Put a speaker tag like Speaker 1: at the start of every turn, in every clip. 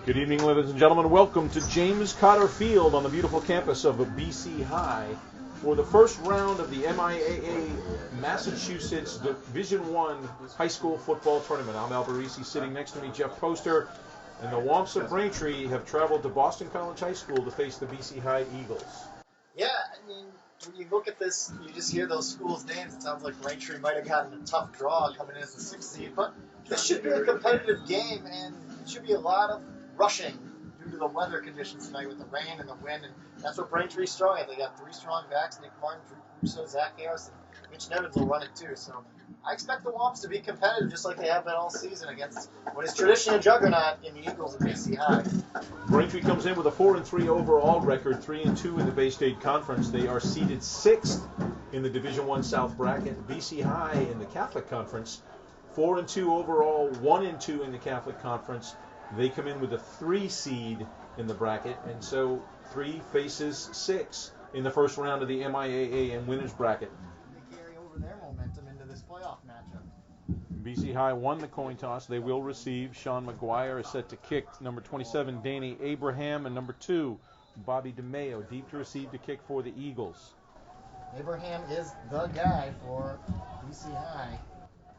Speaker 1: Good evening, ladies and gentlemen. Welcome to James Cotter Field on the beautiful campus of BC High for the first round of the MIAA Massachusetts Division I High School Football Tournament. I'm Al Barisi. Sitting next to me, Jeff Poster. And the Womps of Braintree have traveled to Boston College High School to face the BC High Eagles.
Speaker 2: Yeah, I mean, when you look at this, you just hear those schools' names. It sounds like Braintree might have gotten a tough draw coming in as the 6th seed. But this should be a competitive game, and it should be a lot of rushing due to the weather conditions tonight with the rain and the wind. And that's what Braintree's strong at. They got 3 strong backs: Nick Martin, Drew Russo, Zach Harris, and Mitch Nevins will run it too. So I expect the Womps to be competitive just like they have been all season against what is traditionally a juggernaut in the Eagles of BC High.
Speaker 1: Braintree comes in with a 4-3 overall record, 3-2 in the Bay State Conference. They are seeded 6th in the Division I South bracket. BC High in the Catholic Conference, 4-2 overall, 1-2 in the Catholic Conference. They come in with a 3 seed in the bracket, and so 3 faces 6 in the first round of the MIAA and winners bracket.
Speaker 2: They carry over their momentum into this playoff matchup.
Speaker 1: BC High won the coin toss. They will receive. Sean McGuire is set to kick. Number 27, Danny Abraham, and number 2, Bobby DeMeo, deep to receive to kick for the Eagles.
Speaker 2: Abraham is the guy for BC High.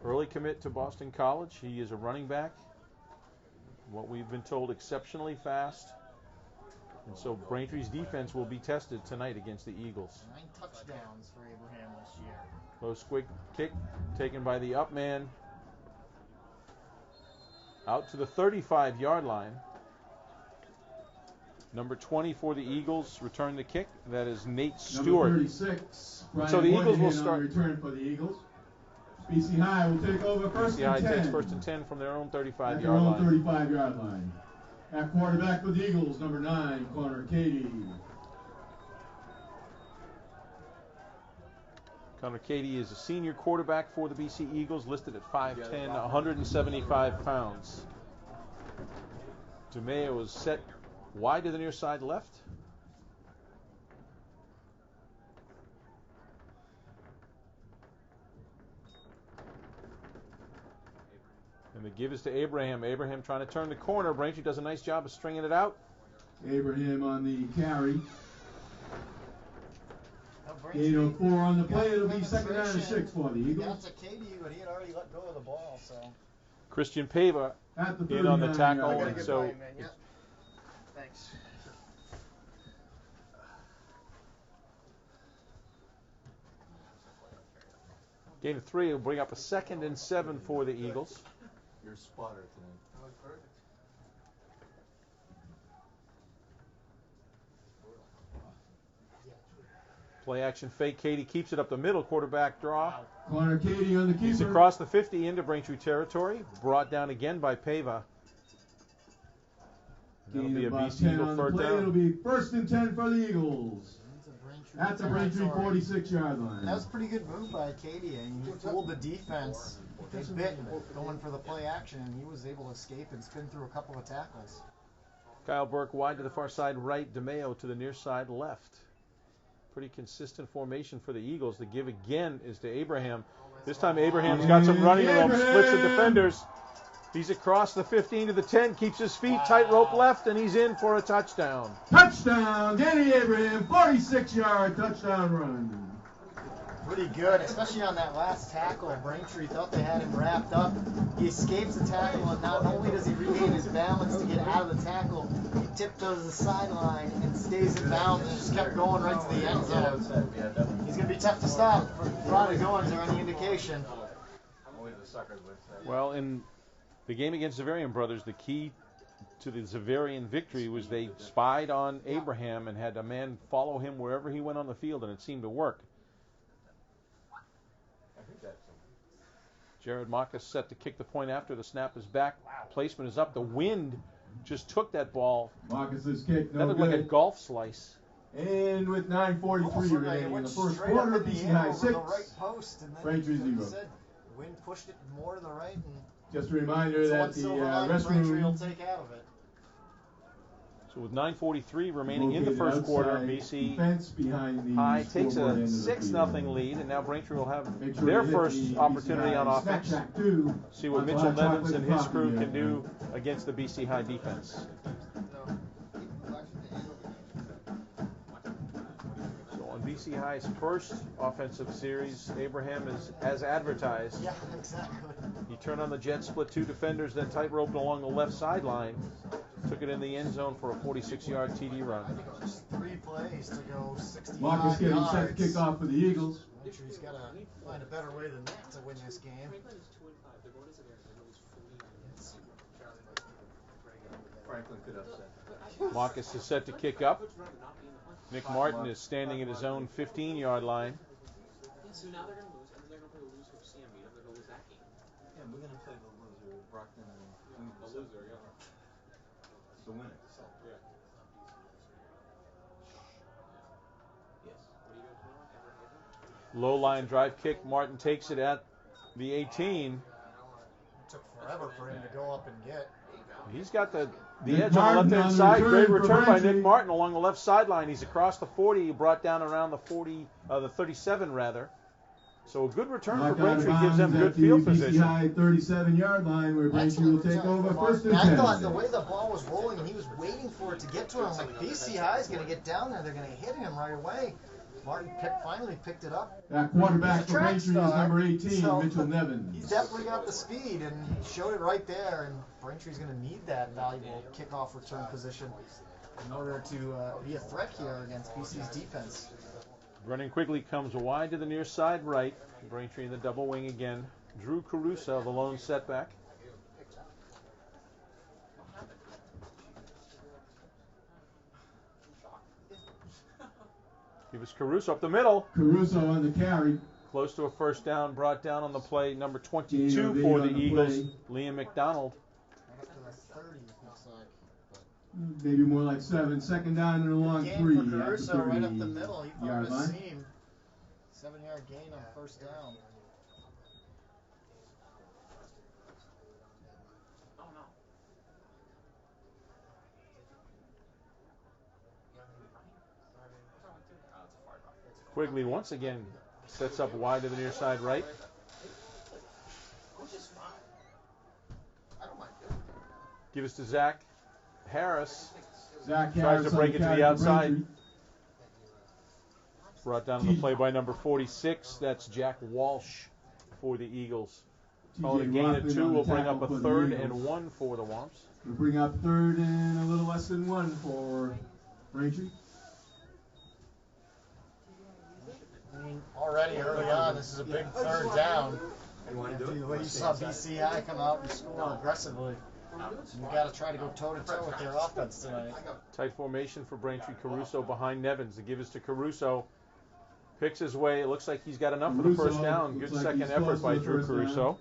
Speaker 1: Early commit to Boston College. He is a running back. What we've been told, exceptionally fast. And so Braintree's defense will be tested tonight against the Eagles.
Speaker 2: 9 touchdowns for Abraham this year.
Speaker 1: Low squig kick taken by the up man. Out to the 35-yard line. Number 20 for the Eagles return the kick. That is Nate Stewart.
Speaker 3: Number 36. Brian
Speaker 1: So the Eagles will
Speaker 3: Moynihan
Speaker 1: start.
Speaker 3: on return for the Eagles. BC High will take over first
Speaker 1: BC
Speaker 3: and
Speaker 1: High
Speaker 3: 10.
Speaker 1: takes first and 10 from their own
Speaker 3: At their
Speaker 1: 35-yard
Speaker 3: own
Speaker 1: line.
Speaker 3: 35-yard line. At quarterback for the Eagles, number 9, Connor Cady.
Speaker 1: Connor Cady is a senior quarterback for the BC Eagles, listed at 5'10", 175 pounds. DeMeo is set wide to the near side left. And the give is to Abraham. Abraham trying to turn the corner. Braintree does a nice job of stringing it out.
Speaker 3: Abraham on the carry.
Speaker 2: Braintree
Speaker 3: 8:04 on the play. It'll be
Speaker 2: penetration.
Speaker 3: 2nd down and 6 for the
Speaker 2: He
Speaker 3: Eagles.
Speaker 2: got to Katie, but he had already let go of the ball, so.
Speaker 1: Christian Pava
Speaker 3: At the
Speaker 1: in on the
Speaker 3: 39-yard
Speaker 1: tackle,
Speaker 3: line.
Speaker 1: and so
Speaker 2: Yep. Thanks.
Speaker 1: gain of 3 will bring up a 2nd and 7 for the Eagles.
Speaker 4: Your spotter tonight.
Speaker 1: Play action fake. Cady keeps it up the middle. Quarterback draw.
Speaker 3: Connor Cady on the keeper.
Speaker 1: He's across the 50 into Braintree territory. Brought down again by Pava. That'll
Speaker 3: Gain
Speaker 1: be a
Speaker 3: of about
Speaker 1: BC
Speaker 3: 10
Speaker 1: Eagle
Speaker 3: on the
Speaker 1: third
Speaker 3: play.
Speaker 1: down.
Speaker 3: It'll be 1st and 10 for the Eagles. At the Braintree
Speaker 2: territory.
Speaker 3: 46-yard line.
Speaker 2: That was a pretty good move by Katie, and he fooled the defense. They bit going for the play action, and he was able to escape and spin through a couple of tackles.
Speaker 1: Kyle Burke wide to the far side right. DeMeo to the near side left. Pretty consistent formation for the Eagles. The give again is to Abraham. This time Abraham's got some running room, splits the defenders. He's across the 15 to the 10, keeps his feet, tightrope left, and he's in for a touchdown.
Speaker 3: Touchdown, Danny Abraham, 46-yard touchdown run.
Speaker 2: Pretty good, especially on that last tackle. Braintree thought they had him wrapped up. He escapes the tackle, and not only does he regain his balance to get out of the tackle, he tiptoes the sideline and stays in bounds and just kept going right to the end zone. He's going to be tough to stop. Prodigoans are any indication.
Speaker 1: Well, in the game against Zavarian Brothers, the key to the Zavarian victory was they spied on Abraham and had a man follow him wherever he went on the field, and it seemed to work. Jared Marcus set to kick the point after the snap is back. Placement is up. The wind just took that ball.
Speaker 3: Marcus's kick,
Speaker 1: That
Speaker 3: no
Speaker 1: looked like a
Speaker 3: good.
Speaker 1: golf slice.
Speaker 3: And with 9:43 remaining in the first quarter, BC High 6. Braintree 0.
Speaker 2: Said, wind pushed it more to the right, and
Speaker 3: Just a reminder
Speaker 2: it's
Speaker 3: that
Speaker 2: one
Speaker 3: the
Speaker 2: silver line Braintree will
Speaker 3: restroom
Speaker 2: take out of it.
Speaker 1: So with 9:43 remaining in the
Speaker 3: located
Speaker 1: first quarter,
Speaker 3: outside
Speaker 1: BC
Speaker 3: fence behind the
Speaker 1: High takes
Speaker 3: scoreboard
Speaker 1: a
Speaker 3: end of the
Speaker 1: 6-0
Speaker 3: field.
Speaker 1: lead, and now Braintree will have
Speaker 3: Make sure
Speaker 1: their
Speaker 3: you hit
Speaker 1: first
Speaker 3: the BC
Speaker 1: opportunity
Speaker 3: High
Speaker 1: on
Speaker 3: Snack
Speaker 1: offense.
Speaker 3: Shack 2
Speaker 1: See what
Speaker 3: on
Speaker 1: Mitchell
Speaker 3: Hot
Speaker 1: Nevins
Speaker 3: Chocolate
Speaker 1: and his
Speaker 3: Coffee
Speaker 1: crew
Speaker 3: there.
Speaker 1: can do against the BC High defense. BC High's first offensive series. Abraham is as advertised.
Speaker 2: Yeah, exactly.
Speaker 1: He turned on the jet, split two defenders, then tight-roped along the left sideline. Took it in the end zone for a 46-yard TD run.
Speaker 2: Just 3 plays to go 65
Speaker 3: Marcus getting
Speaker 2: yards.
Speaker 3: set to kick off for the Eagles.
Speaker 2: Braintree's got to find a better way than that to win this game.
Speaker 4: Franklin could upset.
Speaker 1: Marcus is set to kick up. Nick Martin is standing at his own 15-yard line.
Speaker 5: So now they're going to lose, and then they're going to play the loser of Sam Mead, and they're going to lose that game.
Speaker 4: Yeah, we're going to play the loser, Brockton and
Speaker 5: The loser, yeah.
Speaker 4: the winner. So.
Speaker 5: Yeah. Yes. What are you guys doing?
Speaker 1: Low line drive kick. Martin takes it at the 18.
Speaker 2: It took forever for him to go up and get.
Speaker 1: He's got the
Speaker 3: Nick
Speaker 1: edge on the
Speaker 3: Martin
Speaker 1: left-hand
Speaker 3: on the
Speaker 1: side.
Speaker 3: return
Speaker 1: Great
Speaker 3: for
Speaker 1: return by
Speaker 3: Brainttree.
Speaker 1: Nick Martin along the left sideline. He's across the 40. He brought down around the 37 rather. So a good return for
Speaker 3: Knocked out of
Speaker 1: Brainttree gives them
Speaker 3: bounds
Speaker 1: good
Speaker 3: at the
Speaker 1: field
Speaker 3: BC
Speaker 1: position.
Speaker 3: High 37-yard line where Brainttree will take over first and
Speaker 2: I
Speaker 3: 10.
Speaker 2: thought the way the ball was rolling and he was waiting for it to get to him, I'm like, BC High's going to get down there. They're going to hit him right away. Martin finally picked it up.
Speaker 3: That quarterback
Speaker 2: He's a
Speaker 3: for
Speaker 2: track
Speaker 3: Brainttree is
Speaker 2: star,
Speaker 3: number 18,
Speaker 2: so
Speaker 3: Mitchell Nevins.
Speaker 2: He's definitely got the speed and he showed it right there. And Braintree's going to need that valuable kickoff return position in order to be a threat here against BC's defense.
Speaker 1: Running quickly comes wide to the near side right. Brainttree in the double wing again. Drew Caruso, the lone setback. Give us Caruso up the middle.
Speaker 3: Caruso on the carry.
Speaker 1: Close to a first down, brought down on the play. Number
Speaker 3: Gain
Speaker 1: 22
Speaker 3: of 8
Speaker 1: for
Speaker 3: on
Speaker 1: the
Speaker 3: the
Speaker 1: Eagles,
Speaker 3: play.
Speaker 1: Liam McDonald.
Speaker 2: Right up to the 30, it looks like.
Speaker 3: Maybe more like 7. Second down and a long
Speaker 2: Gain
Speaker 3: 3
Speaker 2: for
Speaker 3: at the
Speaker 2: Caruso right up the middle. He found
Speaker 3: 30-yard
Speaker 2: a
Speaker 3: line.
Speaker 2: seam. 7-yard gain on first down.
Speaker 5: Oh, no.
Speaker 1: Quigley once again sets up wide to the near side right.
Speaker 5: Which is fine. I don't mind doing it.
Speaker 1: Give us to Zach Harris.
Speaker 3: Zach
Speaker 1: Tries
Speaker 3: Harris
Speaker 1: to break
Speaker 3: on
Speaker 1: it to
Speaker 3: carry
Speaker 1: the
Speaker 3: for
Speaker 1: outside.
Speaker 3: Brainttree.
Speaker 1: Brought down on the play by number 46. That's Jack Walsh for the Eagles. Call it a
Speaker 3: TJ
Speaker 1: gain of
Speaker 3: Rothman
Speaker 1: 2.
Speaker 3: on the
Speaker 1: We'll bring
Speaker 3: tackle
Speaker 1: up a
Speaker 3: for the
Speaker 1: third
Speaker 3: Eagles.
Speaker 1: and 1 for the Womps.
Speaker 3: We'll bring up third and a little less than 1 for Brainttree.
Speaker 2: I mean, already early on, this is a big third down.
Speaker 4: want to do it?
Speaker 2: The way you saw BCI come out and score aggressively. You've got to try to go toe-to-toe with their offense tonight.
Speaker 1: Tight formation for Brainttree. Caruso behind Nevins. The give is to Caruso. Picks his way. It looks like he's got enough for the first
Speaker 3: Caruso
Speaker 1: down.
Speaker 3: looks
Speaker 1: Good
Speaker 3: like
Speaker 1: second
Speaker 3: he's
Speaker 1: effort
Speaker 3: close
Speaker 1: by
Speaker 3: to the
Speaker 1: Drew
Speaker 3: first down.
Speaker 1: Caruso.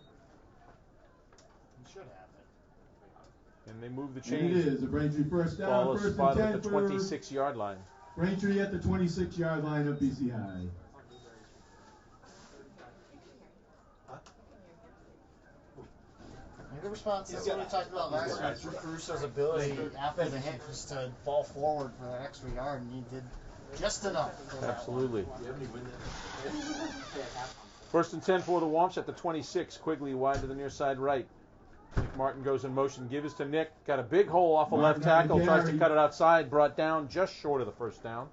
Speaker 2: You should have it.
Speaker 1: And they move the
Speaker 3: And it
Speaker 1: chains.
Speaker 3: is a Brainttree first down,
Speaker 1: Ball is
Speaker 3: first and
Speaker 1: spotted
Speaker 3: 10
Speaker 1: at the
Speaker 3: for
Speaker 1: 26-yard line.
Speaker 3: Brainttree at the 26-yard line of BC High.
Speaker 2: Good response. That's what we talked about last week. Drew Caruso's ability after the hit just to fall forward for that extra yard, and he did just enough for that one.
Speaker 1: Absolutely.
Speaker 4: Do you have any win that?
Speaker 1: First and 10 for the Womps at the 26. Quigley wide to the near side right. Nick Martin goes in motion. Give is to Nick. Got a big hole off a left
Speaker 3: Martin on the
Speaker 1: tackle. Tries to
Speaker 3: carry.
Speaker 1: cut it outside. Brought down just short of the first down.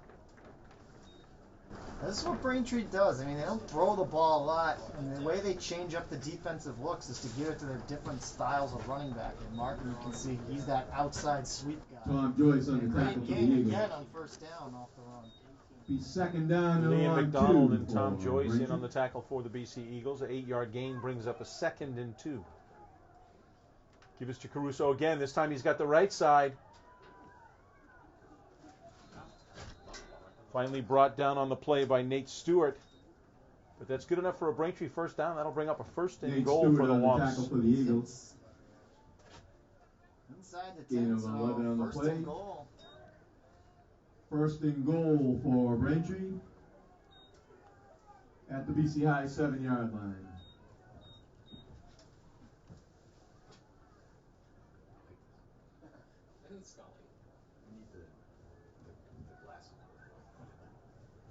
Speaker 2: This is what Braintree does. I mean, they don't throw the ball a lot, and the way they change up the defensive looks is to give it to their different styles of running back. And Martin, you can see, he's that outside sweep guy.
Speaker 3: Tom Joyce on the
Speaker 2: Great
Speaker 3: tackle for the
Speaker 2: gain
Speaker 3: Eagles.
Speaker 2: again on first down off the run.
Speaker 3: Be second down and a
Speaker 1: Liam
Speaker 3: long
Speaker 1: McDonald
Speaker 3: 2
Speaker 1: and Tom
Speaker 3: for
Speaker 1: Joyce in
Speaker 3: Brainttree.
Speaker 1: on the tackle for the BC Eagles. An 8-yard gain brings up a second and 2. Give us to Caruso again. This time he's got the right side. Finally brought down on the play by Nate Stewart. But that's good enough for a Brainttree first down. That'll bring up a first and
Speaker 3: Nate
Speaker 1: goal
Speaker 3: Stewart
Speaker 1: for the
Speaker 3: on the tackle
Speaker 1: Womps.
Speaker 3: for the Eagles.
Speaker 2: Inside the
Speaker 3: Gain
Speaker 2: 10,
Speaker 3: of
Speaker 2: so
Speaker 3: 11 on the
Speaker 2: first
Speaker 3: play.
Speaker 2: and goal.
Speaker 3: First and goal for Brainttree at the BC High 7-yard line.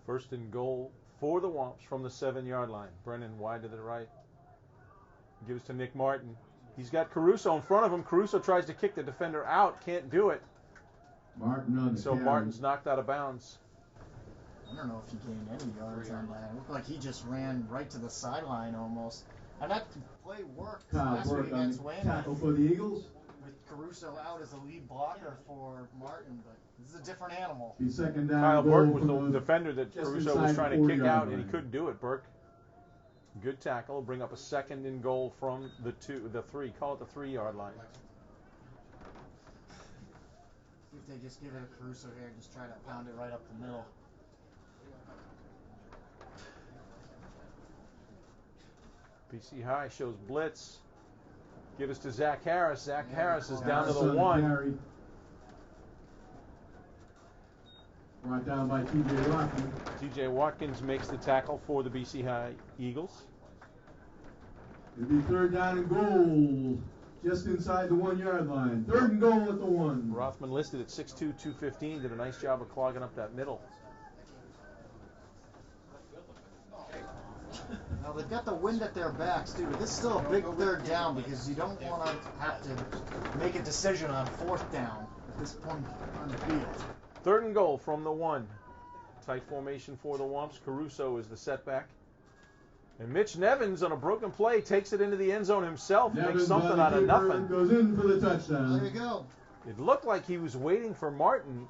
Speaker 1: First and goal for the Womps from the 7-yard line. Brennan wide to the right. Gives to Nick Martin. He's got Caruso in front of him. Caruso tries to kick the defender out. Can't do it.
Speaker 3: Martin on the
Speaker 1: So
Speaker 3: carry.
Speaker 1: Martin's knocked out of bounds.
Speaker 2: I don't know if he gained any yards on that. It looked like he just ran right to the sideline almost. And that play worked
Speaker 3: Kyle
Speaker 2: last week
Speaker 3: Burke on
Speaker 2: against
Speaker 3: the
Speaker 2: Wayne
Speaker 3: tackle for the Eagles.
Speaker 2: with Caruso out as a lead blocker for Martin, but this is a different animal.
Speaker 3: The second down
Speaker 1: Kyle
Speaker 3: goal
Speaker 1: Burke was
Speaker 3: from
Speaker 1: the defender that
Speaker 3: just
Speaker 1: Caruso was
Speaker 3: inside
Speaker 1: trying to
Speaker 3: 40
Speaker 1: kick
Speaker 3: yard
Speaker 1: out, and he
Speaker 3: line.
Speaker 1: couldn't do it. Burke, good tackle, bring up a second and goal from the 3. Call it the 3-yard line.
Speaker 2: See if they just give it a Caruso here and just try to pound it right up the middle.
Speaker 1: BC High shows blitz. Give us to Zach Harris. Zach Harris is down to
Speaker 3: Harris
Speaker 1: the
Speaker 3: on
Speaker 1: 1.
Speaker 3: carry. Brought down by T.J. Watkins.
Speaker 1: T.J. Watkins makes the tackle for the BC High Eagles.
Speaker 3: It'll be third down and goal, just inside the 1 yard line. Third and goal at the 1.
Speaker 1: Rothman listed at 6'2", 215, did a nice job of clogging up that middle.
Speaker 2: Now they've got the wind at their backs too, but this is still a big third down because you don't want to have to make a decision on fourth down at this point on the field.
Speaker 1: Third and goal from the 1. Tight formation for the Womps. Caruso is the setback. And Mitch Nevins on a broken play takes it into the end zone himself.
Speaker 3: Nevins
Speaker 1: Makes something
Speaker 3: on the
Speaker 1: out of
Speaker 3: keeper,
Speaker 1: nothing.
Speaker 3: goes in for the touchdown.
Speaker 2: There you go.
Speaker 1: It looked like he was waiting for Martin.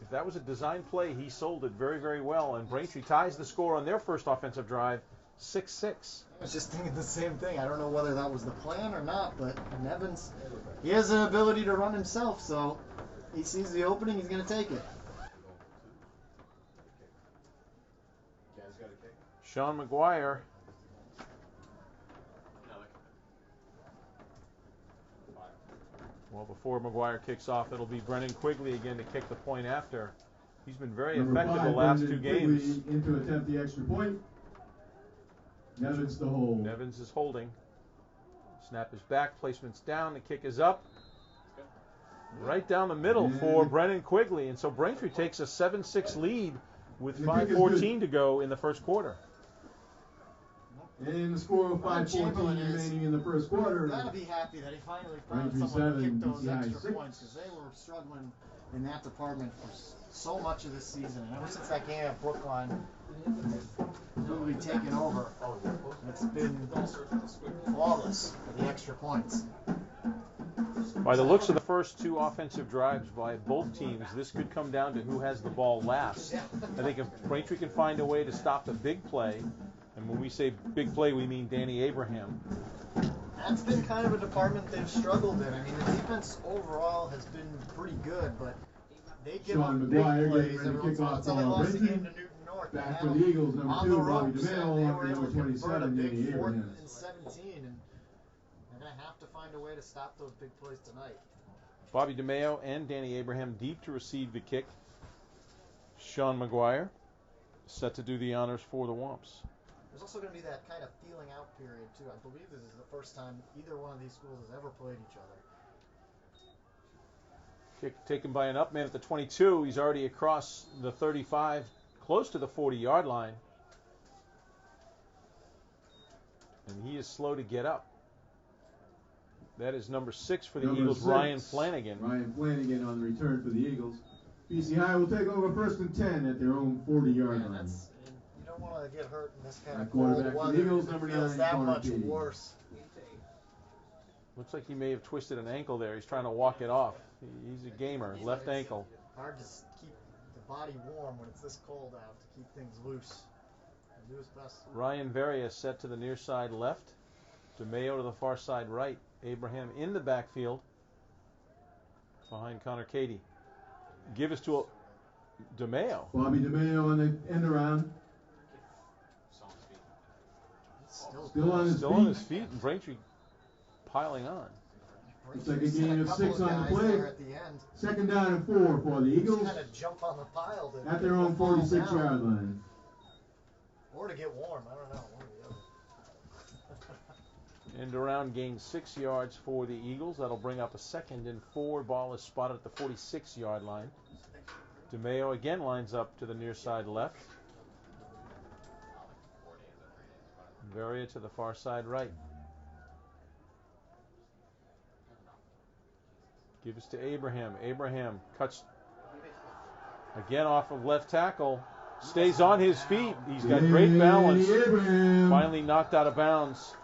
Speaker 1: If that was a design play, he sold it very, very well. And Braintree ties the score on their first offensive drive, 6-6.
Speaker 2: I was just thinking the same thing. I don't know whether that was the plan or not, but Nevins, he has the ability to run himself, so he sees the opening, he's going to take it.
Speaker 1: Sean McGuire. Well, before McGuire kicks off, it'll be Brennan Quigley again to kick the point after. He's been very
Speaker 3: Number
Speaker 1: effective
Speaker 3: 5,
Speaker 1: the last
Speaker 3: Brendan
Speaker 1: 2 games.
Speaker 3: Quigley in to attempt the extra point. Nevins the hold.
Speaker 1: Nevins is holding. Snap is back, placement's down, the kick is up. Right down the middle for Brennan Quigley. And so Braintree takes a 7-6 lead with 5:14 to go in the first quarter.
Speaker 3: And the score of 5:14 remaining in the first quarter.
Speaker 2: Got to be happy that he finally found
Speaker 3: Braintree
Speaker 2: someone to
Speaker 3: 7,
Speaker 2: kick those
Speaker 3: BCI
Speaker 2: extra
Speaker 3: 6.
Speaker 2: points because they were struggling in that department for so much of this season. And ever since that game at Brookline, they've really taken over. It's been flawless for the extra points.
Speaker 1: By the looks of the first 2 offensive drives by both teams, this could come down to who has the ball last. I think if Braintree can find a way to stop the big play, and when we say big play, we mean Danny Abraham.
Speaker 2: That's been kind of a department they've struggled in. I mean, the defense overall has been pretty good, but they give up
Speaker 3: Sean
Speaker 2: big
Speaker 3: McGuire
Speaker 2: plays
Speaker 3: getting ready to
Speaker 2: every
Speaker 3: kick
Speaker 2: once in a while.
Speaker 3: off
Speaker 2: That's how they
Speaker 3: for
Speaker 2: lost the
Speaker 3: Braintree.
Speaker 2: game to Newton North. They
Speaker 3: Back
Speaker 2: had
Speaker 3: for
Speaker 2: them
Speaker 3: the Eagles, number
Speaker 2: on
Speaker 3: 2,
Speaker 2: the
Speaker 3: Bobby
Speaker 2: ropes,
Speaker 3: DeMeo,
Speaker 2: and they
Speaker 3: along
Speaker 2: were
Speaker 3: with
Speaker 2: able
Speaker 3: number
Speaker 2: to convert a
Speaker 3: 27,
Speaker 2: big
Speaker 3: Danny
Speaker 2: 4th
Speaker 3: Abraham.
Speaker 2: and 17, and they're going to have to find a way to stop those big plays tonight.
Speaker 1: Bobby DeMeo and Danny Abraham deep to receive the kick. Sean McGuire set to do the honors for the Womps.
Speaker 2: There's also going to be that kind of feeling out period, too. I believe this is the first time either one of these schools has ever played each other.
Speaker 1: Kick taken by an up man at the 22. He's already across the 35, close to the 40-yard line. And he is slow to get up. That is number 6 for the
Speaker 3: Number
Speaker 1: Eagles,
Speaker 3: 6,
Speaker 1: Ryan Flanagan.
Speaker 3: Ryan Flanagan on the return for the Eagles. BC High will take over 1st and 10 at their own 40-yard line.
Speaker 2: You don't want to get hurt in this kind of
Speaker 3: Quarterback
Speaker 2: cold
Speaker 3: for
Speaker 2: weather.
Speaker 3: the Eagles,
Speaker 2: It
Speaker 3: number
Speaker 2: feels
Speaker 3: 9,
Speaker 2: that
Speaker 3: Connor
Speaker 2: much
Speaker 3: P.
Speaker 2: worse.
Speaker 1: Looks like he may have twisted an ankle there. He's trying to walk it off. He's a gamer, left ankle.
Speaker 2: Hard to keep the body warm when it's this cold out, to keep things loose. Do his best.
Speaker 1: Ryan Veria set to the near side left. DeMeo to the far side right. Abraham in the backfield behind Connor Cady. Give us to DeMeo.
Speaker 3: Bobby DeMeo on the end around. Still on his feet.
Speaker 1: And Braintree piling on.
Speaker 3: It's like a gain of 6 on the play.
Speaker 2: At the end.
Speaker 3: 2nd down and 4 for the Eagles
Speaker 2: Just kind of jump on the pile to
Speaker 3: at their own
Speaker 2: fall
Speaker 3: 46-yard
Speaker 2: down.
Speaker 3: line.
Speaker 2: Or to get warm. I don't know. One or the other.
Speaker 1: End around gains 6 yards for the Eagles. That'll bring up a 2nd and 4. Ball is spotted at the 46-yard line. DeMeo again lines up to the near side left. Veria to the far side right. Give us to Abraham. Abraham cuts again off of left tackle. Stays on his feet. He's got great balance. Finally knocked out of bounds.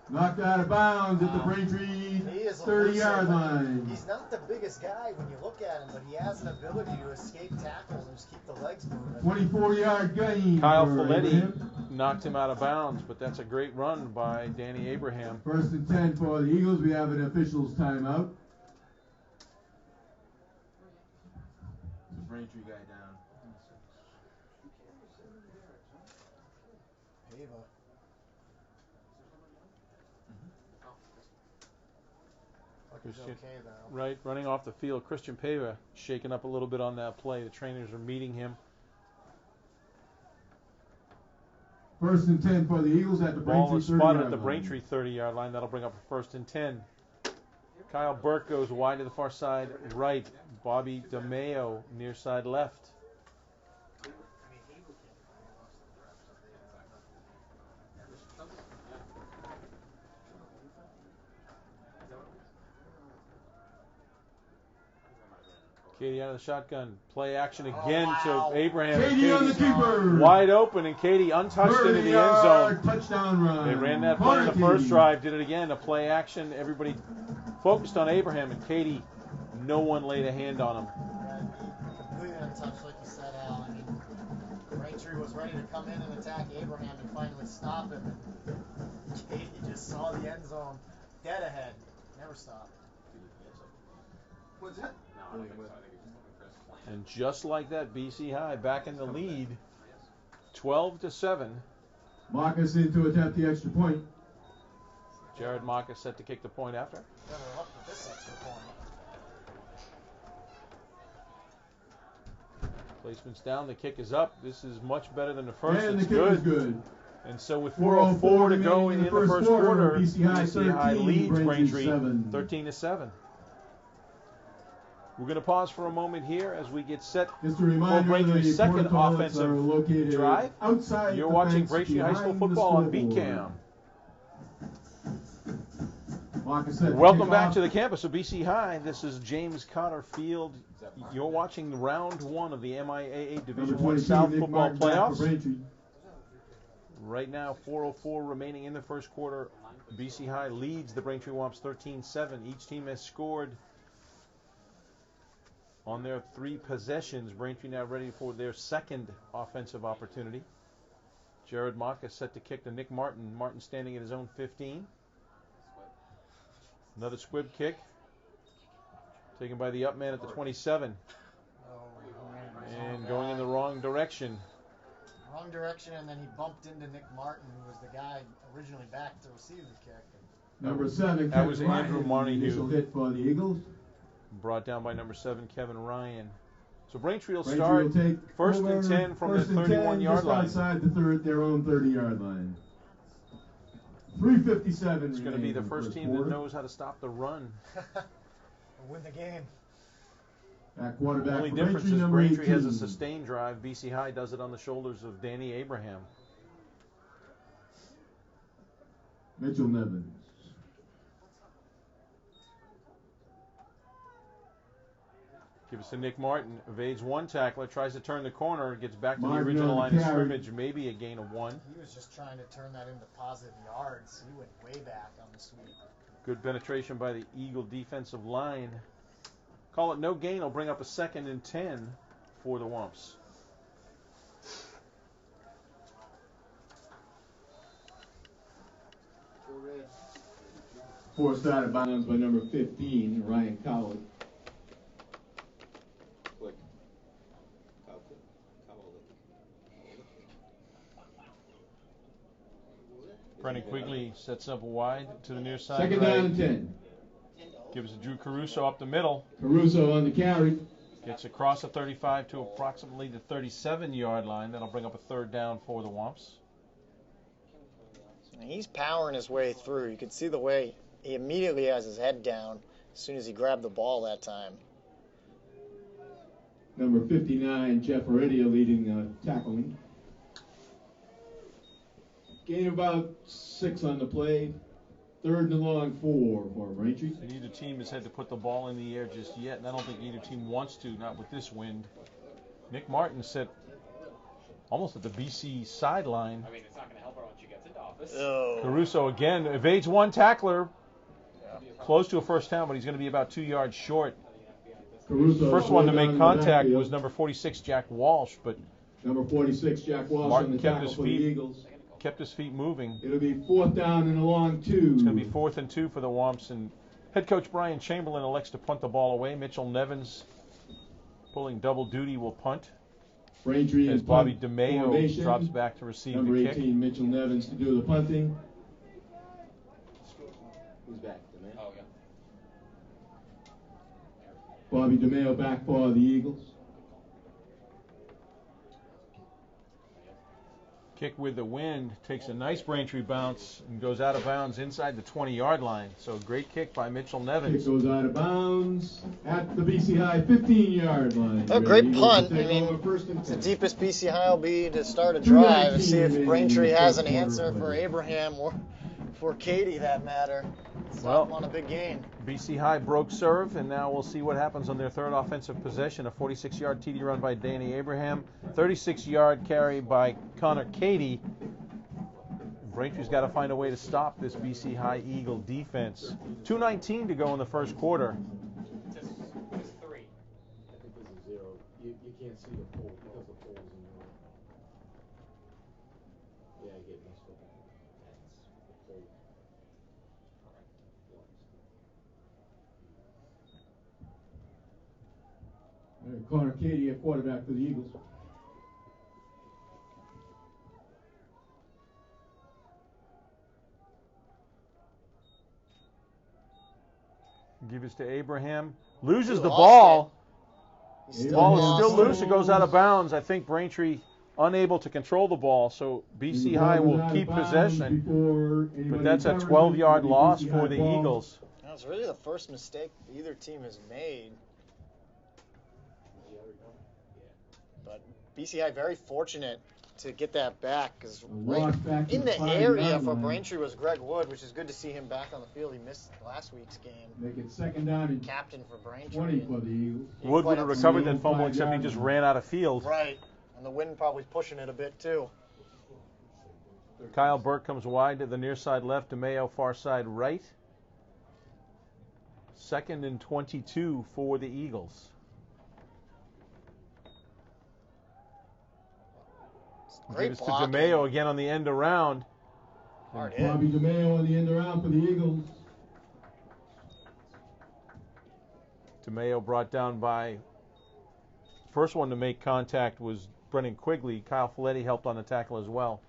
Speaker 3: Knocked out of bounds at the Braintree
Speaker 2: He is
Speaker 3: 30-yard line.
Speaker 2: He's not the biggest guy when you look at him, but he has an ability to escape tackles and just keep the legs moving.
Speaker 3: 24-yard gain.
Speaker 1: Kyle
Speaker 3: for
Speaker 1: Folletti
Speaker 3: Abraham.
Speaker 1: knocked him out of bounds, but that's a great run by Danny Abraham.
Speaker 3: 1st and 10 for the Eagles. We have an official's timeout.
Speaker 4: The Braintree guy down.
Speaker 1: Christian,
Speaker 2: Okay, though.
Speaker 1: right, running off the field. Christian Pava shaken up a little bit on that play. The trainers are meeting him.
Speaker 3: 1st and 10 for the Eagles at the
Speaker 1: Ball
Speaker 3: Braintree
Speaker 1: is spotted
Speaker 3: 30-yard
Speaker 1: at the
Speaker 3: line.
Speaker 1: Braintree 30-yard line. That'll bring up a 1st and 10. Kyle Burke goes wide to the far side right. Bobby DeMeo near side left. Katie out of the shotgun. Play action again
Speaker 2: wow.
Speaker 1: to Abraham.
Speaker 3: Katie on the keeper.
Speaker 1: Wide open, and Katie untouched into the end zone.
Speaker 3: 30-yard touchdown run.
Speaker 1: They ran that play in the
Speaker 3: Party.
Speaker 1: first drive, did it again, a play action. Everybody focused on Abraham, and Katie, no one laid a hand on him.
Speaker 2: Yeah, he completely untouched, like you said, Al. I mean, Braintree was ready to come in and attack Abraham and finally stop him. And Katie just saw the end zone dead ahead. Never stopped.
Speaker 4: What's that?
Speaker 5: No, I don't think so. I think he was looking for his plan.
Speaker 1: And just like that, BC High back in the lead, 12-7.
Speaker 3: Marcus in to attempt the extra point.
Speaker 1: Jared Marcus set to kick the point after.
Speaker 2: Never luck with this extra point.
Speaker 1: Placement's down, the kick is up. This is much better than the first.
Speaker 3: And
Speaker 1: it's
Speaker 3: the kick
Speaker 1: good.
Speaker 3: is good.
Speaker 1: And so with
Speaker 3: 4:04
Speaker 1: 4:04 to go
Speaker 3: remaining
Speaker 1: in the first quarter,
Speaker 3: BC High 13,
Speaker 1: leads
Speaker 3: Braintree
Speaker 1: Braintree
Speaker 3: 7.
Speaker 1: 13-7. We're going to pause for a moment here as we get set
Speaker 3: Just a
Speaker 1: for
Speaker 3: reminder,
Speaker 1: Braintree's
Speaker 3: the
Speaker 1: second
Speaker 3: porta toilets
Speaker 1: offensive
Speaker 3: are located
Speaker 1: drive.
Speaker 3: outside
Speaker 1: You're
Speaker 3: the
Speaker 1: watching
Speaker 3: fence
Speaker 1: Braintree High School
Speaker 3: behind the
Speaker 1: football on
Speaker 3: scoreboard.
Speaker 1: BCAM.
Speaker 3: Marcus set to
Speaker 1: Welcome
Speaker 3: kick
Speaker 1: back
Speaker 3: off.
Speaker 1: to the campus of BC High. This is James Cotter Field. You're watching round one of the MIAA
Speaker 3: Number
Speaker 1: Division I
Speaker 3: 22,
Speaker 1: South
Speaker 3: Nick
Speaker 1: football
Speaker 3: Martin back for
Speaker 1: playoffs.
Speaker 3: Braintree.
Speaker 1: Right now, 4:04 remaining in the first quarter. BC High leads the Braintree Womps 13-7. Each team has scored on their 3 possessions. Braintree now ready for their second offensive opportunity. Jared Marcus set to kick to Nick Martin. Martin standing at his own 15. Another squib kick. Taken by the up man at the 27. And going in the wrong direction.
Speaker 2: Wrong direction, and then he bumped into Nick Martin, who was the guy originally back to receive the kick.
Speaker 3: Number 7,
Speaker 1: That was
Speaker 3: Kevin
Speaker 1: Andrew
Speaker 3: Ryan,
Speaker 1: Marnihew.
Speaker 3: initial hit for the Eagles.
Speaker 1: Brought down by number 7, Kevin Ryan. So Braintree will
Speaker 3: Braintree
Speaker 1: start
Speaker 3: will take
Speaker 1: first
Speaker 3: over,
Speaker 1: and 10 from
Speaker 3: first
Speaker 1: the
Speaker 3: and 10,
Speaker 1: 31-yard
Speaker 3: just
Speaker 1: line.
Speaker 3: outside their own 30-yard line. 3:57.
Speaker 1: It's going to be the first team that knows how to stop the run.
Speaker 2: Win the game.
Speaker 3: That
Speaker 1: The
Speaker 3: quarterback
Speaker 1: only
Speaker 3: for
Speaker 1: difference
Speaker 3: Braintree,
Speaker 1: is
Speaker 3: number
Speaker 1: Braintree has a
Speaker 3: 18.
Speaker 1: sustained drive. BC High does it on the shoulders of Danny Abraham.
Speaker 3: Mitchell Nevins.
Speaker 1: Gives to Nick Martin. Evades one tackler. Tries to turn the corner. Gets back to the
Speaker 3: Martin
Speaker 1: original
Speaker 3: on the
Speaker 1: line of
Speaker 3: carry.
Speaker 1: scrimmage. Maybe a gain of 1.
Speaker 2: He was just trying to turn that into positive yards. He went way back on the sweep.
Speaker 1: Good penetration by the Eagle defensive line. Call it no gain. Will bring up a 2nd and 10 for the Womps.
Speaker 3: Forced out of bounds by number 15, Ryan Cowley.
Speaker 5: Click.
Speaker 1: Brennan Quigley sets up wide to the near side.
Speaker 3: Second
Speaker 1: right.
Speaker 3: down and 10.
Speaker 1: Gives it to Drew Caruso up the middle.
Speaker 3: Caruso on the carry.
Speaker 1: Gets across the 35 to approximately the 37-yard line. That'll bring up a 3rd down for the Womps.
Speaker 2: He's powering his way through. You can see the way he immediately has his head down as soon as he grabbed the ball that time.
Speaker 3: Number 59, Jeff Heredia leading tackling. Gain of about 6 on the play. 3rd and long 4 for Braintree.
Speaker 1: Neither team has had to put the ball in the air just yet, and I don't think either team wants to, not with this wind. Nick Martin set almost at the BC sideline.
Speaker 5: I mean, it's not going to help her when she gets into office.
Speaker 2: Oh.
Speaker 1: Caruso again evades one tackler. Close to a first down, but he's going to be about 2 yards short.
Speaker 3: Caruso,
Speaker 1: First one to
Speaker 3: down
Speaker 1: make
Speaker 3: in the
Speaker 1: contact
Speaker 3: backfield.
Speaker 1: was number 46, Jack Walsh, but
Speaker 3: Number 46, Jack Walsh
Speaker 1: Martin
Speaker 3: on the
Speaker 1: kept
Speaker 3: tackle
Speaker 1: his
Speaker 3: for the
Speaker 1: feet.
Speaker 3: Eagles.
Speaker 1: kept his feet moving.
Speaker 3: It'll be 4th down and a long 2.
Speaker 1: It's going to be 4th and 2 for the Womps, and head coach Brian Chamberlain elects to punt the ball away. Mitchell Nevins, pulling double duty, will punt.
Speaker 3: Braintree
Speaker 1: As
Speaker 3: in
Speaker 1: Bobby
Speaker 3: punt
Speaker 1: DeMeo
Speaker 3: formation.
Speaker 1: drops back to receive
Speaker 3: Number
Speaker 1: the kick.
Speaker 3: 18, Mitchell Nevins to do the punting.
Speaker 4: Who's back? The man?
Speaker 5: Oh, yeah.
Speaker 3: Bobby DeMeo back for the Eagles.
Speaker 1: Kick with the wind, takes a nice Braintree bounce and goes out of bounds inside the 20-yard line. So great kick by Mitchell
Speaker 3: Kick
Speaker 1: Nevins.
Speaker 3: goes out of bounds at the BC High 15-yard line.
Speaker 2: A great
Speaker 3: Eagles
Speaker 2: punt.
Speaker 3: to take
Speaker 2: I mean,
Speaker 3: over first and
Speaker 2: It's the
Speaker 3: 10.
Speaker 2: deepest BC High will be to start a drive and see if
Speaker 3: 2:19
Speaker 2: Braintree
Speaker 3: remaining
Speaker 2: has an
Speaker 3: in the
Speaker 2: answer
Speaker 3: fourth
Speaker 2: for
Speaker 3: quarter.
Speaker 2: Abraham or for Katie, that matter.
Speaker 1: Well,
Speaker 2: Stop on a big gain.
Speaker 1: BC High broke serve, and now we'll see what happens on their third offensive possession. A 46-yard TD run by Danny Abraham, 36-yard carry by Connor Cady. Braintree's got to find a way to stop this BC High Eagle defense. 2:19 to go in the first quarter.
Speaker 5: Just 3.
Speaker 4: I think this is 0. You can't see the pole because the pole's in the way. Yeah, I get messed up. That's the pole.
Speaker 3: Connor Cady at quarterback for the Eagles.
Speaker 1: Give this to Abraham. Loses
Speaker 2: He
Speaker 1: the
Speaker 2: lost
Speaker 1: ball.
Speaker 2: He's
Speaker 1: The
Speaker 2: still
Speaker 1: ball is
Speaker 2: lost
Speaker 1: still
Speaker 2: it.
Speaker 1: loose. It goes out of bounds. I think Braintree unable to control the ball, so BC High will keep possession. But that's a 12-yard loss for the Eagles.
Speaker 2: That's really the first mistake either team has made. But BC High very fortunate to get that back, because
Speaker 3: Lost back to
Speaker 2: in the
Speaker 3: 5-yard
Speaker 2: area for
Speaker 3: line.
Speaker 2: Braintree was Greg Wood, which is good to see him back on the field. He missed last week's game.
Speaker 3: Make it 2nd down and
Speaker 2: Captain for Braintree.
Speaker 3: 20 for the Eagles.
Speaker 1: Wood would have recovered that
Speaker 3: From
Speaker 1: fumble,
Speaker 3: the
Speaker 1: except he
Speaker 3: 5-yard
Speaker 1: just
Speaker 3: line.
Speaker 1: ran out of field.
Speaker 2: Right, and the wind probably pushing it a bit too.
Speaker 1: Kyle Burke comes wide to the near side left, DeMeo far side right. 2nd and 22 for the Eagles.
Speaker 2: Great
Speaker 1: Give us to
Speaker 2: blocking.
Speaker 1: DeMeo again on the end around.
Speaker 2: Hard hit.
Speaker 3: Bobby DeMeo on the end around for the Eagles.
Speaker 1: DeMeo brought down by, first one to make contact was Brennan Quigley. Kyle Folletti helped on the tackle as well.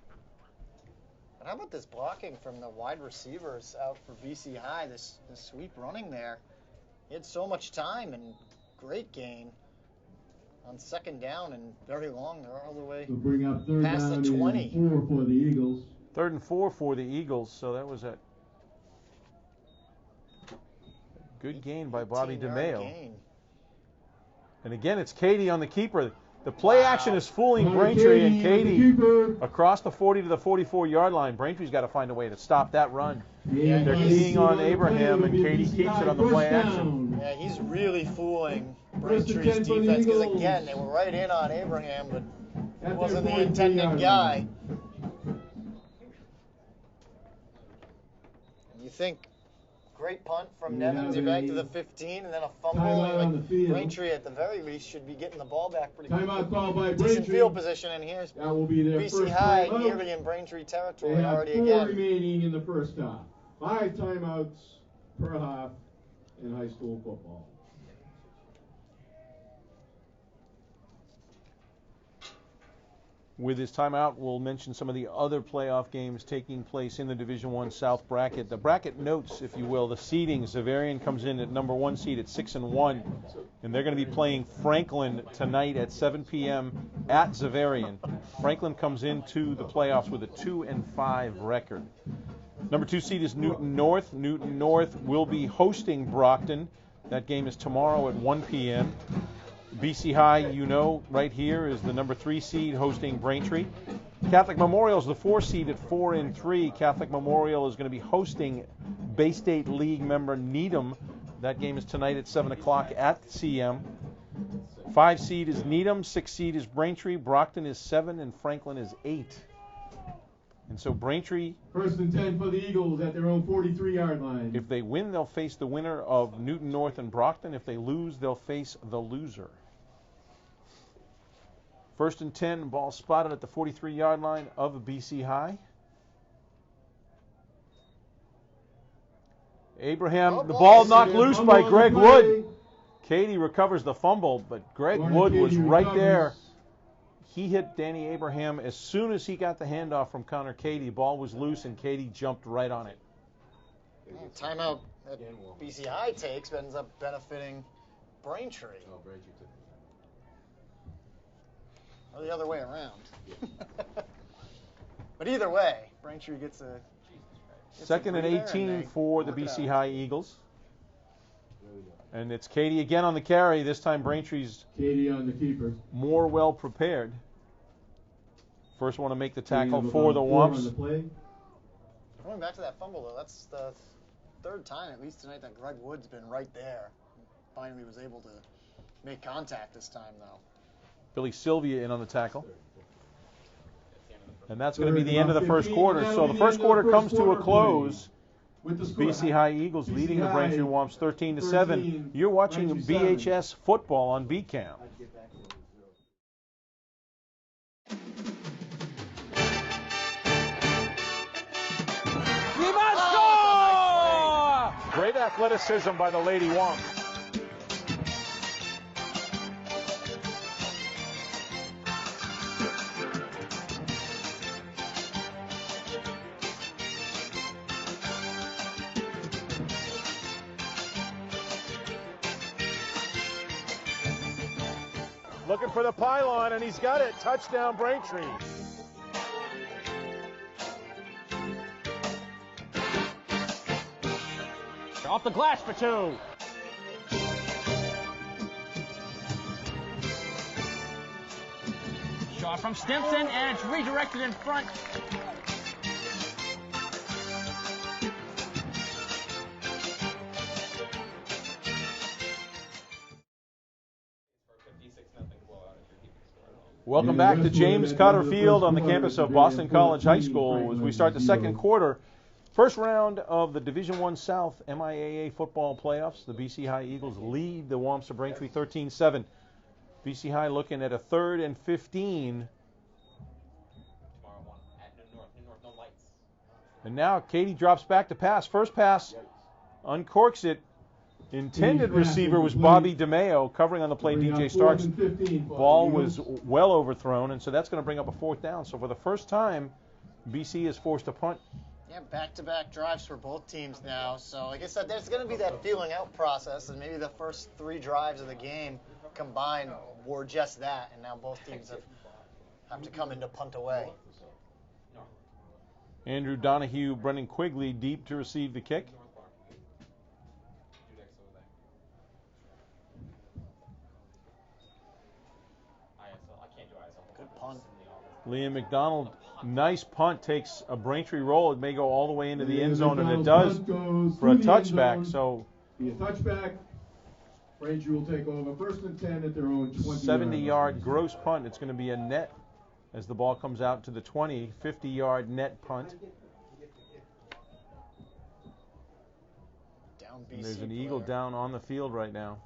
Speaker 2: But how about this blocking from the wide receivers out for BC High? This sweep running there. He had so much time and great gain on 2nd down and very long. They're all the way.
Speaker 3: To bring up 3rd
Speaker 2: Past the
Speaker 3: down
Speaker 2: 20.
Speaker 3: and 4 for the Eagles.
Speaker 1: 3rd and 4 for the Eagles, so that was a good gain by Bobby
Speaker 2: 18-yard
Speaker 1: DeMeo.
Speaker 2: gain.
Speaker 1: And again, it's Cady on the keeper. The play
Speaker 2: Wow.
Speaker 1: action is fooling
Speaker 3: Connor
Speaker 1: Braintree, and
Speaker 3: the
Speaker 1: Cady
Speaker 3: keeper.
Speaker 1: across the 40 to the 44-yard line. Braintree's got to find a way to stop that run.
Speaker 3: Yeah,
Speaker 1: They're
Speaker 3: he's-
Speaker 1: keying on Abraham, and Cady keeps it on the play action.
Speaker 2: Yeah, he's really fooling
Speaker 3: First and
Speaker 2: Braintree's
Speaker 3: 10 for the
Speaker 2: defense because,
Speaker 3: Eagles.
Speaker 2: again, they were right in on Abraham, but
Speaker 3: At
Speaker 2: he
Speaker 3: their
Speaker 2: wasn't the
Speaker 3: 43
Speaker 2: intended
Speaker 3: yard
Speaker 2: guy.
Speaker 3: line.
Speaker 2: You think great punt from
Speaker 3: We
Speaker 2: Nevins,
Speaker 3: have
Speaker 2: you're back to
Speaker 3: a
Speaker 2: the 15, and then a fumble.
Speaker 3: timeout on the field.
Speaker 2: Braintree, at the very least, should be getting the ball back pretty
Speaker 3: Timeout called by
Speaker 2: decent
Speaker 3: Braintree.
Speaker 2: field position, and here's
Speaker 3: That will be their
Speaker 2: BC
Speaker 3: first
Speaker 2: High
Speaker 3: timeout.
Speaker 2: nearly in Braintree
Speaker 3: They
Speaker 2: territory
Speaker 3: have
Speaker 2: already
Speaker 3: 4
Speaker 2: again.
Speaker 3: remaining in the first half. 5 timeouts per half in high school football.
Speaker 1: With his timeout, we'll mention some of the other playoff games taking place in the Division I South bracket. The bracket notes, if you will, the seeding. Xaverian comes in at number 1 seed at 6-1, and they're going to be playing Franklin tonight at 7 p.m. at Xaverian. Franklin comes into the playoffs with a 2-5 record. Number 2 seed is Newton North. Newton North will be hosting Brockton. That game is tomorrow at 1 p.m. BC High, you know, right here is the number 3 seed hosting Braintree. Catholic Memorial is the 4 seed at 4-3. Catholic Memorial is going to be hosting Bay State League member Needham. That game is tonight at 7 o'clock at CM. 5 seed is Needham, 6 seed is Braintree, Brockton is 7, and Franklin is 8. And so Braintree,
Speaker 3: 1st and 10 for the Eagles at their own 43-yard line.
Speaker 1: if they win, they'll face the winner of Newton North and Brockton. If they lose, they'll face the loser. 1st and 10, ball spotted at the 43-yard line of BC High. Abraham, the ball knocked loose by Greg Wood. Katie recovers the fumble, but Greg Wood was right there. He hit Danny Abraham as soon as he got the handoff from Connor Katie. Ball was loose, and Katie jumped right on it.
Speaker 2: Timeout that BC High takes ends up benefiting Braintree.
Speaker 5: Oh, Braintree took it.
Speaker 2: Or the other way around. But either way, Braintree gets a...
Speaker 1: 2nd and 18 for the BC High Eagles. And it's Katie again on the carry. This time Braintree's
Speaker 3: Katie on the keeper.
Speaker 1: more well prepared. First one to make the tackle for the Wumps.
Speaker 2: Going back to that fumble, though, that's the 3rd time, at least tonight, that Greg Wood's been right there. Finally was able to make contact this time, though.
Speaker 1: Billy Sylvia in on the tackle. And that's going to be the end of the first quarter. So the first quarter comes to a close. BC High Eagles leading the Braintree Wumps 13-7. You're watching BHS Football on BCAM.
Speaker 6: We must score!
Speaker 1: Great athleticism by the Lady Wumps. Looking for the pylon, and he's got it. Touchdown, Braintree.
Speaker 6: Off the glass for 2. Shot from Stimson, and it's redirected in front.
Speaker 1: Welcome back to James Cotter Field on the campus of Boston College High School as we start the second quarter. First round of the Division I South MIAA football playoffs. The BC High Eagles lead the Wumps of Braintree 13-7. BC High looking at a 3rd and 15.
Speaker 5: Tomorrow one at New North, no lights.
Speaker 1: And now Katie drops back to pass. First pass, uncorks it. Intended receiver was Bobby DeMeo, covering on the play DJ Starks. Ball was well overthrown, and so that's going to bring up a 4th down. So for the first time, BC is forced to punt.
Speaker 2: Yeah, back-to-back drives for both teams now. So I guess that there's going to be that feeling out process, and maybe the first 3 drives of the game combined were just that, and now both teams have to come in to punt away.
Speaker 1: Andrew Donahue, Brendan Quigley deep to receive the kick.
Speaker 2: Good punt.
Speaker 1: Liam McDonald, nice punt, takes a Braintree roll. It may go all the way into the end zone, and it does for a touchback. So
Speaker 3: be a touchback. Braintree will take over 1st and 10 at their own 20.
Speaker 1: 70-yard gross punt. It's going to be a net as the ball comes out to the 20. 50-yard net punt.
Speaker 2: Down BC
Speaker 1: And there's an
Speaker 2: player.
Speaker 1: Eagle down on the field right now.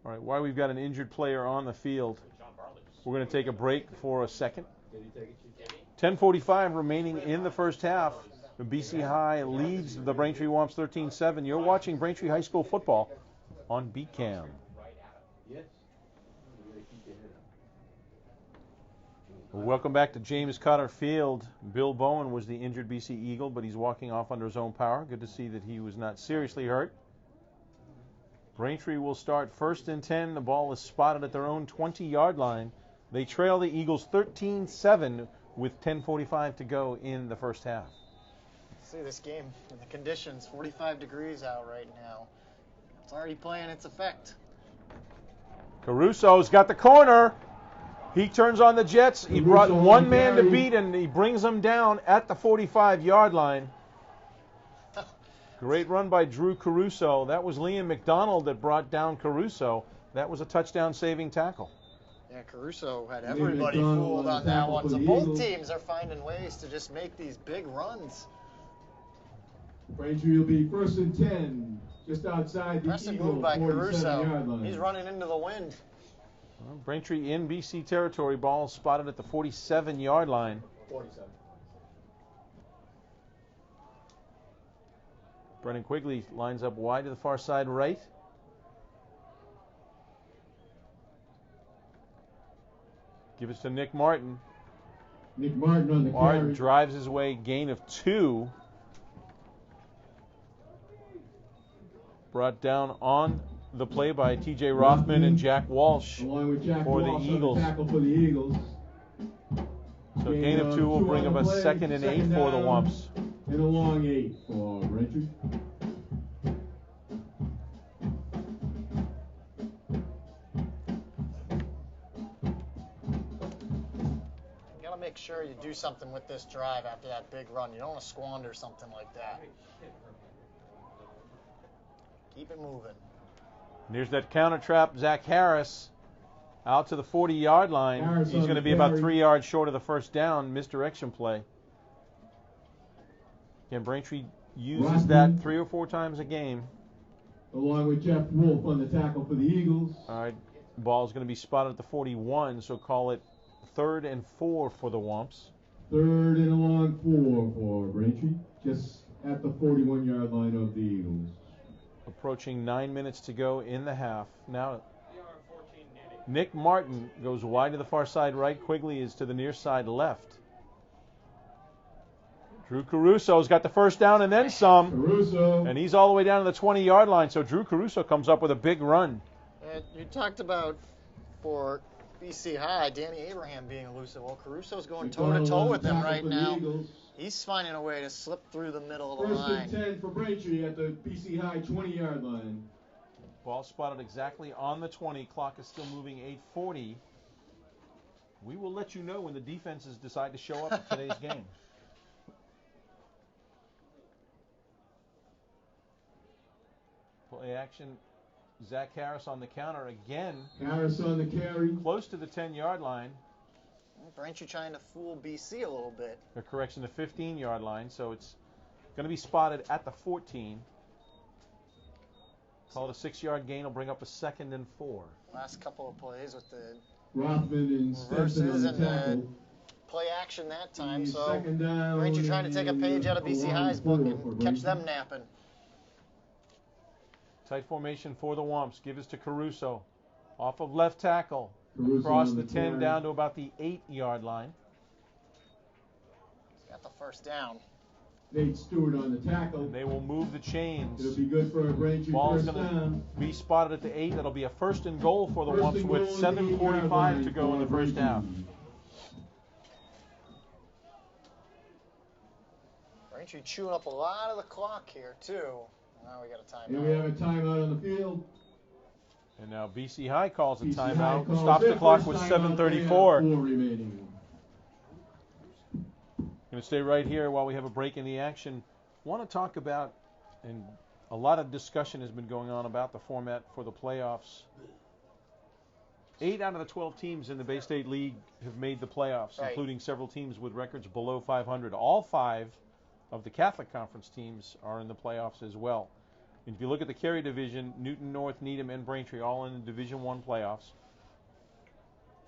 Speaker 1: All right, while we've got an injured player on the field, we're going to take a break for a second. 10:45 remaining in the first half. The BC High leads the Braintree Wumps 13-7. You're watching Braintree High School football on BCAM. Welcome back to James Cotter Field. Bill Bowen was the injured BC Eagle, but he's walking off under his own power. Good to see that he was not seriously hurt. Braintree will start 1st and 10. The ball is spotted at their own 20-yard line. They trail the Eagles 13-7 with 10:45 to go in the first half.
Speaker 2: See this game in the conditions, 45 degrees out right now. It's already playing its effect.
Speaker 1: Caruso's got the corner. He turns on the Jets. He brought one man to beat, and he brings them down at the 45-yard line. Great run by Drew Caruso. That was Liam McDonald that brought down Caruso. That was a touchdown-saving tackle.
Speaker 2: Yeah, Caruso had everybody fooled on that one. So both teams are finding ways to just make these big runs.
Speaker 3: Braintree will be 1st and 10, just outside the
Speaker 2: Impressive
Speaker 3: Eagle
Speaker 2: move by
Speaker 3: 47-yard
Speaker 2: Caruso.
Speaker 3: line.
Speaker 2: He's running into the wind.
Speaker 1: Well, Braintree in BC territory. Ball spotted at the 47-yard line.
Speaker 4: 47.
Speaker 1: Brennan Quigley lines up wide to the far side right. Give it to Nick Martin.
Speaker 3: Nick Martin on the
Speaker 1: Martin
Speaker 3: carry.
Speaker 1: drives his way, gain of 2. Brought down on the play by T.J. Rothman and Jack Walsh
Speaker 3: Along with Jack
Speaker 1: for the
Speaker 3: Walsh on
Speaker 1: Eagles.
Speaker 3: tackle for the Eagles.
Speaker 1: So gain of 2 will bring up a 2nd and 8 for the Wumps.
Speaker 3: And a long 8 for Braintree.
Speaker 2: You gotta make sure you do something with this drive after that big run. You don't want to squander something like that. Keep it moving.
Speaker 1: And here's that counter trap. Zach Harris out to the 40-yard line.
Speaker 3: Harris
Speaker 1: He's
Speaker 3: on
Speaker 1: going to
Speaker 3: the
Speaker 1: be about
Speaker 3: carry.
Speaker 1: 3 yards short of the first down. Misdirection play. Again, Braintree uses that 3 or 4 times a game.
Speaker 3: Along with Jeff Wolf on the tackle for the Eagles.
Speaker 1: All right, ball's going to be spotted at the 41, so call it 3rd and 4 for the Wumps.
Speaker 3: 3rd and a long 4 for Braintree. Just at the 41-yard line of the Eagles.
Speaker 1: Approaching 9 minutes to go in the half. Now, Nick Martin goes wide to the far side right. Quigley is to the near side left. Drew Caruso's got the first down and then some.
Speaker 3: Caruso.
Speaker 1: And he's all the way down to the 20-yard line, so Drew Caruso comes up with a big run.
Speaker 2: And you talked about for BC High, Danny Abraham being elusive. Well, Caruso's going toe-to-toe with him right now. He's finding a way to slip through the middle of the
Speaker 3: 1st
Speaker 2: line.
Speaker 3: and 10 for Braintree at the BC High 20-yard line.
Speaker 1: Ball spotted exactly on the 20. Clock is still moving, 8:40. We will let you know when the defenses decide to show up at today's game. Play action. Zach Harris on the counter again.
Speaker 3: Harris on the carry.
Speaker 1: Close to the 10-yard line.
Speaker 2: Braintree trying to fool BC a little bit.
Speaker 1: A correction to 15-yard line, so it's going to be spotted at the 14. Call it a 6-yard gain. Will bring up a 2nd and 4.
Speaker 2: Last couple of plays with the
Speaker 3: Rothman and Stetson on the
Speaker 2: reverses and
Speaker 3: tackle.
Speaker 2: play action that time.
Speaker 3: The
Speaker 2: So
Speaker 3: second down
Speaker 2: Braintree trying to take a page out of BC
Speaker 3: and
Speaker 2: High's
Speaker 3: a
Speaker 2: book
Speaker 3: long 4
Speaker 2: and
Speaker 3: for
Speaker 2: catch
Speaker 3: Braintree.
Speaker 2: them napping.
Speaker 1: Tight formation for the Wumps. Give us to Caruso. Off of left tackle.
Speaker 3: Caruso
Speaker 1: Across
Speaker 3: on
Speaker 1: the 10
Speaker 3: carry.
Speaker 1: down to about the 8-yard line.
Speaker 2: Got the first down.
Speaker 3: Nate Stewart on the tackle.
Speaker 1: And they will move the chains.
Speaker 3: It'll be good for a Braintree
Speaker 1: Ball's
Speaker 3: first
Speaker 1: going
Speaker 3: down.
Speaker 1: to be spotted at the 8. That'll be a 1st and goal for the
Speaker 3: First
Speaker 1: Wumps
Speaker 3: and
Speaker 1: with
Speaker 3: goal at the 8-yard
Speaker 1: 7:45
Speaker 3: line
Speaker 1: to go in the
Speaker 3: for
Speaker 1: first half.
Speaker 3: Braintree.
Speaker 2: Braintree chewing up a lot of the clock here, too. Now we got a
Speaker 3: And we have
Speaker 2: timeout.
Speaker 3: a timeout on the field.
Speaker 1: And now BC High calls a
Speaker 3: BC High
Speaker 1: timeout.
Speaker 3: calls
Speaker 1: Stops
Speaker 3: their
Speaker 1: the clock
Speaker 3: first
Speaker 1: with
Speaker 3: timeout. They have
Speaker 1: 7:34.
Speaker 3: 4 remaining.
Speaker 1: Going to stay right here while we have a break in the action. Want to talk about, and a lot of discussion has been going on about the format for the playoffs. 8 out of the 12 teams in the Bay State League have made the playoffs,
Speaker 2: Right.
Speaker 1: including several teams with records below 500. All 5 of the Catholic Conference teams are in the playoffs as well. And if you look at the Cary division, Newton, North, Needham, and Braintree all in the Division I playoffs.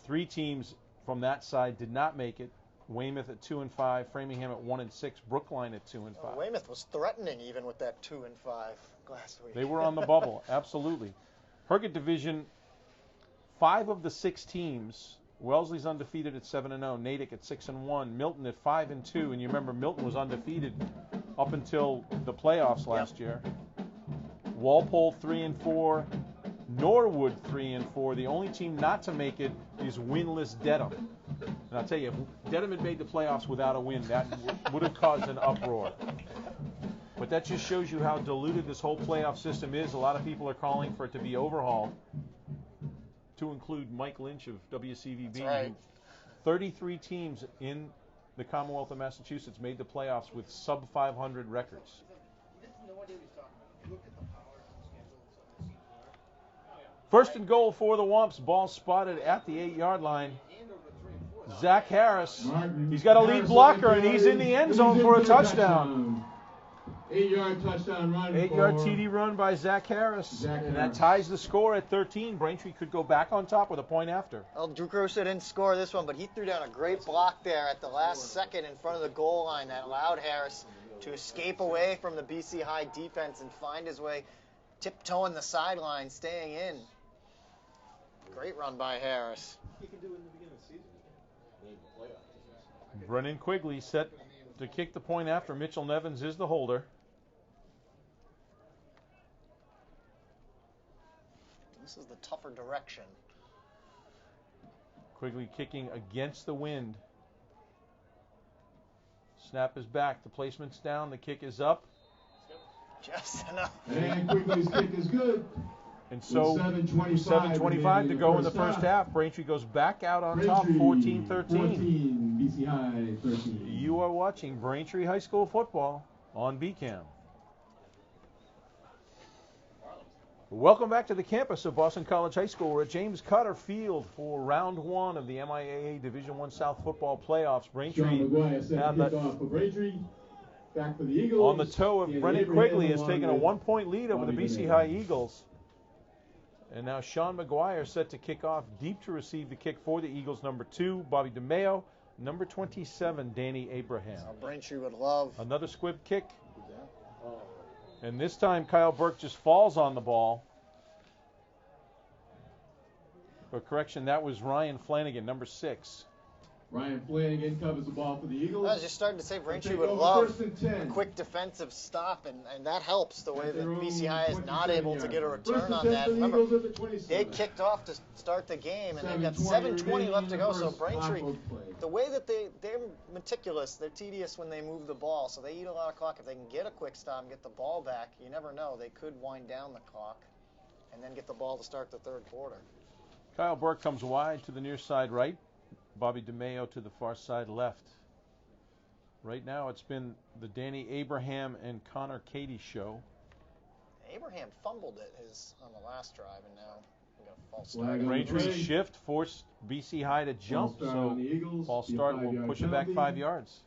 Speaker 1: 3 teams from that side did not make it. Weymouth at 2-5, Framingham at 1-6, Brookline at 2-5.
Speaker 2: Weymouth was threatening even with that 2-5 last week.
Speaker 1: They were on the bubble, absolutely. Herget division, 5 of the 6 teams. Wellesley's undefeated at 7-0, Natick at 6-1, Milton at 5-2, and you remember Milton was undefeated up until the playoffs last year. Walpole 3-4, Norwood 3-4. The only team not to make it is winless Dedham. And I'll tell you, if Dedham had made the playoffs without a win, that would have caused an uproar. But that just shows you how diluted this whole playoff system is. A lot of people are calling for it to be overhauled. to include Mike Lynch of WCVB.
Speaker 2: That's right.
Speaker 1: 33 teams in the Commonwealth of Massachusetts made the playoffs with sub-500 records. First and goal for the Wumps. Ball spotted at the 8-yard line. Zach Harris. He's got a lead blocker, and he's in the end zone for a touchdown.
Speaker 3: 8-yard touchdown run.
Speaker 1: 8-yard TD run by Zach Harris. And that ties the score at 13. Braintree could go back on top with a point after.
Speaker 2: Well, Drew Crusoe didn't score this one, but he threw down a great block there at the last second in front of the goal line that allowed Harris to escape away from the BC High defense and find his way tiptoeing the sideline, staying in. Great run by Harris.
Speaker 5: You can do it in the beginning of the season. You can make the playoffs.
Speaker 1: Brennan Quigley set to kick the point after. Mitchell Nevins is the holder.
Speaker 2: This is the tougher direction.
Speaker 1: Quigley kicking against the wind. Snap is back. The placement's down. The kick is up.
Speaker 2: Just enough.
Speaker 3: And Quigley's kick is good.
Speaker 1: And so, 7:25 to go in the first half. Braintree goes back out on top, 14-13.
Speaker 3: 14, BC High 13.
Speaker 1: You are watching Braintree High School football on BCAM. Welcome back to the campus of Boston College High School. We're at James Cotter Field for round one of the MIAA Division I South football playoffs. Braintree
Speaker 3: have the off for Braintree. Back for the Eagles.
Speaker 1: On the toe of Brennan Quigley has taken a 1-point lead over the BC High Eagles. And now Sean McGuire set to kick off deep to receive the kick for the Eagles. Number 2, Bobby DeMeo. Number 27, Danny Abraham.
Speaker 2: Braintree would love.
Speaker 1: Another squib kick. And this time Kyle Burke just falls on the ball. For correction, that was Ryan Flanagan, number 6.
Speaker 3: Ryan Flanagan covers the ball for the Eagles.
Speaker 2: I was just starting to say Braintree would love a quick defensive stop, and that helps the way that BC High is not able to get a return on that. Remember, they kicked off to start the game, and they've got 7:20 left to go. So Braintree, the way that they're meticulous, they're tedious when they move the ball, so they eat a lot of clock. If they can get a quick stop and get the ball back, you never know. They could wind down the clock and then get the ball to start the third quarter.
Speaker 1: Kyle Burke comes wide to the near side right. Bobby DeMeo to the far side left. Right now it's been the Danny Abraham and Connor Cady show.
Speaker 2: Abraham fumbled it on the last drive, and now we got a false start.
Speaker 1: Braintree's shift forced BC High to jump, so false start will push it back 5 yards.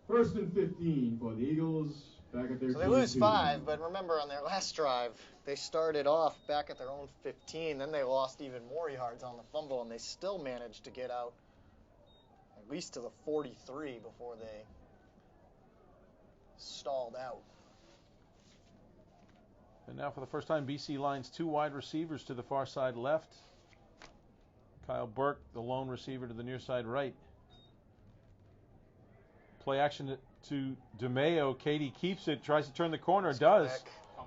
Speaker 3: First and 15 for the Eagles. Back at their
Speaker 2: so they lose 5, but remember on their last drive, they started off back at their own 15. Then they lost even more yards on the fumble, and they still managed to get out at least to the 43 before they stalled out.
Speaker 1: And now for the first time, BC lines 2 wide receivers to the far side left. Kyle Burke, the lone receiver, to the near side right. Play action to DeMeo. Cady keeps it, tries to turn the corner, does.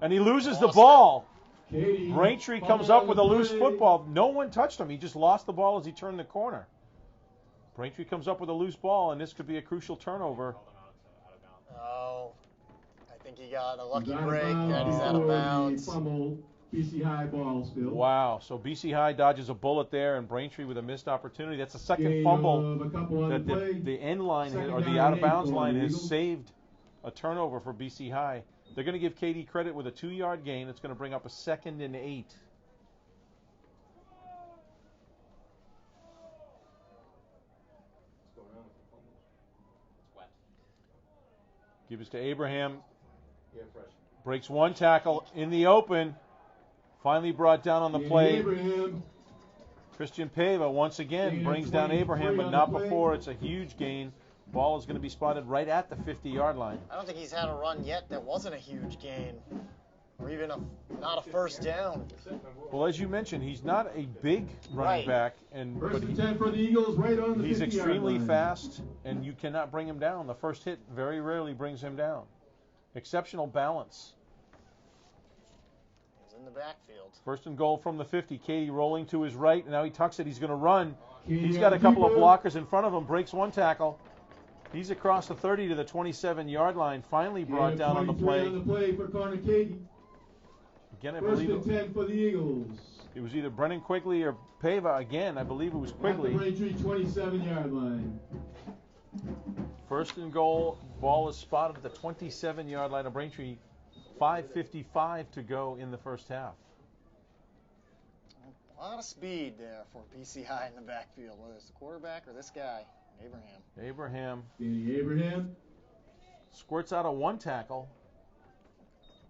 Speaker 1: And he loses the ball. Braintree comes up with a loose football. No one touched him. He just lost the ball as he turned the corner. Braintree comes up with a loose ball, and this could be a crucial turnover.
Speaker 2: Oh, I think he got a lucky break, and he's out of bounds.
Speaker 3: BC High ball still.
Speaker 1: Wow, so BC High dodges a bullet there, and Braintree with a missed opportunity. That's the second fumble that the end line, or the out-of-bounds line, has saved a turnover for BC High. They're going to give Cady credit with a 2-yard gain. It's going to bring up a 2nd and 8. Give us to Abraham. Breaks one tackle in the open. Finally brought down on the play. Christian Pava once again brings down Abraham, but not before. It's a huge gain. Ball is going to be spotted right at the 50-yard line.
Speaker 2: I don't think he's had a run yet that wasn't a huge gain, or even not a first down.
Speaker 1: Well, as you mentioned, he's not a big running back, but
Speaker 3: 10 for the Eagles, right on the
Speaker 1: he's extremely fast, and you cannot bring him down. The first hit very rarely brings him down. Exceptional balance.
Speaker 2: He's in the backfield.
Speaker 1: First and goal from the 50. Cady rolling to his right, and now he tucks it. He's going to run. He's got a couple of blockers in front of him. Breaks one tackle. He's across the 30 to the 27-yard line. Finally brought down on the play.
Speaker 3: On the play for Connor Cady.
Speaker 1: Again, I
Speaker 3: First
Speaker 1: believe
Speaker 3: and 10 for the Eagles.
Speaker 1: It was either Brennan Quigley or Pava again. I believe it was
Speaker 3: At the
Speaker 1: Quigley.
Speaker 3: Braintree 27-yard line.
Speaker 1: First and goal. Ball is spotted at the 27-yard line of Braintree. 5:55 to go in the first half.
Speaker 2: A lot of speed there for BC High in the backfield, whether it's the quarterback or this guy, Abraham.
Speaker 1: Abraham
Speaker 3: Danny Abraham.
Speaker 1: squirts out a one tackle.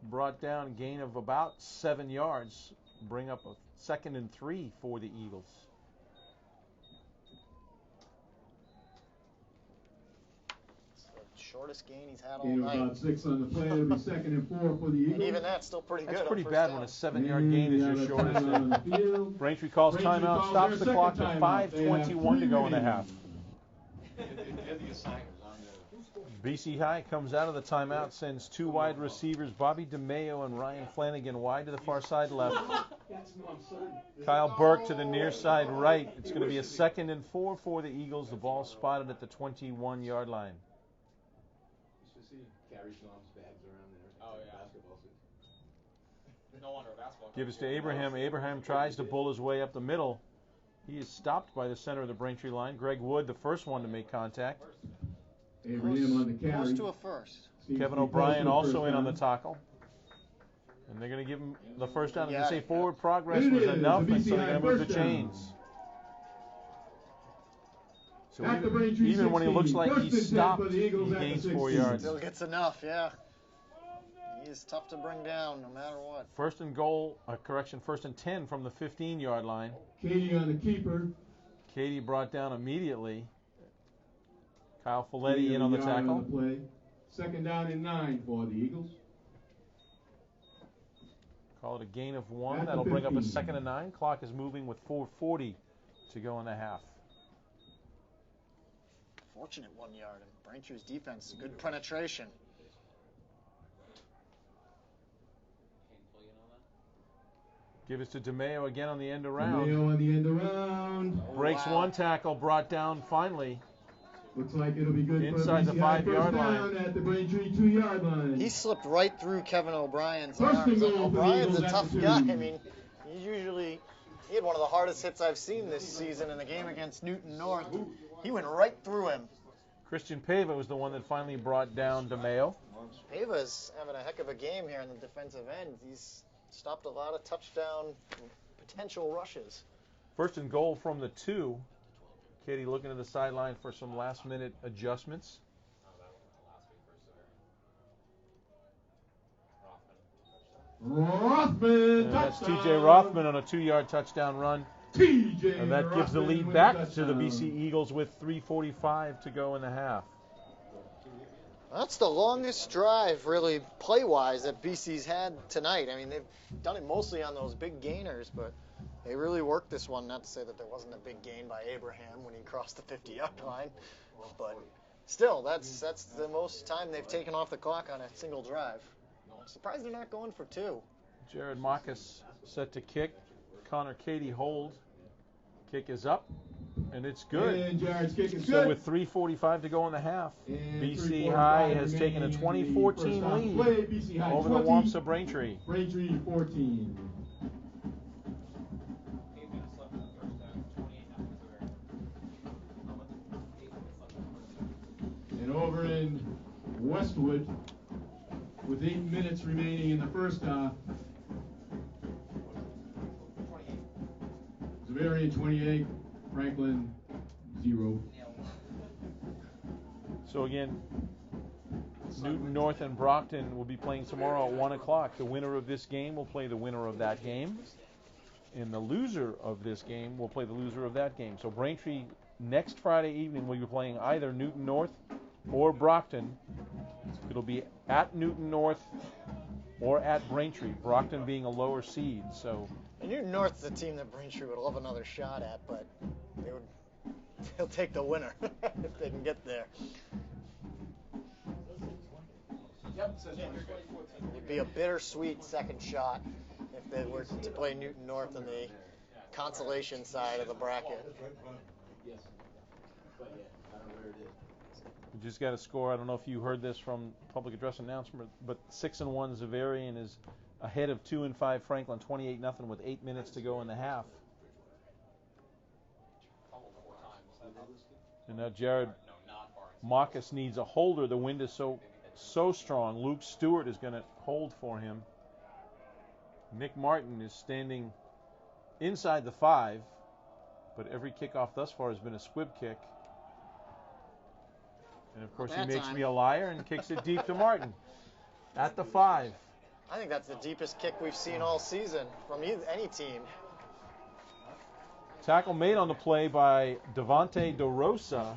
Speaker 1: Brought down gain of about 7 yards. Bring up a 2nd and 3 for the Eagles.
Speaker 2: It's the shortest gain he's had all
Speaker 3: Gain of
Speaker 2: night.
Speaker 3: about 6 on the play. It'll be 2nd and 4 for the Eagles.
Speaker 2: And even that's still pretty good.
Speaker 1: That's
Speaker 2: on
Speaker 1: pretty
Speaker 2: first
Speaker 1: bad
Speaker 2: down.
Speaker 1: when a 7-yard gain is your shortest.
Speaker 3: On the field.
Speaker 1: Braintree calls
Speaker 3: Braintree
Speaker 1: timeout,
Speaker 3: calls
Speaker 1: stops
Speaker 3: their
Speaker 1: the clock
Speaker 3: second
Speaker 1: at
Speaker 3: timeout. They have
Speaker 1: 5:21 to go in the
Speaker 3: three
Speaker 1: half.
Speaker 5: They're the assigners on the.
Speaker 1: BC High comes out of the timeout, sends 2 wide receivers, Bobby DeMeo and Ryan Flanagan, wide to the far side left. Kyle Burke to the near side right. It's going to be a 2nd and 4 for the Eagles. The ball spotted at the 21-yard line.
Speaker 4: You should see carry Sean's bags around there.
Speaker 5: Oh, yeah.
Speaker 4: Basketball suit.
Speaker 5: No wonder a basketball.
Speaker 1: Give us to Abraham. Abraham tries to pull his way up the middle. He is stopped by the center of the Braintree line. Greg Wood, the first one to make contact.
Speaker 3: Abraham on the carry.
Speaker 2: Close to a first.
Speaker 3: Seems
Speaker 1: Kevin
Speaker 3: to be close
Speaker 1: O'Brien
Speaker 3: to a
Speaker 1: also
Speaker 3: first
Speaker 1: in on the
Speaker 3: down.
Speaker 1: tackle. And they're going to give him the first down. And
Speaker 2: Yeah.
Speaker 1: they say forward progress
Speaker 3: It
Speaker 1: was
Speaker 3: is
Speaker 1: enough,
Speaker 3: the
Speaker 1: and so they're going to move the
Speaker 3: first down.
Speaker 1: chains. So
Speaker 3: At the Braintree
Speaker 1: even when he
Speaker 3: 16,
Speaker 1: looks like
Speaker 3: first
Speaker 1: he's
Speaker 3: and 10
Speaker 1: stopped,
Speaker 3: for the
Speaker 1: he
Speaker 3: Eagles at the
Speaker 1: gains
Speaker 3: 16.
Speaker 1: 4 yards.
Speaker 2: Still gets enough, yeah. He is tough to bring down no matter what.
Speaker 1: First and 10 from the 15-yard line.
Speaker 3: Katie on the keeper.
Speaker 1: Katie brought down immediately. Kyle
Speaker 3: Katie
Speaker 1: Folletti in on the
Speaker 3: yard
Speaker 1: tackle.
Speaker 3: On the play. 2nd down and 9 for the Eagles.
Speaker 1: Call it a gain of 1.
Speaker 3: At the
Speaker 1: That'll bring up a
Speaker 3: 15.
Speaker 1: 2nd and 9. Clock is moving with 4:40 to go in the half.
Speaker 2: Fortunate 1 yard. And Braintree's defense, good penetration.
Speaker 1: Give it to DeMeo again on the end around.
Speaker 3: Mayo on the end around.
Speaker 1: Breaks
Speaker 2: wow.
Speaker 1: one tackle, brought down finally.
Speaker 3: Looks like it'll be good
Speaker 1: Inside
Speaker 3: for
Speaker 1: the
Speaker 3: BC High.
Speaker 1: 5-yard
Speaker 3: First
Speaker 1: line.
Speaker 3: down at the Braintree 2-yard line.
Speaker 2: He slipped right through Kevin O'Brien's
Speaker 3: First and
Speaker 2: arms.
Speaker 3: goal for the
Speaker 2: O'Brien's
Speaker 3: Eagles
Speaker 2: a
Speaker 3: at
Speaker 2: tough
Speaker 3: the 2.
Speaker 2: guy. I mean, he had one of the hardest hits I've seen this season in the game against Newton North. He went right through him.
Speaker 1: Christian Pava was the one that finally brought down DeMeo.
Speaker 2: Pava's having a heck of a game here in the defensive end. He's stopped a lot of touchdown potential rushes.
Speaker 1: First and goal from the 2. Katie looking to the sideline for some last-minute adjustments.
Speaker 3: Rothman,
Speaker 1: And that's
Speaker 3: touchdown.
Speaker 1: TJ Rothman on a 2-yard touchdown run.
Speaker 3: TJ
Speaker 1: And that gives the
Speaker 3: Rothman
Speaker 1: lead
Speaker 3: with
Speaker 1: back
Speaker 3: a
Speaker 1: to the
Speaker 3: touchdown.
Speaker 1: BC Eagles with 3:45 to go in the half.
Speaker 2: That's the longest drive, really, play-wise, that BC's had tonight. I mean, they've done it mostly on those big gainers, but they really worked this one. Not to say that there wasn't a big gain by Abraham when he crossed the 50-yard line, but still, that's the most time they've taken off the clock on a single drive. I'm surprised they're not going for 2.
Speaker 1: Jared Marcus set to kick. Connor Katie hold. Kick is up, and it's good.
Speaker 3: And Jared's kick is
Speaker 1: So
Speaker 3: good.
Speaker 1: with 3:45 to go in the half,
Speaker 3: And
Speaker 1: BC
Speaker 3: 3:45
Speaker 1: High has
Speaker 3: remaining
Speaker 1: taken a
Speaker 3: in the
Speaker 1: 2014
Speaker 3: first half
Speaker 1: lead
Speaker 3: play. BC High
Speaker 1: over the
Speaker 3: 20,
Speaker 1: Wamsa Braintree.
Speaker 3: Braintree 14.
Speaker 5: 8 minutes left in the first half. 28
Speaker 3: And over in Westwood, with 8 minutes remaining in the first half, Zavarian 28, Franklin 0.
Speaker 1: So again, Newton North and Brockton will be playing tomorrow at 1 o'clock. The winner of this game will play the winner of that game. And the loser of this game will play the loser of that game. So Braintree next Friday evening will be playing either Newton North or Brockton. It'll be at Newton North or at Braintree, Brockton being a lower seed. So
Speaker 2: And Newton North's a team that Braintree would love another shot at, but they'll take the winner if they can get there. It'd be a bittersweet second shot if they were to play Newton North in the consolation side of the bracket.
Speaker 4: Yes. But yeah, I don't know where it is.
Speaker 1: we just got a score. I don't know if you heard this from public address announcement, but 6-1 Zavarian is ahead of 2-5 Franklin, 28-0 with 8 minutes to go in the half. And now Jared Marcus needs a holder. The wind is so strong. Luke Stewart is going to hold for him. Nick Martin is standing inside the 5, but every kickoff thus far has been a squib kick. And of course he makes me a liar and kicks it deep to Martin at the 5.
Speaker 2: I think that's the deepest kick we've seen all season from any team.
Speaker 1: Tackle made on the play by Devontae DeRosa.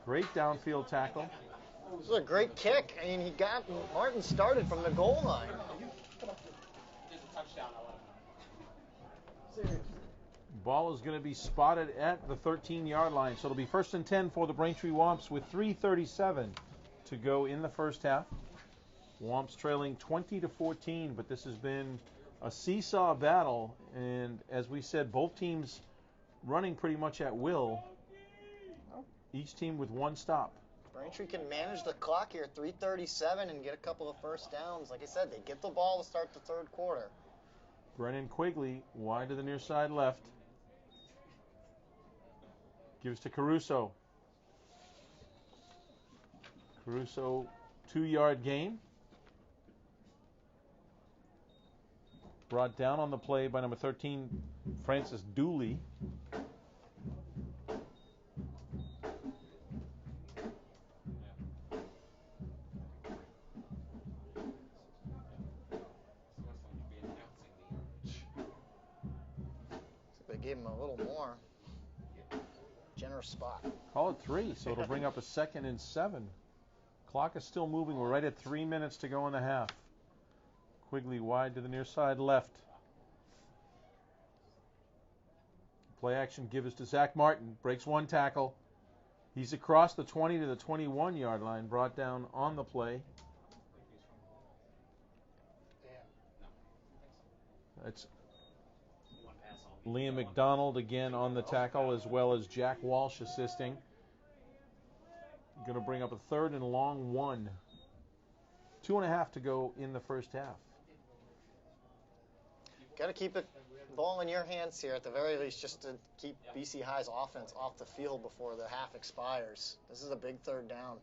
Speaker 1: Great downfield tackle.
Speaker 2: This was a great kick. I mean, he got Martin started from the goal line.
Speaker 1: Ball is going to be spotted at the 13-yard line. So it'll be 1st and 10 for the Braintree Womps with 3:37 to go in the first half. Womps trailing 20-14, but this has been a seesaw battle. And as we said, both teams running pretty much at will. Each team with one stop.
Speaker 2: Braintree can manage the clock here, 3:37, and get a couple of first downs. Like I said, they get the ball to start the third quarter.
Speaker 1: Brennan Quigley wide to the near side left. Gives to Caruso. Caruso, 2-yard gain. Brought down on the play by number 13, Francis Dooley.
Speaker 2: They gave him a little more generous spot.
Speaker 1: Call it 3, so it'll bring up a 2nd and 7. Clock is still moving. We're right at 3 minutes to go in the half. Quigley wide to the near side left. Play action give is to Zach Martin. Breaks one tackle. He's across the 20 to the 21-yard line. Brought down on the play. That's Liam McDonald again on the tackle, as well as Jack Walsh assisting. Going to bring up a 3rd and long 1. 2.5 to go in the first half.
Speaker 2: Got to keep the ball in your hands here at the very least, just to keep BC High's offense off the field before the half expires. This is a big 3rd down.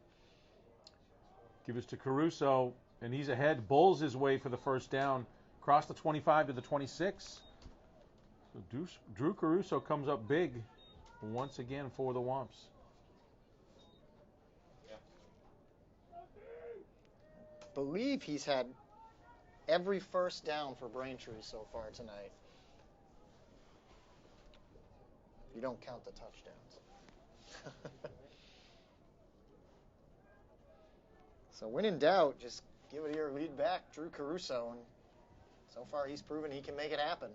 Speaker 1: Give us to Caruso, and he's ahead. Bulls his way for the first down. Across the 25 to the 26. So Drew Caruso comes up big once again for the Womps.
Speaker 2: Believe he's had every first down for Braintree so far tonight. You don't count the touchdowns. So when in doubt, just give it your lead back, Drew Caruso, and so far he's proven he can make it happen.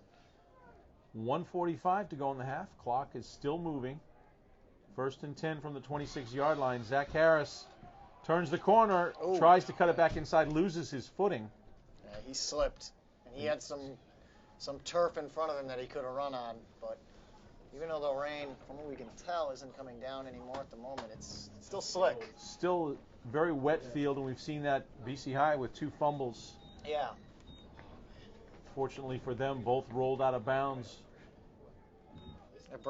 Speaker 1: 1:45 to go in the half. Clock is still moving. 1st and 10 from the 26-yard line. Zach Harris turns the corner, tries to cut it back inside, loses his footing.
Speaker 2: Yeah, he slipped, and he had some turf in front of him that he could have run on. But even though the rain, from what we can tell, isn't coming down anymore at the moment, it's still slick.
Speaker 1: Still very wet field, and we've seen that BC High with 2 fumbles.
Speaker 2: Yeah.
Speaker 1: Fortunately for them, both rolled out of bounds.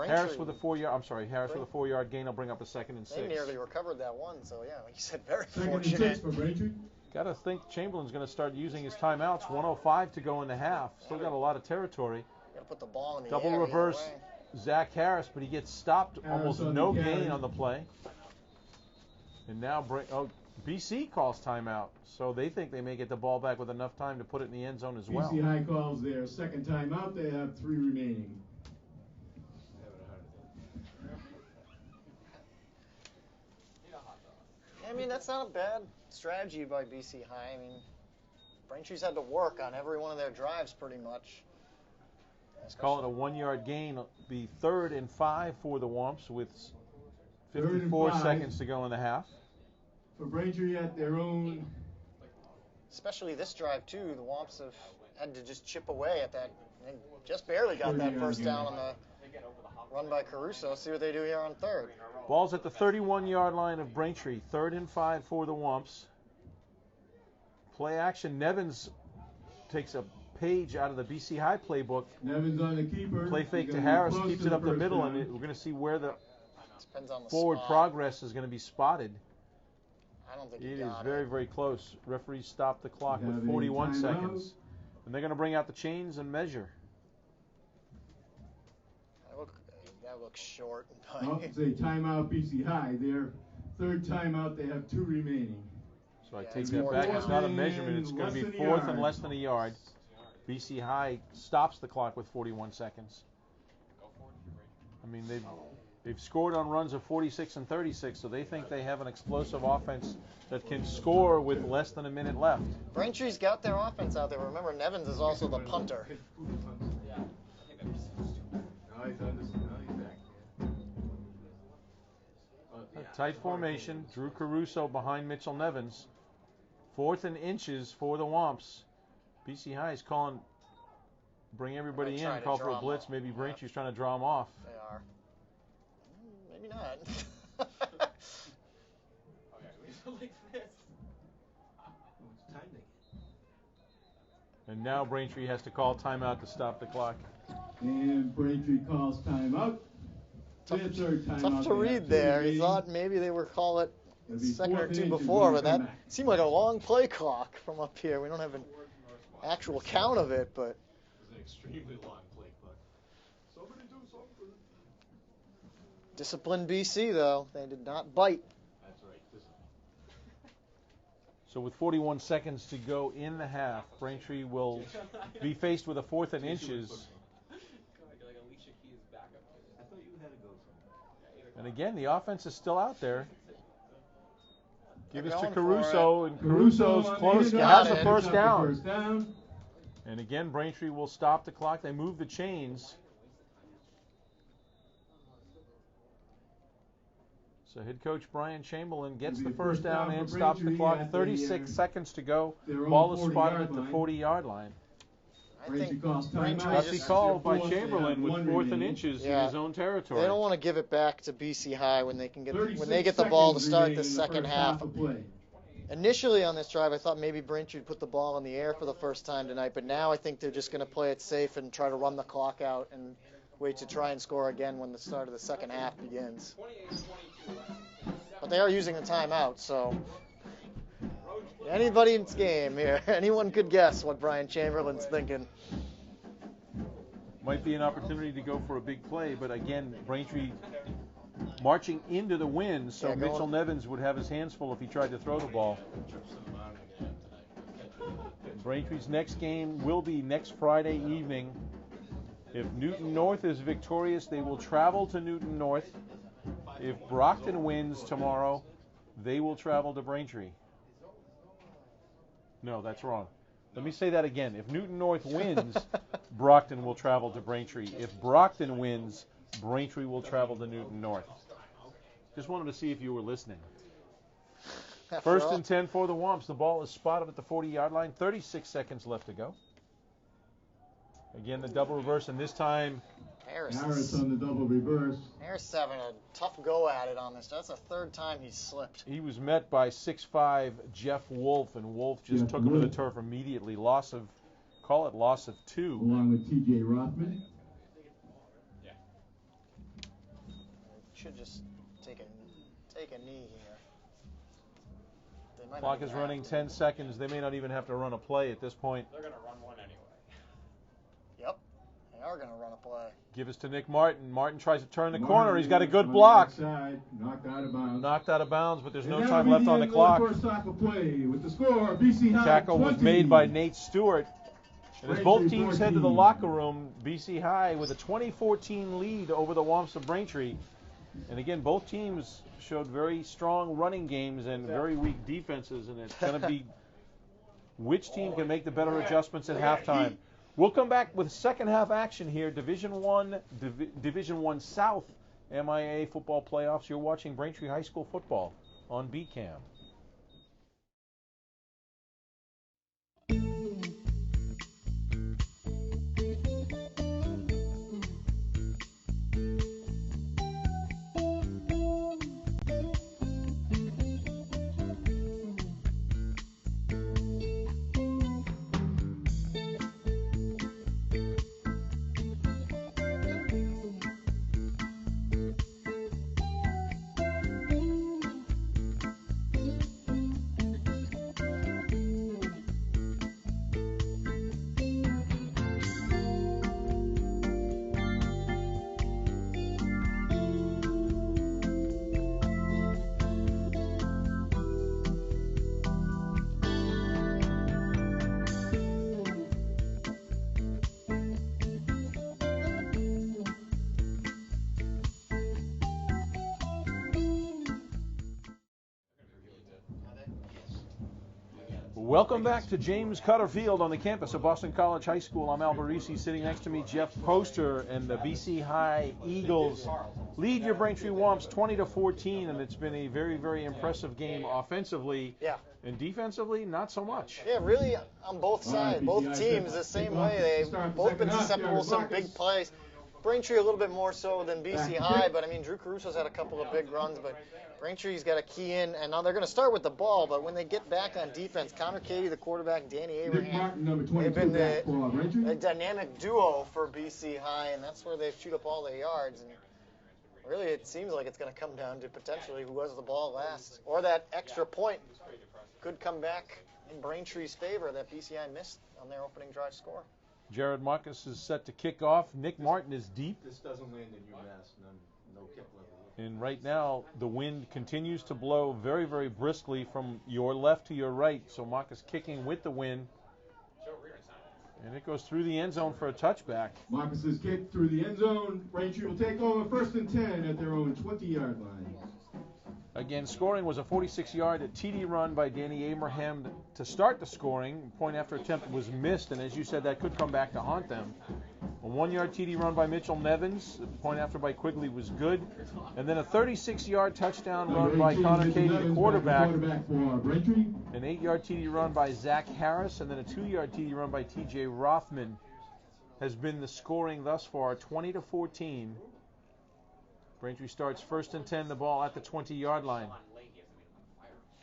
Speaker 1: Harris with a 4-yard gain will bring up a 2nd and 6.
Speaker 2: They nearly recovered that one, so yeah, like you said, very
Speaker 3: 2nd
Speaker 2: fortunate.
Speaker 3: and 6 for Braintree.
Speaker 1: Got to think Chamberlain's going to start using his timeouts. 1:05 to go in the half. Still got a lot of territory.
Speaker 2: Got to put the ball in the
Speaker 1: Double
Speaker 2: air
Speaker 1: reverse
Speaker 2: either way.
Speaker 1: Zach Harris, but he gets stopped.
Speaker 3: Harris
Speaker 1: Almost
Speaker 3: on
Speaker 1: no
Speaker 3: the carry.
Speaker 1: gain on the play. And now BC calls timeout. So they think they may get the ball back with enough time to put it in the end zone as well.
Speaker 3: BC High calls their 2nd timeout. They have 3 remaining.
Speaker 2: I mean, that's not a bad strategy by BC High. I mean, Braintree's had to work on every one of their drives pretty much.
Speaker 1: Call it a 1-yard gain. It'll be 3rd and 5 for the Womps with
Speaker 3: 3rd and
Speaker 1: 54
Speaker 3: 5.
Speaker 1: seconds to go in the half.
Speaker 3: For Braintree at their own.
Speaker 2: Especially this drive, too. The Womps have had to just chip away at that. They just barely got that first down on the run by Caruso. See what they do here on 3rd.
Speaker 1: Ball's at the 31-yard line of Braintree. 3rd and 5 for the Womps. Play action. Nevins takes a page out of the BC High playbook.
Speaker 3: Nevins on the keeper.
Speaker 1: Play fake
Speaker 3: He's
Speaker 1: to
Speaker 3: gonna be
Speaker 1: Harris,
Speaker 3: close
Speaker 1: keeps
Speaker 3: to
Speaker 1: it up the
Speaker 3: first
Speaker 1: middle,
Speaker 3: down.
Speaker 1: and we're going to see where the
Speaker 2: Depends on the
Speaker 1: forward
Speaker 2: spot.
Speaker 1: progress is going to be spotted.
Speaker 2: I don't think
Speaker 1: It
Speaker 2: he
Speaker 1: is
Speaker 2: got
Speaker 1: very,
Speaker 2: it.
Speaker 1: very close. Referees stop the clock
Speaker 3: We have
Speaker 1: with
Speaker 3: a
Speaker 1: 41
Speaker 3: timeout.
Speaker 1: seconds. And they're going to bring out the chains and measure.
Speaker 2: That looks short.
Speaker 3: Oh, say timeout BC High. Their third timeout, they have 2 remaining.
Speaker 1: So I
Speaker 2: Yeah,
Speaker 1: take
Speaker 2: it's
Speaker 1: that
Speaker 2: more
Speaker 1: back.
Speaker 2: time.
Speaker 1: It's not a measurement. It's going
Speaker 3: Less
Speaker 1: to be
Speaker 3: than a
Speaker 1: fourth and
Speaker 3: yard.
Speaker 1: less than a yard. BC High stops the clock with 41 seconds. I mean, they've scored on runs of 46 and 36, so they think they have an explosive offense that can score with less than a minute left.
Speaker 2: Braintree's got their offense out there. Remember, Nevins is also the punter.
Speaker 1: Tight formation. Drew Caruso behind Mitchell Nevins. 4th and inches for the Womps. BC High is calling, bring everybody
Speaker 2: They're
Speaker 1: in,
Speaker 2: trying to
Speaker 1: call for
Speaker 2: draw
Speaker 1: a
Speaker 2: 'em
Speaker 1: blitz.
Speaker 2: off.
Speaker 1: Maybe Braintree's trying to draw them off.
Speaker 2: They are. Maybe not.
Speaker 1: And now Braintree has to call timeout to stop the clock.
Speaker 3: And Braintree calls timeout.
Speaker 2: Tough,
Speaker 3: Their third timeout.
Speaker 2: tough to
Speaker 3: They have
Speaker 2: read
Speaker 3: 2
Speaker 2: there. You
Speaker 3: remaining.
Speaker 2: thought maybe they were call it a
Speaker 3: It'll be
Speaker 2: second or
Speaker 3: 4th and
Speaker 2: two
Speaker 3: inches
Speaker 2: before,
Speaker 3: when
Speaker 2: but
Speaker 3: they
Speaker 2: that
Speaker 3: come back.
Speaker 2: seemed like a long play clock from up here. We don't have an actual count of it, but
Speaker 5: It was an extremely long play clock. Somebody do something.
Speaker 2: disciplined BC though. They did not bite.
Speaker 5: That's right.
Speaker 1: So with 41 seconds to go in the half, Braintree will be faced with a 4th and inches.
Speaker 5: Like Alicia Keys' backup. I thought you had to go somewhere.
Speaker 1: And again, the offense is still out there. Give
Speaker 2: They're
Speaker 1: us to
Speaker 2: going for
Speaker 1: Caruso, and
Speaker 3: Caruso
Speaker 1: Caruso's
Speaker 3: on the
Speaker 1: close.
Speaker 3: handoff.
Speaker 1: Has
Speaker 2: Got
Speaker 1: a
Speaker 2: it.
Speaker 1: first
Speaker 3: Picks up the
Speaker 1: down.
Speaker 3: First down.
Speaker 1: And again, Braintree will stop the clock. They move the chains. So head coach Brian Chamberlain gets the first down and stops the clock. 36 seconds to go.
Speaker 3: their own
Speaker 1: Ball is
Speaker 3: 40
Speaker 1: spotted
Speaker 3: yard
Speaker 1: at the
Speaker 3: line.
Speaker 1: 40-yard line.
Speaker 2: I
Speaker 3: Braintree
Speaker 2: think
Speaker 3: calls
Speaker 2: Braintree
Speaker 3: timeout.
Speaker 1: That's the
Speaker 2: just-
Speaker 1: call by
Speaker 3: Fourth, they
Speaker 1: Chamberlain
Speaker 3: have
Speaker 1: with
Speaker 3: 1
Speaker 1: 4th and
Speaker 3: remaining.
Speaker 1: inches in
Speaker 2: Yeah.
Speaker 1: his own territory.
Speaker 2: they don't want to give it back to BC High when they can get
Speaker 3: 36
Speaker 2: when they get the ball to
Speaker 3: seconds
Speaker 2: start
Speaker 3: remaining
Speaker 2: the
Speaker 3: in
Speaker 2: second
Speaker 3: first
Speaker 2: half.
Speaker 3: of play.
Speaker 2: Initially on this drive, I thought maybe Braintree would put the ball in the air for the first time tonight, but now I think they're just going to play it safe and try to run the clock out and wait to try and score again when the start of the second half begins. But they are using the timeout, so anybody's game here. Anyone could guess what Brian Chamberlain's thinking.
Speaker 1: Might be an opportunity to go for a big play, but again, Braintree marching into the win, so
Speaker 2: Yeah, going-
Speaker 1: Mitchell Nevins would have his hands full if he tried to throw the ball. Braintree's next game will be next Friday evening. If Newton North is victorious, they will travel to Newton North. If Brockton wins tomorrow, they will travel to Braintree. No, that's wrong. Let me say that again. If Newton North wins, Brockton will travel to Braintree. If Brockton wins, Braintree will travel to Newton North. Just wanted to see if you were listening.
Speaker 2: After
Speaker 1: First
Speaker 2: all,
Speaker 1: and 10 for the Womps. The ball is spotted at the 40-yard line. 36 seconds left to go. Again, the double reverse, and this time
Speaker 2: Harris
Speaker 3: on the double reverse.
Speaker 2: Harris is having a tough go at it on this. That's the third time he's slipped.
Speaker 1: he was met by 6'5" Jeff Wolf, and Wolf just
Speaker 3: Jeff
Speaker 1: took him to the
Speaker 3: Wolf.
Speaker 1: turf immediately. Loss of 2.
Speaker 3: Along with T.J. Rothman.
Speaker 2: Should just take a knee here. They might not
Speaker 1: Clock
Speaker 2: even
Speaker 1: is
Speaker 2: have
Speaker 1: running
Speaker 2: to.
Speaker 1: 10 seconds. They may not even have to run a play at this point.
Speaker 5: They're going to run one anyway.
Speaker 2: Yep, they are going to run a play.
Speaker 1: Give us to Nick Martin. Martin tries to turn the
Speaker 3: Martin
Speaker 1: corner. He's got a
Speaker 3: on
Speaker 1: good
Speaker 3: the
Speaker 1: block.
Speaker 3: outside, knocked out of bounds.
Speaker 1: Knocked out of bounds, but there's
Speaker 3: And
Speaker 1: no
Speaker 3: that'll
Speaker 1: time
Speaker 3: be
Speaker 1: left
Speaker 3: the
Speaker 1: on the
Speaker 3: end of
Speaker 1: clock.
Speaker 3: First half of play with the score BC High
Speaker 1: Tackle
Speaker 3: 20.
Speaker 1: was made by Nate Stewart. And as both
Speaker 3: Braintree
Speaker 1: teams head to the
Speaker 3: 14.
Speaker 1: locker room, BC High with a 20-14 lead over the Womps of Braintree. And again, both teams showed very strong running games and very weak defenses, and it's going to be which team can make the better adjustments at halftime. We'll come back with second half action here. Division One South MIA football playoffs. You're watching Braintree High School football on BCAM. Welcome back to James Cutter Field on the campus of Boston College High School. I'm Al Barisi. Sitting next to me, Jeff Poster, and the BC High Eagles lead your Braintree Womps 20-14, and it's been a very, very impressive game offensively.
Speaker 2: Yeah.
Speaker 1: And defensively, not so much.
Speaker 2: Yeah, really on both sides, both teams the same way. They've both been susceptible to some big plays. Braintree a little bit more so than BC High, but I mean, Drew Caruso's had a couple of big runs, but Braintree's got to key in, and now they're going to start with the ball, but when they get back on defense, Connor Cady, the quarterback, Danny Abraham, they've been the dynamic duo for BC High, and that's where they shoot up all their yards. And really, it seems like it's going to come down to potentially who has the ball last, or that extra point could come back in Braintree's favor that BC High missed on their opening drive score.
Speaker 1: Jared Marcus is set to kick off. Nick Martin is deep.
Speaker 5: This doesn't land in UMass. No kick level.
Speaker 1: And right now, the wind continues to blow very, very briskly from your left to your right. So Marcus kicking with the wind. And it goes through the end zone for a touchback.
Speaker 3: Marcus's kick through the end zone. Braintree will take over 1st and 10 at their own 20-yard line.
Speaker 1: Again, scoring was a 46-yard TD run by Danny Abraham to start the scoring. Point after attempt was missed, and as you said, that could come back to haunt them. A 1-yard TD run by Mitchell Nevins. The point after by Quigley was good. And then a 36-yard touchdown run by Connor Cady, the quarterback. An 8-yard TD run by Zach Harris, and then a 2-yard TD run by TJ Rothman has been the scoring thus far, 20-14. Braintree starts 1st and 10, the ball at the 20-yard line.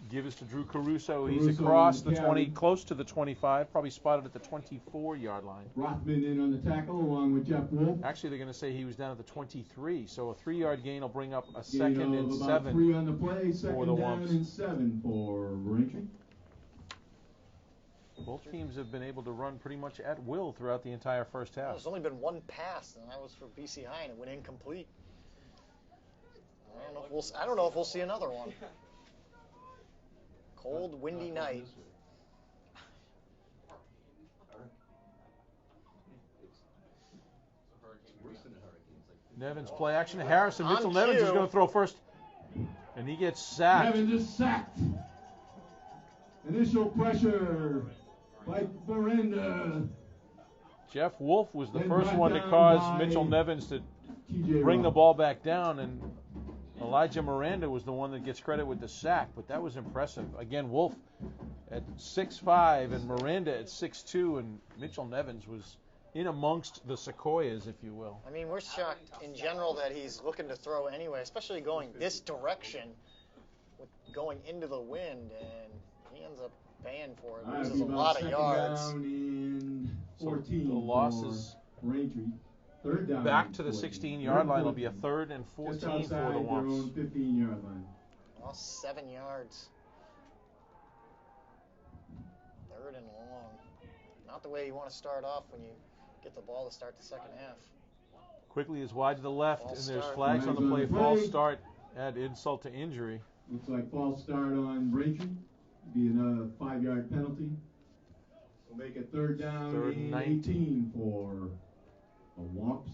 Speaker 1: Give us to Drew Caruso. He's across the 20, close to the 25, probably spotted at the 24-yard line.
Speaker 3: Rothman in on the tackle along with Jeff Wolf.
Speaker 1: Actually, they're going to say he was down at the 23, so a 3-yard gain will bring up a 2nd and 7
Speaker 3: 3 on the play,
Speaker 1: for the
Speaker 3: down
Speaker 1: Wumps.
Speaker 3: And 7 for Braintree.
Speaker 1: Both teams have been able to run pretty much at will throughout the entire first half.
Speaker 2: There's only been one pass, and that was for BC High, and it went incomplete. I don't know if we'll see another one. Cold, windy night.
Speaker 1: Nevins play action. Harrison, Mitchell
Speaker 2: On
Speaker 1: Nevins
Speaker 2: cue.
Speaker 1: is going to throw first, and he gets sacked.
Speaker 3: Nevins is sacked. Initial pressure by Miranda.
Speaker 1: Jeff Wolf was the
Speaker 3: Then
Speaker 1: first
Speaker 3: brought
Speaker 1: one to
Speaker 3: down
Speaker 1: cause
Speaker 3: by
Speaker 1: Mitchell Nevins to
Speaker 3: TJ
Speaker 1: bring the
Speaker 3: Roth.
Speaker 1: ball back down, and Elijah Miranda was the one that gets credit with the sack, but that was impressive. Again, Wolf at 6'5", and Miranda at 6'2", and Mitchell Nevins was in amongst the sequoias, if you will.
Speaker 2: I mean, we're shocked in general that he's looking to throw anyway, especially going this direction, with going into the wind, and he ends up paying for it. Loses a lot of yards.
Speaker 3: Down in 14
Speaker 1: So the loss is
Speaker 3: Braintree. 3rd down
Speaker 1: back
Speaker 3: and
Speaker 1: to the
Speaker 3: 14.
Speaker 1: 16-yard line. It'll be a 3rd and 14
Speaker 3: Just
Speaker 1: for
Speaker 3: outside
Speaker 1: the
Speaker 3: their own
Speaker 1: Wumps.
Speaker 3: 15-yard line.
Speaker 2: Lost 7 yards. 3rd and long. Not the way you want to start off when you get the ball to start the second half.
Speaker 1: Quickly is wide to the left, and
Speaker 2: False
Speaker 1: there's
Speaker 2: start.
Speaker 1: flags on the play.
Speaker 3: Flags on the
Speaker 1: False
Speaker 3: play.
Speaker 1: start, add insult to injury.
Speaker 3: Looks like false start on Braintree. Be another 5-yard penalty. We'll make it 3rd down
Speaker 1: 3rd
Speaker 3: and
Speaker 1: and
Speaker 3: 18 for the Wumps.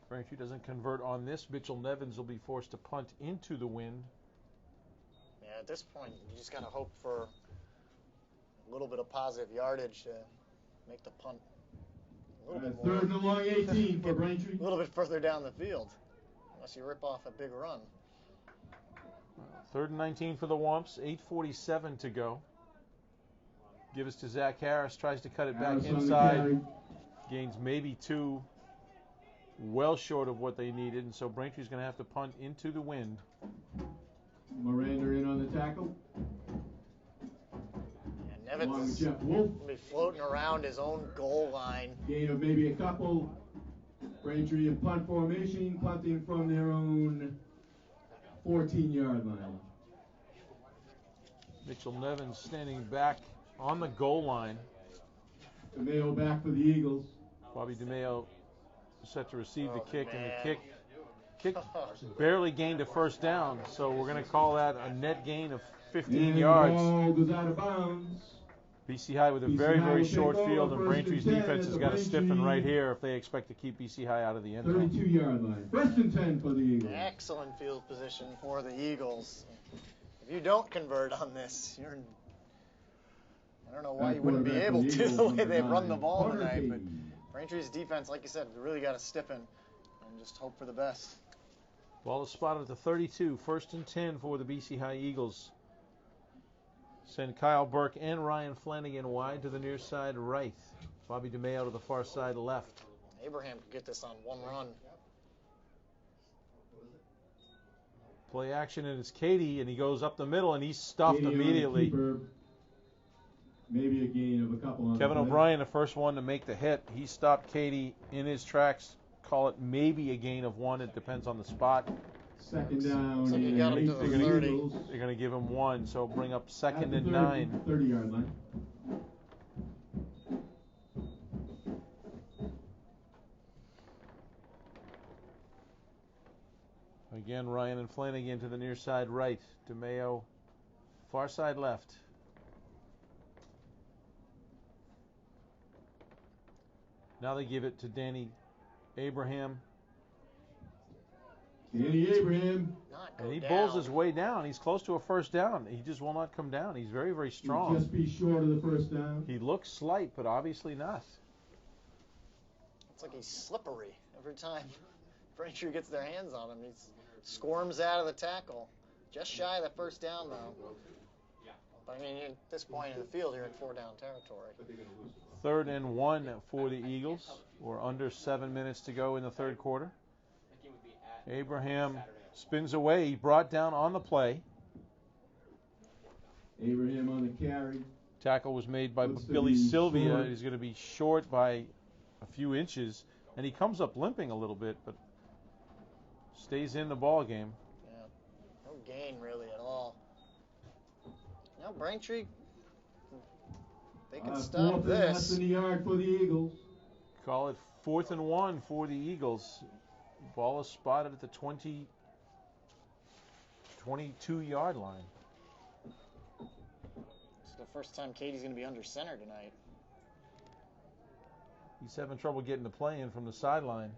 Speaker 1: Braintree doesn't convert on this. Mitchell Nevins will be forced to punt into the wind.
Speaker 2: Yeah, at this point, you just got to hope for a little bit of positive yardage to make the punt a little bit more.
Speaker 3: 3rd and along 18 for Braintree.
Speaker 2: A little bit further down the field, unless you rip off a big run.
Speaker 1: 3rd and 19 for the Wumps. 8:47 to go. Give us to Zach Harris. Tries to cut it back
Speaker 3: Harris on the
Speaker 1: inside.
Speaker 3: carry.
Speaker 1: Gains maybe 2. Well short of what they needed. And so Braintree's going to have to punt into the wind.
Speaker 3: Miranda in on the tackle.
Speaker 2: And Nevins
Speaker 3: Along with
Speaker 2: is
Speaker 3: Jeff Wolf.
Speaker 2: going to be floating around his own goal line.
Speaker 3: Gain of maybe a couple. Braintree in punt formation, punting from their own 14-yard line.
Speaker 1: Mitchell Nevins standing back on the goal line.
Speaker 3: DeMayo back for the Eagles.
Speaker 1: Bobby DeMayo set to receive the
Speaker 2: Oh,
Speaker 1: kick, and
Speaker 2: man.
Speaker 1: the kick barely gained a first down. So we're going to call that a net gain of 15
Speaker 3: And the
Speaker 1: yards.
Speaker 3: ball goes out of bounds.
Speaker 1: BC High with a very, very short field, and Braintree's defense has got to stiffen right here if they expect to keep BC High out of the end zone.
Speaker 3: 32-yard line. First and 10 for the Eagles.
Speaker 2: Excellent field position for the Eagles. If you don't convert on this, I don't know why you wouldn't be able to, the way they've run the ball tonight. But Braintree's defense, like you said, we really got to stiffen and just hope for the best.
Speaker 1: Ball is spotted at the 32. First and 10 for the BC High Eagles. Send Kyle Burke and Ryan Flanagan wide to the near side right. Bobby DeMeo to the far side left.
Speaker 2: Abraham could get this on one run.
Speaker 1: Play action, and it's Katie, and he goes up the middle, and he's stuffed
Speaker 3: Katie
Speaker 1: immediately.
Speaker 3: Keeper, maybe a gain of a couple on
Speaker 1: Kevin
Speaker 3: the play.
Speaker 1: O'Brien, the first one to make the hit. He stopped Katie in his tracks. Call it maybe a gain of 1. It depends on the spot.
Speaker 3: Second down.
Speaker 2: So you got him to the 30.
Speaker 1: They're going to give him 1, so bring up
Speaker 3: At
Speaker 1: second
Speaker 3: the
Speaker 1: and 9.
Speaker 3: 30-yard line.
Speaker 1: Again, Ryan and Flanagan to the near side right. DeMeo, far side left. Now they give it to Danny Abraham.
Speaker 3: Danny Abraham.
Speaker 1: And he bowls his way down. He's close to a first down. He just will not come down. He's very, very strong.
Speaker 3: Just be short of the first down.
Speaker 1: He looks slight, but obviously not.
Speaker 2: It's like he's slippery every time Braintree gets their hands on him. He squirms out of the tackle. Just shy of the first down, though. But, I mean, at this point in the field, you're in 4-down territory.
Speaker 1: 3rd and 1 for the Eagles. We're under 7 minutes to go in the third quarter. Abraham spins away. He brought down on the play.
Speaker 3: Abraham on the carry.
Speaker 1: Tackle was made by
Speaker 3: Looks to
Speaker 1: Billy
Speaker 3: be
Speaker 1: Sylvia.
Speaker 3: short.
Speaker 1: He's going to be short by a few inches. And he comes up limping a little bit, but stays in the ball game.
Speaker 2: Yeah, no gain really at all. Now Braintree, they can stop
Speaker 3: 4th and less
Speaker 2: this.
Speaker 3: than the yard for the Eagles.
Speaker 1: Call it 4th and 1 for the Eagles. Ball is spotted at the 22-yard line.
Speaker 2: It's the first time Katie's going to be under center tonight.
Speaker 1: He's having trouble getting the play in from the sideline.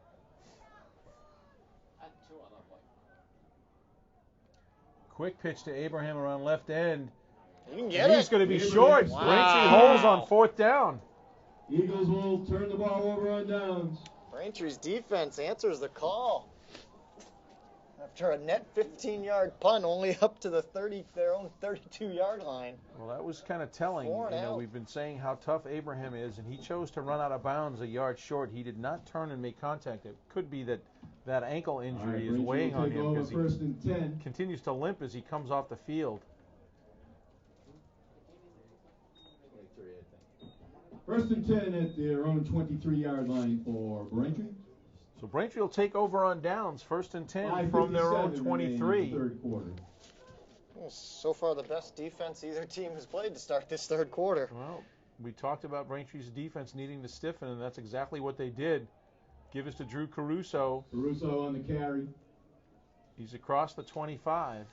Speaker 1: Quick pitch to Abraham around left end.
Speaker 2: You can get
Speaker 1: And
Speaker 2: it.
Speaker 1: he's going to be
Speaker 3: Abraham.
Speaker 1: short.
Speaker 2: Wow.
Speaker 1: Braintree holds on 4th down.
Speaker 3: Eagles will turn the ball over on downs.
Speaker 2: Braintree's defense answers the call. After a net 15-yard punt, only up to their own 32-yard line.
Speaker 1: Well, that was kind of telling.
Speaker 2: Four and out.
Speaker 1: We've been saying how tough Abraham is, and he chose to run out of bounds a yard short. He did not turn and make contact. It could be that ankle injury is weighing on him because he
Speaker 3: First and 10.
Speaker 1: continues to limp as he comes off the field.
Speaker 3: First and 10 at their own 23-yard line for Braintree.
Speaker 1: So Braintree will take over on downs, 1st and 10 from their own
Speaker 3: 5:57
Speaker 1: 23.
Speaker 3: in the third quarter.
Speaker 2: Well, so far the best defense either team has played to start this third quarter.
Speaker 1: Well, we talked about Braintree's defense needing to stiffen, and that's exactly what they did. Give us to Drew Caruso.
Speaker 3: Caruso on the carry.
Speaker 1: He's across the 25.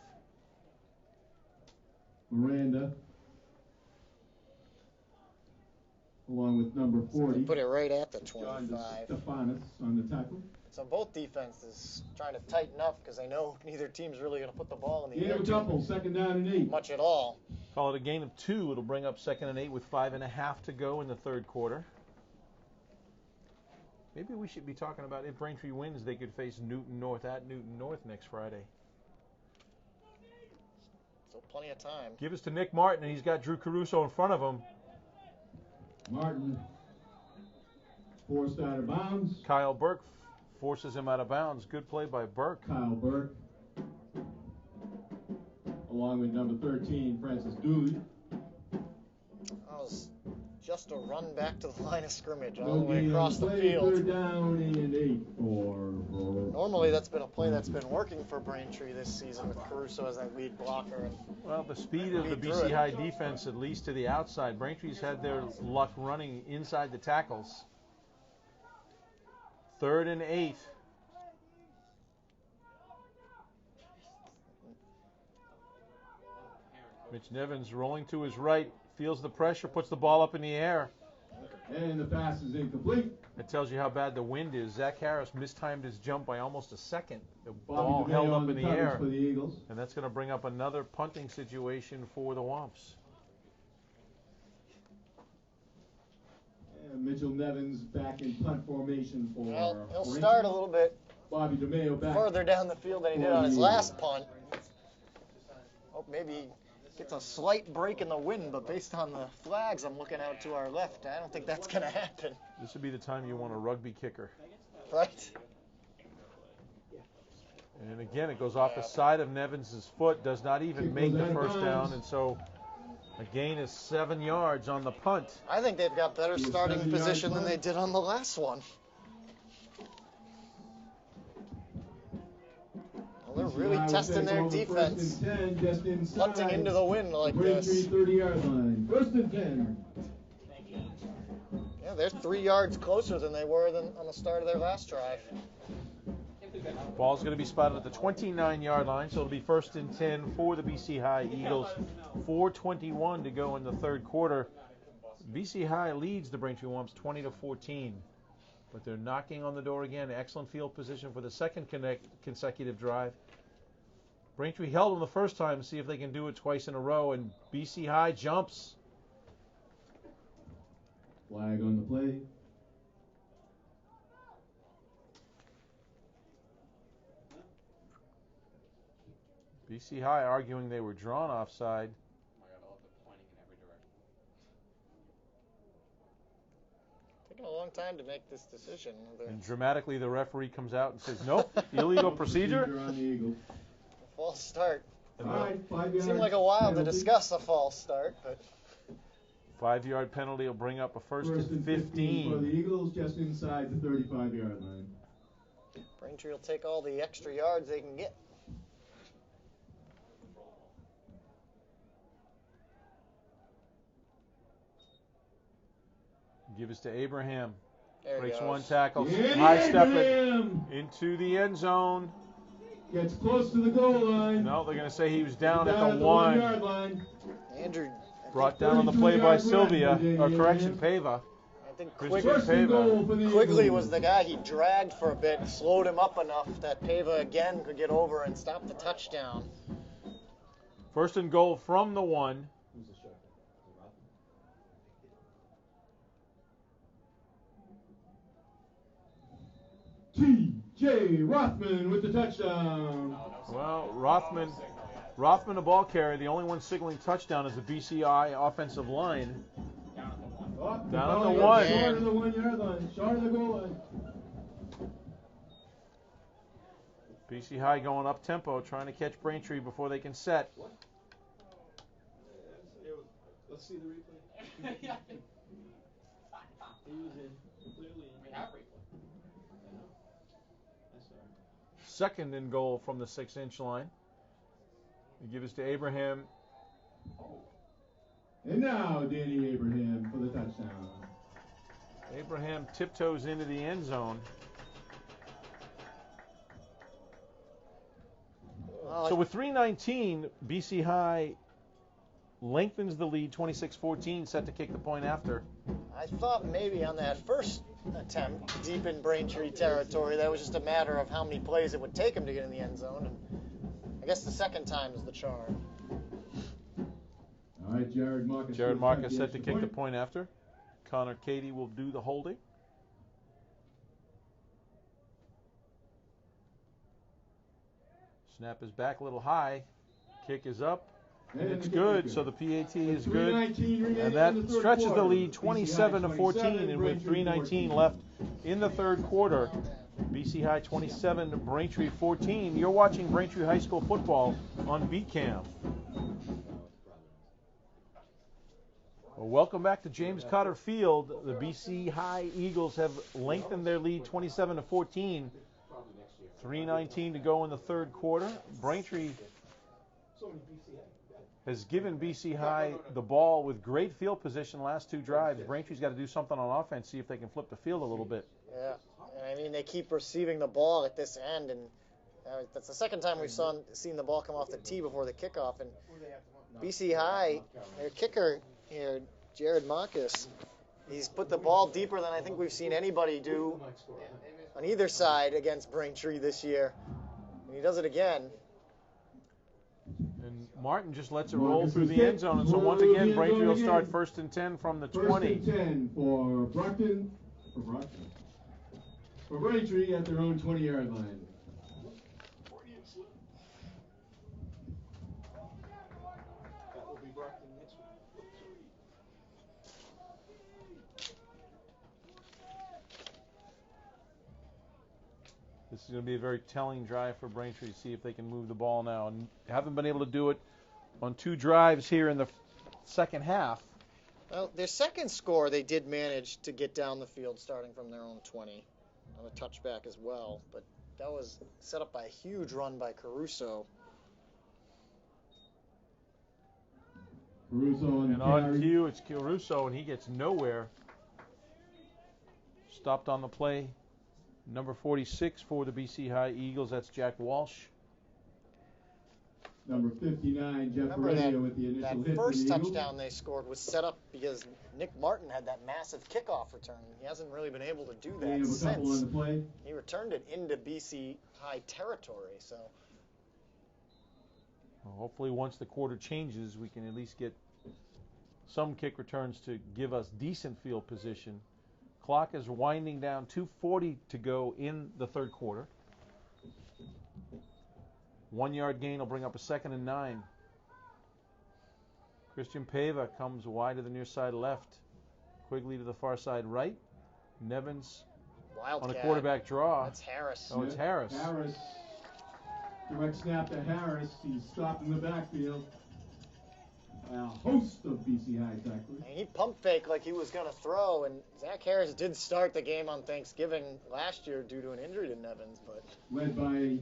Speaker 3: Miranda. Along with number 40.
Speaker 2: Put it right at the
Speaker 3: John
Speaker 2: 25.
Speaker 3: Stefanis on the tackle.
Speaker 2: So both defenses trying to tighten up because they know neither team's really going to put the ball in the
Speaker 3: Gain
Speaker 2: air
Speaker 3: of a couple, 2nd down and 8.
Speaker 2: much at all.
Speaker 1: Call it a gain of 2. It'll bring up 2nd and 8 with 5.5 to go in the third quarter. Maybe we should be talking about if Braintree wins, they could face Newton North at Newton North next Friday.
Speaker 2: So plenty of time.
Speaker 1: Give us to Nick Martin, and he's got Drew Caruso in front of him.
Speaker 3: Martin forced out of bounds.
Speaker 1: Kyle Burke forces him out of bounds. Good play by Burke.
Speaker 3: Kyle Burke. Along with number 13, Francis Dooley.
Speaker 2: That was just a run back to the line of scrimmage all
Speaker 3: No
Speaker 2: the way
Speaker 3: gain on
Speaker 2: across the
Speaker 3: play,
Speaker 2: field.
Speaker 3: 3rd down and 8 for
Speaker 2: Normally that's been a play that's been working for Braintree this season with Caruso as that lead blocker. And
Speaker 1: Well, the speed of the
Speaker 2: He threw
Speaker 1: BC
Speaker 2: it.
Speaker 1: High defense, at least to the outside. Braintree's had their luck running inside the tackles. 3rd and 8. Mitch Nevins rolling to his right, feels the pressure, puts the ball up in the air.
Speaker 3: And the pass is incomplete.
Speaker 1: It tells you how bad the wind is. Zach Harris mistimed his jump by almost a second. The
Speaker 3: Bobby
Speaker 1: ball
Speaker 3: DeMeo
Speaker 1: held
Speaker 3: on
Speaker 1: up in the
Speaker 3: coverage
Speaker 1: air.
Speaker 3: for the Eagles.
Speaker 1: And that's going to bring up another punting situation for the Womps.
Speaker 3: And Mitchell Nevins back in punt formation for.
Speaker 2: Well, he'll
Speaker 3: Braintree.
Speaker 2: start a little bit
Speaker 3: Bobby DeMeo back.
Speaker 2: further down the field than he did on his last punt. Oh, maybe he gets a slight break in the wind, but based on the flags I'm looking out to our left, I don't think that's going to happen.
Speaker 1: This would be the time you want a rugby kicker.
Speaker 2: Right?
Speaker 1: And again, it goes off the side of Nevins' foot, does not even make the first down, and so a gain is 7 yards on the punt.
Speaker 2: I think they've got better starting position than they did on the last one. Well, they're really testing their defense. Punting into the wind like this.
Speaker 3: 30-yard line. First and 10.
Speaker 2: Yeah, they're 3 yards closer than they were on the start of their last drive.
Speaker 1: Ball's going to be spotted at the 29-yard line, so it'll be first and 10 for the BC High Eagles. 4:21 to go in the third quarter. BC High leads the Braintree Womps 20-14, but they're knocking on the door again. Excellent field position for the second consecutive drive. Braintree held them the first time, see if they can do it twice in a row, and BC High jumps.
Speaker 3: Flag on the play.
Speaker 1: BC High arguing they were drawn offside.
Speaker 2: Taking a long time to make this decision.
Speaker 1: And dramatically, the referee comes out and says, nope, illegal procedure.
Speaker 3: On the Eagles.
Speaker 2: A false start.
Speaker 3: All right, 5 yards.
Speaker 2: Seemed like a while to
Speaker 3: penalty.
Speaker 2: discuss a false start, but
Speaker 1: 5-yard penalty will bring up a first and
Speaker 3: 15 for the
Speaker 1: 15.
Speaker 3: Eagles, just inside the 35-yard line.
Speaker 2: Braintree will take all the extra yards they can get.
Speaker 1: Give us to Abraham.
Speaker 2: There he
Speaker 1: Breaks
Speaker 2: goes.
Speaker 1: one tackle.
Speaker 3: Yeah,
Speaker 1: High step it
Speaker 3: Abraham
Speaker 1: into the end zone.
Speaker 3: gets close to the goal line.
Speaker 1: No, they're going to say he was down at
Speaker 3: Down
Speaker 1: the
Speaker 3: 1
Speaker 1: 1.
Speaker 3: yard line.
Speaker 2: Andrew,
Speaker 1: Brought down on the play by
Speaker 3: 32-yard
Speaker 1: Sylvia.
Speaker 3: run for
Speaker 1: Or correction,
Speaker 3: Abraham.
Speaker 1: Pava.
Speaker 2: I think
Speaker 1: Christian
Speaker 3: First and goal for the
Speaker 2: Quigley
Speaker 3: Eagles.
Speaker 2: was the guy he dragged for a bit, slowed him up enough that Pava again could get over and stop the touchdown.
Speaker 1: First and goal from the 1.
Speaker 3: T.J. Rothman with the touchdown.
Speaker 1: Well, Rothman, a ball carrier. The only one signaling touchdown is the BCI offensive line.
Speaker 3: Oh,
Speaker 1: Down at the
Speaker 3: ball
Speaker 1: 1.
Speaker 3: Short of the 1 yard line. Short of the goal line.
Speaker 1: BC High going up tempo, trying to catch Braintree before they can set.
Speaker 5: Let's see the replay. He was in. Clearly in. We have replay. I know. I'm sorry.
Speaker 1: Second and goal from the 6-inch line. They give us to Abraham.
Speaker 3: And now Danny Abraham for the touchdown.
Speaker 1: Abraham tiptoes into the end zone. So with 3:19, BC High lengthens the lead, 26-14, set to kick the point after.
Speaker 2: I thought maybe on that first attempt, deep in Braintree territory, that was just a matter of how many plays it would take him to get in the end zone. And I guess the second time is the charm.
Speaker 3: All right, Jared Marcus.
Speaker 1: Jared Marcus set to kick the point after. Connor Cady will do the holding. Snap is back a little high. Kick is up. And it's good, so the PAT is good. And that stretches the lead 27-14, and with 3:19 left in the third quarter, BC High 27, Braintree 14. You're watching Braintree High School football on Beat Cam. Well, welcome back to James Cotter Field. The BC High Eagles have lengthened their lead 27-14. 3:19 to go in the third quarter. Braintree has given BC High the ball with great field position last two drives. Braintree's got to do something on offense, see if they can flip the field a little bit.
Speaker 2: Yeah, and I mean, they keep receiving the ball at this end, and that's the second time we've seen the ball come off the tee before the kickoff. And BC High, their kicker here, Jared Marcus, he's put the ball deeper than I think we've seen anybody do on either side against Braintree this year. And he does it again.
Speaker 1: And Martin just lets it roll through the end zone. And so once again, Braintree will start 1st and 10 from the 20.
Speaker 3: 1st and 10 for Brockton. For Braintree at their own 20-yard line.
Speaker 5: That will be Brockton next week.
Speaker 1: This is going to be a very telling drive for Braintree to see if they can move the ball now. And haven't been able to do it on 2 drives here in the second half.
Speaker 2: Well, their second score, they did manage to get down the field starting from their own 20 on a touchback as well. But that was set up by a huge run by Caruso.
Speaker 1: And on cue, it's Caruso, and he gets nowhere. Stopped on the play. Number 46 for the BC High Eagles, that's Jack Walsh.
Speaker 3: Number 59, Jeff
Speaker 2: Remember
Speaker 3: Heredia with the initial
Speaker 2: that
Speaker 3: hit
Speaker 2: first
Speaker 3: for the
Speaker 2: touchdown
Speaker 3: Eagles.
Speaker 2: they scored was set up because Nick Martin had that massive kickoff return. He hasn't really been able to do
Speaker 3: They
Speaker 2: that
Speaker 3: have a couple on
Speaker 2: since.
Speaker 3: the play.
Speaker 2: He returned it into BC High territory. So
Speaker 1: Well, hopefully once the quarter changes, we can at least get some kick returns to give us decent field position. Clock is winding down, 2:40 to go in the third quarter. 1 yard gain will bring up a 2nd and 9. Christian Pava comes wide to the near side left. Quigley to the far side right. Nevins
Speaker 2: Wildcat
Speaker 1: on a quarterback draw.
Speaker 2: That's Harris.
Speaker 1: Oh, it's Harris.
Speaker 3: Harris. Direct snap to Harris. He's stopped in the backfield. A host of BC High tacklers.
Speaker 2: And he pump faked like he was going to throw, and Zach Harris did start the game on Thanksgiving last year due to an injury to Nevins, but
Speaker 3: Led by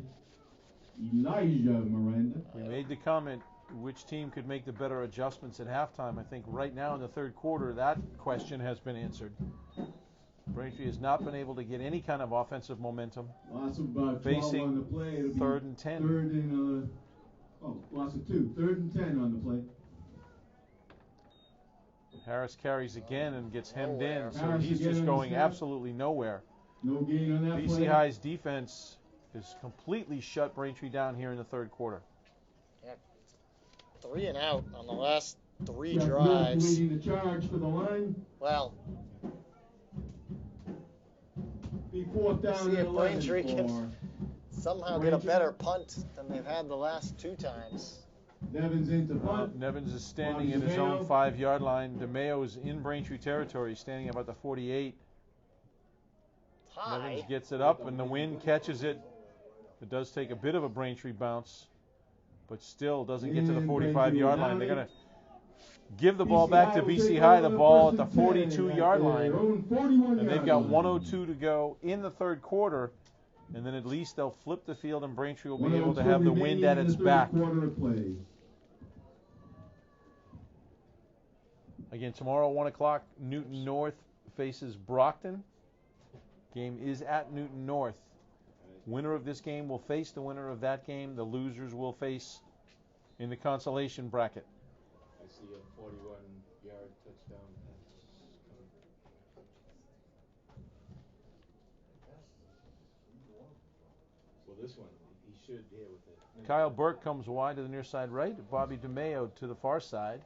Speaker 3: Elijah Miranda.
Speaker 1: We made the comment which team could make the better adjustments at halftime. I think right now in the third quarter, that question has been answered. Braintree has not been able to get any kind of offensive momentum.
Speaker 3: Loss of about 12
Speaker 1: Facing
Speaker 3: on the play. It'll be
Speaker 1: 3rd and 10.
Speaker 3: Loss of 2. 3rd and 10 on the play.
Speaker 1: Harris carries again and gets hemmed
Speaker 2: Nowhere.
Speaker 1: in, so
Speaker 3: Harris
Speaker 1: he's
Speaker 3: again
Speaker 1: just
Speaker 3: on
Speaker 1: going
Speaker 3: the snap.
Speaker 1: absolutely nowhere.
Speaker 3: No gain on that play.
Speaker 1: BC High's defense has completely shut Braintree down here in the third quarter.
Speaker 2: 3 and out on the last 3
Speaker 3: Jeff
Speaker 2: drives.
Speaker 3: Mills leading the charge for the line.
Speaker 2: Well,
Speaker 3: Be 4th down
Speaker 2: See
Speaker 3: and
Speaker 2: if
Speaker 3: 11
Speaker 2: Braintree can
Speaker 3: for
Speaker 2: somehow get a better punt than they've had the last 2 times.
Speaker 3: Nevins into punt.
Speaker 1: Nevins is standing
Speaker 3: Bobby
Speaker 1: in his
Speaker 3: DeMeo.
Speaker 1: own 5-yard line. DeMeo is in Braintree territory, standing about the 48.
Speaker 2: High.
Speaker 1: Nevins gets it up, and the wind catches it. It does take a bit of a Braintree bounce, but still doesn't get to the
Speaker 3: And
Speaker 1: 45-yard
Speaker 3: Braintree
Speaker 1: line. They're
Speaker 3: will
Speaker 1: going to give the ball back to BC High, the ball at the 42-yard line. And they've got 102 to go in the third quarter, and then at least they'll flip the field and Braintree will be able to have the wind at its back. Again, tomorrow, 1 o'clock, Newton North faces Brockton. Game is at Newton North. Winner of this game will face the winner of that game. The losers will face in the consolation bracket.
Speaker 4: I see a 41-yard touchdown pass coming. Well, this one, he should be able to.
Speaker 1: Kyle Burke comes wide to the near side right. Bobby DeMeo to the far side.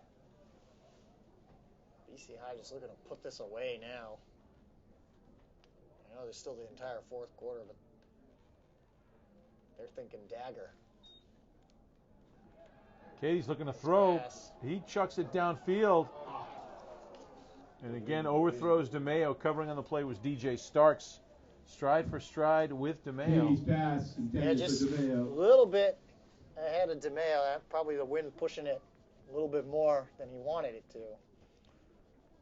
Speaker 2: BC High just looking to put this away now. I know there's still the entire fourth quarter, but they're thinking dagger.
Speaker 1: Katie's looking to throw.
Speaker 2: Pass.
Speaker 1: He chucks it downfield. And again, overthrows DeMeo. Covering on the play was DJ Starks. Stride for stride with DeMeo.
Speaker 3: Katie's pass
Speaker 2: Yeah,
Speaker 3: intended
Speaker 2: just
Speaker 3: for
Speaker 2: a
Speaker 3: DeMeo.
Speaker 2: little bit ahead of DeMeo. Probably the wind pushing it a little bit more than he wanted it to.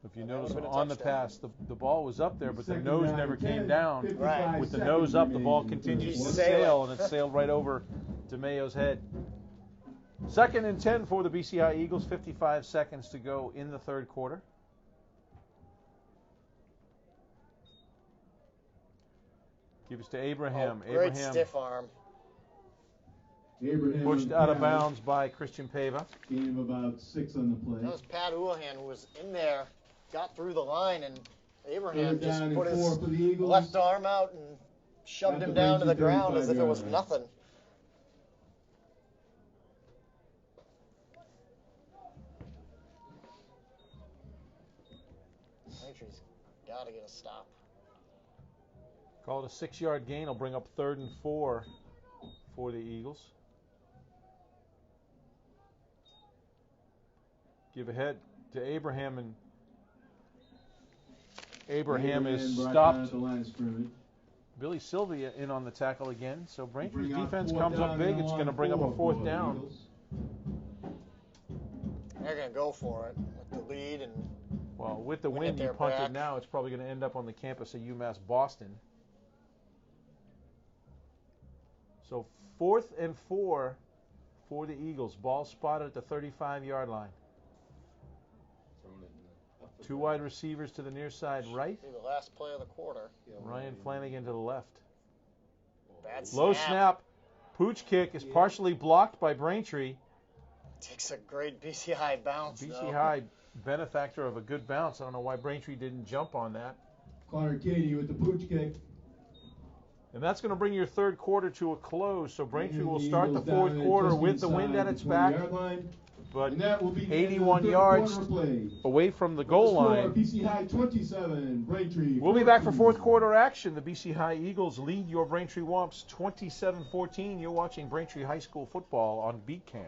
Speaker 1: If you
Speaker 2: And that
Speaker 1: notice
Speaker 2: would've been a
Speaker 1: on the
Speaker 2: touchdown.
Speaker 1: pass, the ball was up there, but the
Speaker 3: Second
Speaker 1: nose
Speaker 3: down
Speaker 1: never
Speaker 3: and
Speaker 1: came
Speaker 3: 10,
Speaker 1: down.
Speaker 3: 55
Speaker 2: Right.
Speaker 1: With the
Speaker 3: seconds
Speaker 1: nose up, the
Speaker 3: remaining
Speaker 1: ball
Speaker 3: in the
Speaker 1: continues
Speaker 3: third
Speaker 1: to
Speaker 3: quarter.
Speaker 1: sail, and it sailed right over DeMeo's head. 2nd and 10 for the BCI Eagles, 55 seconds to go in the third quarter. Give us to Abraham.
Speaker 2: Great
Speaker 1: Abraham
Speaker 2: stiff arm.
Speaker 3: Abraham
Speaker 1: Pushed out of bounds by Christian Pava.
Speaker 3: Gain of about 6 on the play.
Speaker 2: That was Pat Houlihan who was in there, got through the line, and Abraham
Speaker 3: Third
Speaker 2: just
Speaker 3: down
Speaker 2: put
Speaker 3: and 4
Speaker 2: his
Speaker 3: for the Eagles.
Speaker 2: left arm out and shoved
Speaker 3: At
Speaker 2: him
Speaker 3: the
Speaker 2: down to the
Speaker 3: Braintree
Speaker 2: ground as if it was
Speaker 3: 35-yard line.
Speaker 2: nothing. Braintree's got to get a stop.
Speaker 1: Call it a 6-yard gain. Will bring up 3rd and 4 for the Eagles. Give ahead to Abraham, and Abraham is
Speaker 3: brought down
Speaker 1: stopped.
Speaker 3: at the line of scrimmage.
Speaker 1: Billy Sylvia in on the tackle again. So Braintree's
Speaker 3: Bring up
Speaker 1: defense
Speaker 3: 4th
Speaker 1: comes up
Speaker 3: down
Speaker 1: big.
Speaker 3: and
Speaker 1: It's going to
Speaker 3: long
Speaker 1: bring up a
Speaker 3: 4
Speaker 1: 4th
Speaker 3: for
Speaker 1: down.
Speaker 3: Eagles.
Speaker 2: They're going to go for it with the lead, and
Speaker 1: Well, with the
Speaker 2: Win
Speaker 1: wind
Speaker 2: it
Speaker 1: you
Speaker 2: there,
Speaker 1: punt it
Speaker 2: Brack.
Speaker 1: now, it's probably going to end up on the campus of UMass Boston. So 4th and 4 for the Eagles. Ball spotted at the 35-yard line. Two wide receivers to the near side right.
Speaker 2: see the last play of the quarter.
Speaker 1: Ryan Flanagan to the left.
Speaker 2: Bad snap.
Speaker 1: Low snap. Pooch kick is partially blocked by Braintree.
Speaker 2: Takes a great BC High bounce,
Speaker 1: BC
Speaker 2: though.
Speaker 1: High, benefactor of a good bounce. I don't know why Braintree didn't jump on that.
Speaker 3: Connor Katie with the pooch kick.
Speaker 1: And that's going to bring your 3rd quarter to a close. So Braintree will
Speaker 3: And the
Speaker 1: start the
Speaker 3: Eagles down
Speaker 1: 4th
Speaker 3: at
Speaker 1: quarter
Speaker 3: just
Speaker 1: with the wind
Speaker 3: inside
Speaker 1: at its
Speaker 3: the
Speaker 1: back.
Speaker 3: 20-yard line.
Speaker 1: But
Speaker 3: And that will be the end of the
Speaker 1: 81
Speaker 3: third
Speaker 1: yards
Speaker 3: quarter play.
Speaker 1: away from the
Speaker 3: With
Speaker 1: goal
Speaker 3: score,
Speaker 1: line.
Speaker 3: BC High 27, Braintree
Speaker 1: We'll be back for
Speaker 3: 14.
Speaker 1: 4th quarter action. The BC High Eagles lead your Braintree Womps 27-14. You're watching Braintree High School football on Beat Cam.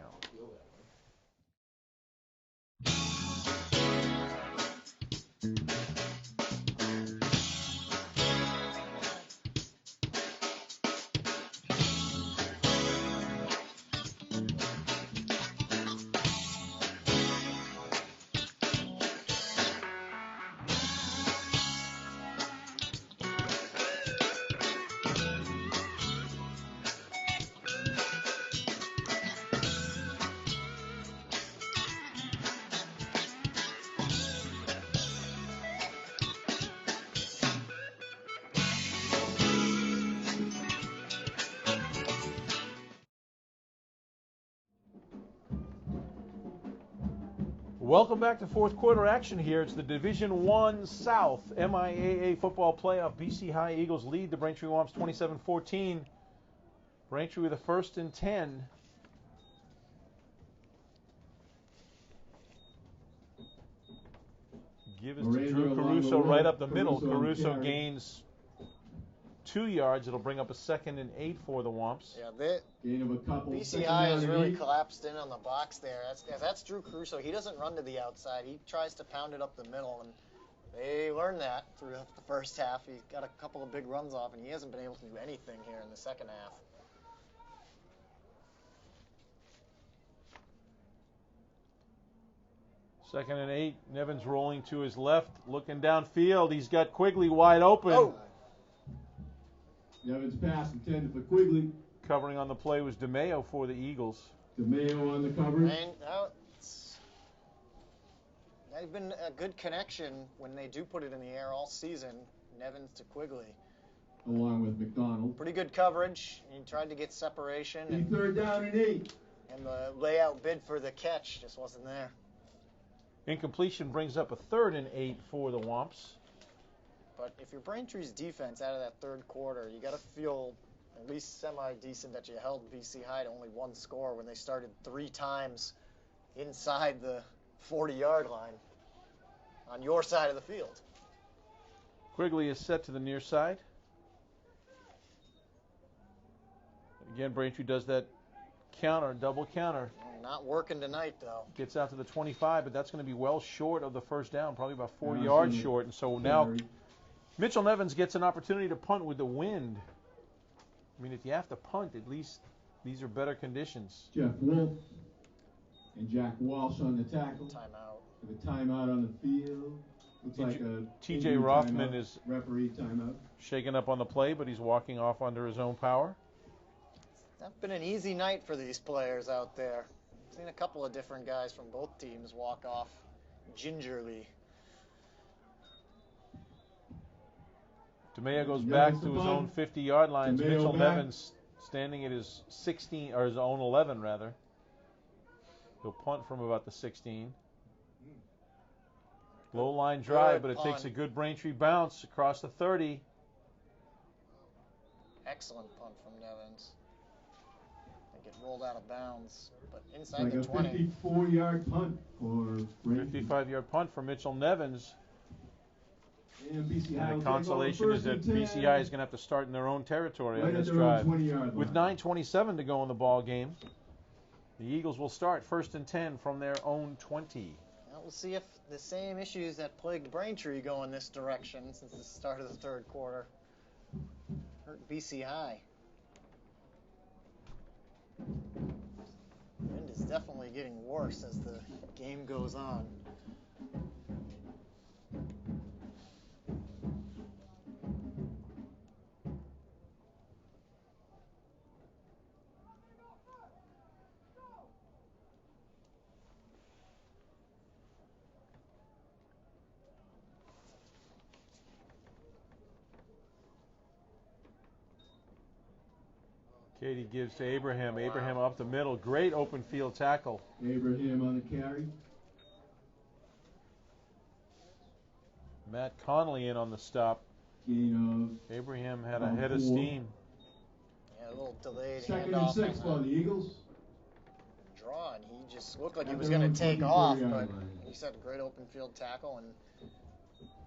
Speaker 1: Welcome back to 4th quarter action here. It's the Division I South MIAA football playoff. BC High Eagles lead the Braintree Womps 27-14. Braintree with a 1st and 10. Give it to
Speaker 3: Moranger
Speaker 1: Drew
Speaker 3: along the
Speaker 1: Caruso
Speaker 3: road.
Speaker 1: right up the middle.
Speaker 3: Caruso on
Speaker 1: Caruso
Speaker 3: carry.
Speaker 1: gains 2 yards. It'll bring up a 2nd and 8 for the Womps.
Speaker 2: Yeah,
Speaker 3: Gain of a couple.
Speaker 2: BC
Speaker 3: second
Speaker 2: High
Speaker 3: down
Speaker 2: has
Speaker 3: and
Speaker 2: really
Speaker 3: 8.
Speaker 2: collapsed in on the box there. That's Drew Caruso. He doesn't run to the outside. He tries to pound it up the middle, and they learned that throughout the first half. He got a couple of big runs off, and he hasn't been able to do anything here in the second half.
Speaker 1: Second and 8. Nevins rolling to his left, looking downfield. He's got Quigley wide open.
Speaker 2: Oh.
Speaker 3: Nevins pass intended for Quigley.
Speaker 1: Covering on the play was DeMayo for the Eagles.
Speaker 3: DeMayo on the coverage.
Speaker 2: And they've been a good connection when they do put it in the air all season. Nevins to Quigley.
Speaker 3: Along with McDonald.
Speaker 2: Pretty good coverage. He tried to get separation,
Speaker 3: A
Speaker 2: and
Speaker 3: 3rd down and 8.
Speaker 2: the layout bid for the catch just wasn't there.
Speaker 1: Incompletion brings up a 3rd and 8 for the Womps.
Speaker 2: But if you're Braintree's defense out of that 3rd quarter, you got to feel at least semi-decent that you held BC High to only 1 score when they started 3 times inside the 40-yard line on your side of the field.
Speaker 1: Quigley is set to the near side. Again, Braintree does that counter, double counter.
Speaker 2: Not working tonight, though.
Speaker 1: Gets out to the 25, but that's going to be well short of the 1st down, probably about 4
Speaker 3: Yeah,
Speaker 1: yards
Speaker 3: so
Speaker 1: short. And so now
Speaker 3: carry.
Speaker 1: Mitchell Nevins gets an opportunity to punt with the wind. I mean, if you have to punt, at least these are better conditions.
Speaker 3: Jeff Wolf and Jack Walsh on the tackle.
Speaker 2: Timeout.
Speaker 3: With a timeout on the field. Looks like a
Speaker 1: T.J.
Speaker 3: injury
Speaker 1: Rothman
Speaker 3: timeout.
Speaker 1: is
Speaker 3: Referee timeout.
Speaker 1: shaken up on the play, but he's walking off under his own power.
Speaker 2: Not been an easy night for these players out there. Seen a couple of different guys from both teams walk off gingerly.
Speaker 1: DeMayo goes
Speaker 3: Nevins
Speaker 1: back
Speaker 3: to
Speaker 1: to his
Speaker 3: punt.
Speaker 1: own 50-yard line.
Speaker 3: DeMayo
Speaker 1: Mitchell
Speaker 3: back.
Speaker 1: Nevins standing at his 16 or his own 11 rather. He'll punt from about the 16. Low line drive, but it takes a good Braintree bounce across the 30.
Speaker 2: Excellent punt from Nevins. I think it rolled out of bounds, but
Speaker 3: It's
Speaker 2: inside
Speaker 3: like
Speaker 2: the
Speaker 3: a
Speaker 2: 20.
Speaker 3: 54-yard punt for Braintree.
Speaker 1: 55-yard punt for Mitchell Nevins.
Speaker 3: And BCI will
Speaker 1: And
Speaker 3: take
Speaker 1: the consolation
Speaker 3: over
Speaker 1: is
Speaker 3: first
Speaker 1: that
Speaker 3: and 10,
Speaker 1: BCI is going to have to start in their own territory
Speaker 3: right
Speaker 1: on
Speaker 3: at
Speaker 1: this
Speaker 3: their own
Speaker 1: drive.
Speaker 3: 20-yard
Speaker 1: With
Speaker 3: line.
Speaker 1: 9:27 to go in the ball game, the Eagles will start first and 10 from their own 20.
Speaker 2: Well, we'll see if the same issues that plagued Braintree go in this direction since the start of the third quarter. Hurt BC High. Wind is definitely getting worse as the game goes on.
Speaker 1: Katie gives to Abraham. Abraham up the middle. Great open field tackle.
Speaker 3: Abraham on the carry.
Speaker 1: Matt Connolly in on the stop.
Speaker 3: Gain
Speaker 1: Abraham had a
Speaker 3: of
Speaker 1: head of
Speaker 3: 4.
Speaker 1: steam.
Speaker 2: Yeah, a little delayed
Speaker 3: Second and
Speaker 2: handoff
Speaker 3: 6 for
Speaker 2: on
Speaker 3: the Eagles.
Speaker 2: the draw, and he just looked like he
Speaker 3: At
Speaker 2: was
Speaker 3: their
Speaker 2: going
Speaker 3: own
Speaker 2: to take
Speaker 3: 24
Speaker 2: off,
Speaker 3: yard
Speaker 2: but
Speaker 3: line.
Speaker 2: he set a great open field tackle and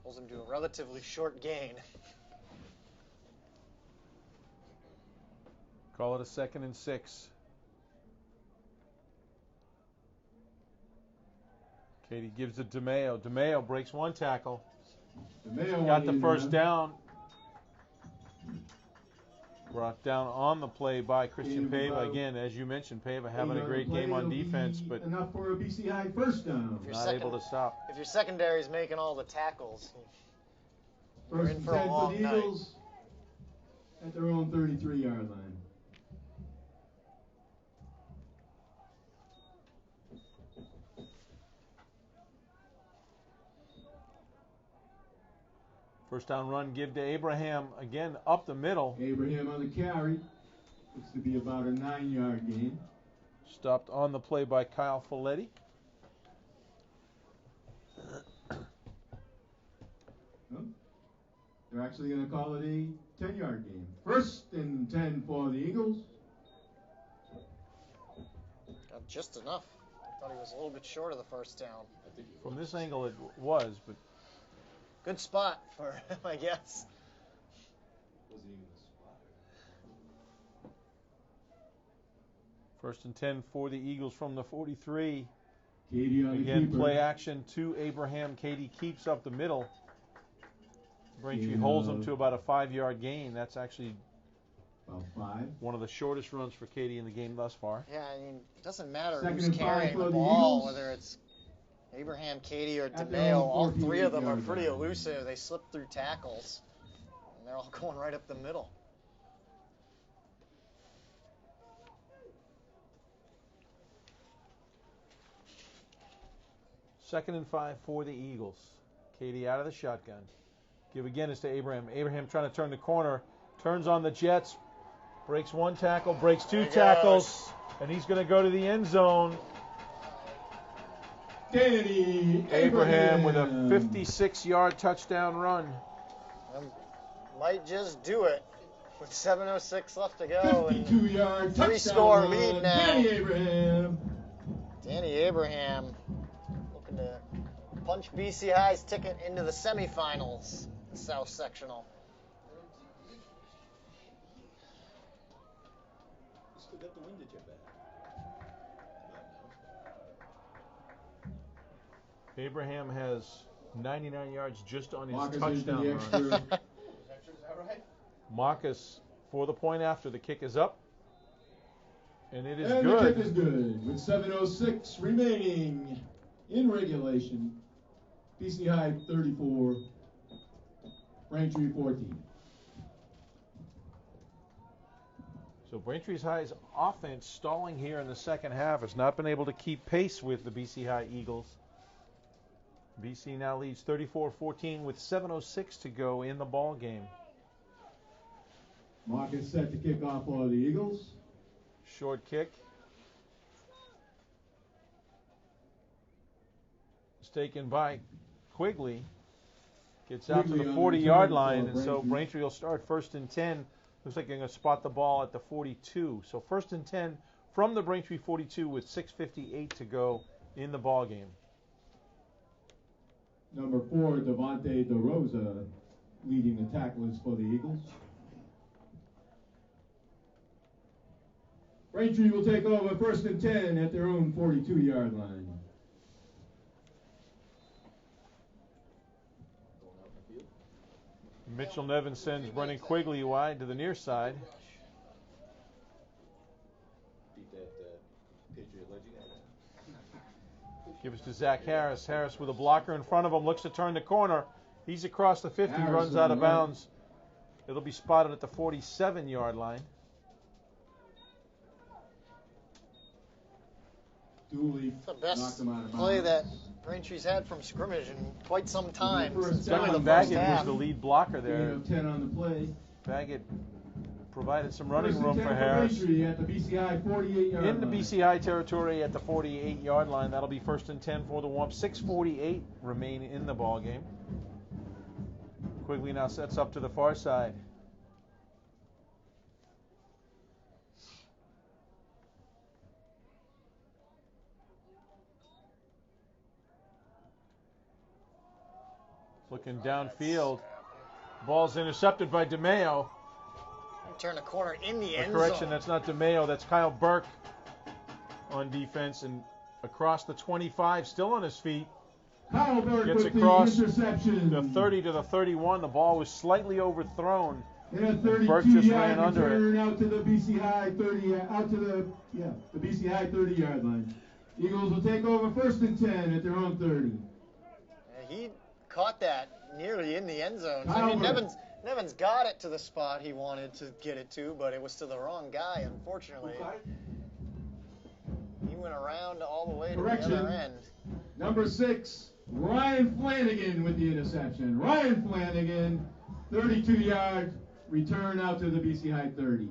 Speaker 2: pulls him to a relatively short gain.
Speaker 1: Call it a second and 6. Katie gives it to DeMayo. DeMayo breaks one tackle. Got the first down. Brought down on the play by Christian Pava. Again, as you mentioned, Pava having a great game on defense, but
Speaker 3: enough for a BC High first down.
Speaker 1: not able to stop.
Speaker 2: If your secondary is making all the tackles, you're
Speaker 3: First
Speaker 2: in
Speaker 3: and
Speaker 2: for a
Speaker 3: 10 for
Speaker 2: long
Speaker 3: the
Speaker 2: night.
Speaker 3: Eagles at their own 33-yard line.
Speaker 1: First down run, give to Abraham. Again, up the middle.
Speaker 3: Abraham on the carry. Looks to be about a 9-yard gain.
Speaker 1: Stopped on the play by Kyle Folletti.
Speaker 3: They're actually going to call it a 10-yard game. First and 10 for the Eagles.
Speaker 2: Got just enough. I thought he was a little bit short of the first down.
Speaker 1: From this angle, it was, but
Speaker 2: Good spot for him, I guess.
Speaker 5: Wasn't even a spot.
Speaker 1: first and 10 for the Eagles from the 43.
Speaker 3: Katie on the
Speaker 1: Again,
Speaker 3: keeper.
Speaker 1: play action to Abraham. Katie keeps up the middle. Braintree
Speaker 3: Yeah.
Speaker 1: holds them to about a 5-yard gain. That's actually
Speaker 3: About 5.
Speaker 1: one of the shortest runs for Katie in the game thus far.
Speaker 2: Yeah, I mean, it doesn't matter
Speaker 3: Second
Speaker 2: who's
Speaker 3: and 5
Speaker 2: carrying
Speaker 3: for
Speaker 2: the
Speaker 3: the
Speaker 2: ball,
Speaker 3: Eagles.
Speaker 2: whether it's Abraham, Katie, or
Speaker 3: At their
Speaker 2: DeMayo.
Speaker 3: own
Speaker 2: All three of them are
Speaker 3: 14-yard
Speaker 2: pretty
Speaker 3: line.
Speaker 2: elusive. They slip through tackles, and they're all going right up the middle.
Speaker 1: Second and 5 for the Eagles. Katie out of the shotgun. Give again is to Abraham. Abraham trying to turn the corner. Turns on the Jets. Breaks one tackle. Breaks two
Speaker 2: There he
Speaker 1: tackles. And he's going to go to the end zone.
Speaker 3: Danny
Speaker 1: Abraham with a 56-yard touchdown run.
Speaker 2: Might just do it with 7:06 left to go. And
Speaker 3: 52-yard touchdown
Speaker 2: three-score
Speaker 3: run.
Speaker 2: lead now.
Speaker 3: Danny Abraham.
Speaker 2: Danny Abraham looking to punch BC High's ticket into the semifinals, the South Sectional.
Speaker 5: You still got the wind at your back.
Speaker 1: Abraham has 99 yards just on his
Speaker 3: Marcus
Speaker 1: touchdown
Speaker 3: into the
Speaker 1: run.
Speaker 3: extra.
Speaker 1: Marcus for the point after. The kick is up. And it is
Speaker 3: And
Speaker 1: good.
Speaker 3: the kick is good with 7:06 remaining in regulation. BC High 34, Braintree 14.
Speaker 1: So Braintree's High's offense stalling here in the second half has not been able to keep pace with the BC High Eagles. BC now leads 34-14 with 7:06 to go in the ball game.
Speaker 3: Mark is set to kick off for the Eagles.
Speaker 1: Short kick. It's taken by Quigley. Gets out to
Speaker 3: Quigley
Speaker 1: the
Speaker 3: on
Speaker 1: 40-yard
Speaker 3: return
Speaker 1: line,
Speaker 3: for
Speaker 1: and so
Speaker 3: Braintree.
Speaker 1: Braintree will start 1st and 10. Looks like they're going to spot the ball at the 42. So 1st and 10 from the Braintree 42 with 6:58 to go in the ball game.
Speaker 3: Number 4, Devontae DeRosa, leading the tacklers for the Eagles. Braintree will take over 1st and 10 at their own 42-yard line.
Speaker 1: Mitchell Nevin sends Brennan Quigley wide to the near side.
Speaker 5: Beat that Patriot legend.
Speaker 1: Gives to Zach Harris. Harris with a blocker in front of him, looks to turn the corner. He's across the 50,
Speaker 3: Harris
Speaker 1: runs
Speaker 3: on
Speaker 1: out
Speaker 3: the
Speaker 1: of
Speaker 3: right.
Speaker 1: bounds. It'll be spotted at the 47-yard line.
Speaker 3: Dooley
Speaker 2: It's the
Speaker 3: knocked
Speaker 2: best
Speaker 3: him out of
Speaker 2: play
Speaker 3: bounds.
Speaker 2: that Braintree's had from scrimmage in quite some time.
Speaker 3: First
Speaker 2: Since
Speaker 3: down.
Speaker 2: really the
Speaker 1: Declan
Speaker 2: first
Speaker 1: Baggett was
Speaker 2: half.
Speaker 1: the lead blocker
Speaker 3: Gain
Speaker 1: there.
Speaker 3: of 10 on the play.
Speaker 1: Baggett provided some running
Speaker 3: 1st and
Speaker 1: room
Speaker 3: 10
Speaker 1: for Harris.
Speaker 3: Braintree at the BCI 48-yard
Speaker 1: In the
Speaker 3: line.
Speaker 1: BCI territory at the 48-yard line. That'll be 1st and 10 for the Wump. 6:48 remain in the ball game. Quigley now sets up to the far side. Looking downfield. Ball's intercepted by DeMeo.
Speaker 2: Turn the corner in the
Speaker 1: A
Speaker 2: end
Speaker 1: correction,
Speaker 2: zone.
Speaker 1: that's not DeMeo, that's Kyle Burke on defense, and across the 25, still on his feet.
Speaker 3: Kyle Burke
Speaker 1: Gets
Speaker 3: with
Speaker 1: across
Speaker 3: the interception.
Speaker 1: The 30 to the 31, the ball was slightly overthrown.
Speaker 3: And a
Speaker 1: Burke just
Speaker 3: 32-yard
Speaker 1: ran under it.
Speaker 3: return out to the BCI 30, out to the BCI 30-yard line. Eagles will take over 1st and 10 at their own 30.
Speaker 2: He caught that nearly in the end zone. So, I
Speaker 3: Kyle
Speaker 2: mean,
Speaker 3: Burke.
Speaker 2: Nevins got it to the spot he wanted to get it to, but it was to the wrong guy, unfortunately. He went around all the way to
Speaker 3: Correction.
Speaker 2: the other end.
Speaker 3: Number 6, Ryan Flanagan with the interception. Ryan Flanagan, 32-yard return out to the BCI 30.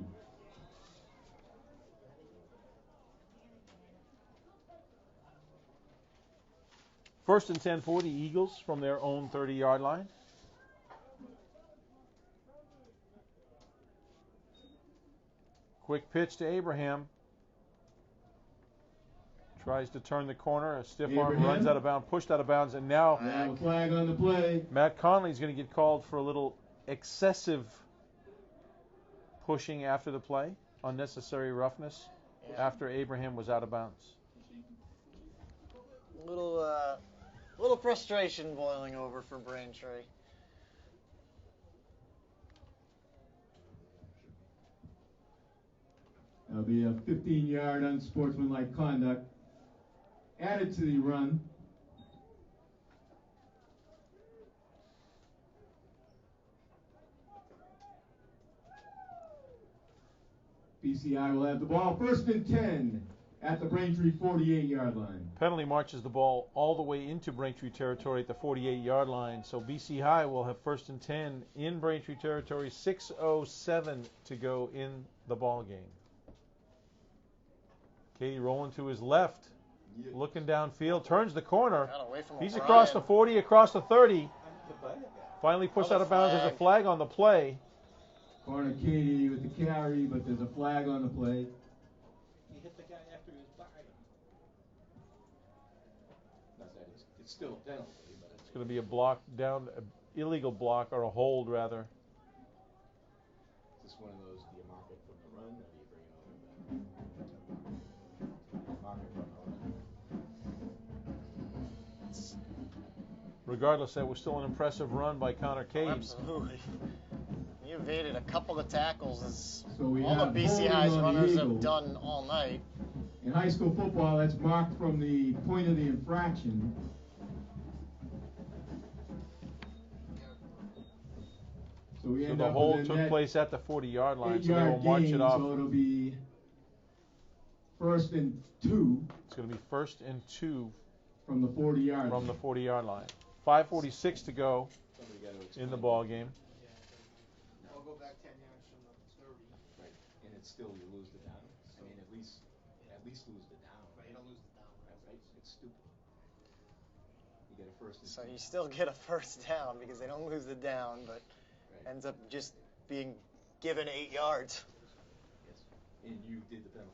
Speaker 1: First and 10 for the Eagles from their own 30-yard line. Quick pitch to Abraham. Tries to turn the corner. A stiff arm
Speaker 3: Abraham.
Speaker 1: runs out of bounds, pushed out of bounds, and now
Speaker 3: They have a flag on the play.
Speaker 1: Matt Conley's going to get called for a little excessive pushing after the play, unnecessary roughness after Abraham was out of bounds.
Speaker 2: Little frustration boiling over for Braintree.
Speaker 3: That'll be a 15-yard unsportsmanlike conduct added to the run. BCI will have the ball 1st and 10 at the Braintree 48-yard line.
Speaker 1: Penalty marches the ball all the way into Braintree territory at the 48-yard line. So BC High will have 1st and 10 in Braintree territory. 6:07 to go in the ball game. Katie rolling to his left, looking downfield, turns the corner.
Speaker 2: Got away from
Speaker 1: He's
Speaker 2: O'Brien.
Speaker 1: across the 40, across the 30. Finally pushed
Speaker 2: Another
Speaker 1: out of bounds. There's a flag on the play.
Speaker 3: Corner Katie with the carry, but there's a flag on the play.
Speaker 5: He hit the guy after his body. Not that it's still a penalty, but
Speaker 1: It's going to be a block down, an illegal block, or a hold rather.
Speaker 5: it's just one of those. Do you mark it from the run, or do you bring it over? Mark it from the run.
Speaker 1: Regardless, that was still an impressive run by Connor Cade.
Speaker 2: Absolutely. He evaded a couple of tackles, as
Speaker 3: So we
Speaker 2: all the
Speaker 3: have
Speaker 2: BCI's
Speaker 3: holding on the
Speaker 2: runners have
Speaker 3: Eagles.
Speaker 2: done all night.
Speaker 3: In high school football, that's marked from the point of the infraction. So we
Speaker 1: So
Speaker 3: end
Speaker 1: the
Speaker 3: up
Speaker 1: hold
Speaker 3: with a
Speaker 1: took
Speaker 3: net
Speaker 1: place at the 40-yard line, so they will
Speaker 3: 8-yard
Speaker 1: march
Speaker 3: gain,
Speaker 1: it off.
Speaker 3: so it'll be 1st and 2
Speaker 1: It's going to be 1st and 2
Speaker 3: from the 40-yard
Speaker 1: from the
Speaker 3: line.
Speaker 1: 40-yard line. 5:46 to go
Speaker 5: Somebody got to
Speaker 1: in the ball game.
Speaker 7: I'll go back 10 yards from the
Speaker 5: And still you lose the down. I mean, at least lose the down.
Speaker 2: Right, you don't lose the down.
Speaker 5: Right? It's stupid. You get a first and
Speaker 2: So
Speaker 5: 10.
Speaker 2: you still get a first down because they don't lose the down, but
Speaker 5: Right.
Speaker 2: ends up just being given 8 yards.
Speaker 5: Yes. And you did the penalty.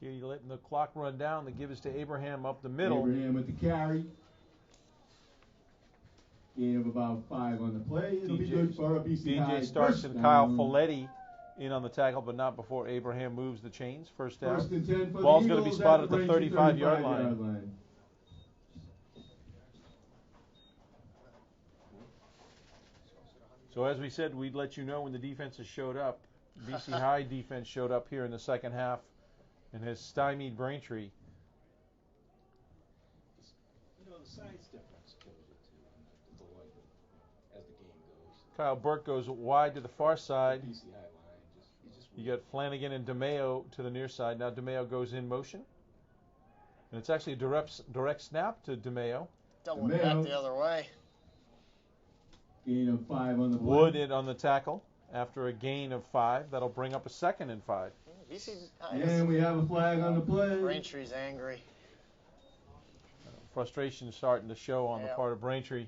Speaker 1: Katie letting the clock run down. They give us to Abraham up the middle.
Speaker 3: Abraham with the carry. Gain of about 5 on the play. It'll be good for a BC High.
Speaker 1: DJ Starks
Speaker 3: first
Speaker 1: and
Speaker 3: down.
Speaker 1: Kyle Folletti in on the tackle, but not before Abraham moves the chains. First down.
Speaker 3: First and 10 for
Speaker 1: Ball's
Speaker 3: the
Speaker 1: going to be
Speaker 3: Eagles
Speaker 1: spotted
Speaker 3: at
Speaker 1: at the 35-yard
Speaker 3: 35-yard
Speaker 1: line. So as we said, we'd let you know when the defenses showed up. BC High defense showed up here in the second half and has stymied Braintree.
Speaker 5: You know, the size difference kills you too. The boy, as the game goes.
Speaker 1: Kyle Burke goes wide to the far side.
Speaker 5: BC High line, just
Speaker 1: You got Flanagan and DeMeo to the near side. Now DeMeo goes in motion. And it's actually a direct snap to DeMeo.
Speaker 2: Doubling back the other way.
Speaker 3: Gain of 5 on the play.
Speaker 1: Wood in on the tackle after a gain of 5. That'll bring up a second and 5.
Speaker 2: BC
Speaker 3: And we have a flag on the play.
Speaker 2: Braintree's angry.
Speaker 1: Frustration starting to show on the part of Braintree.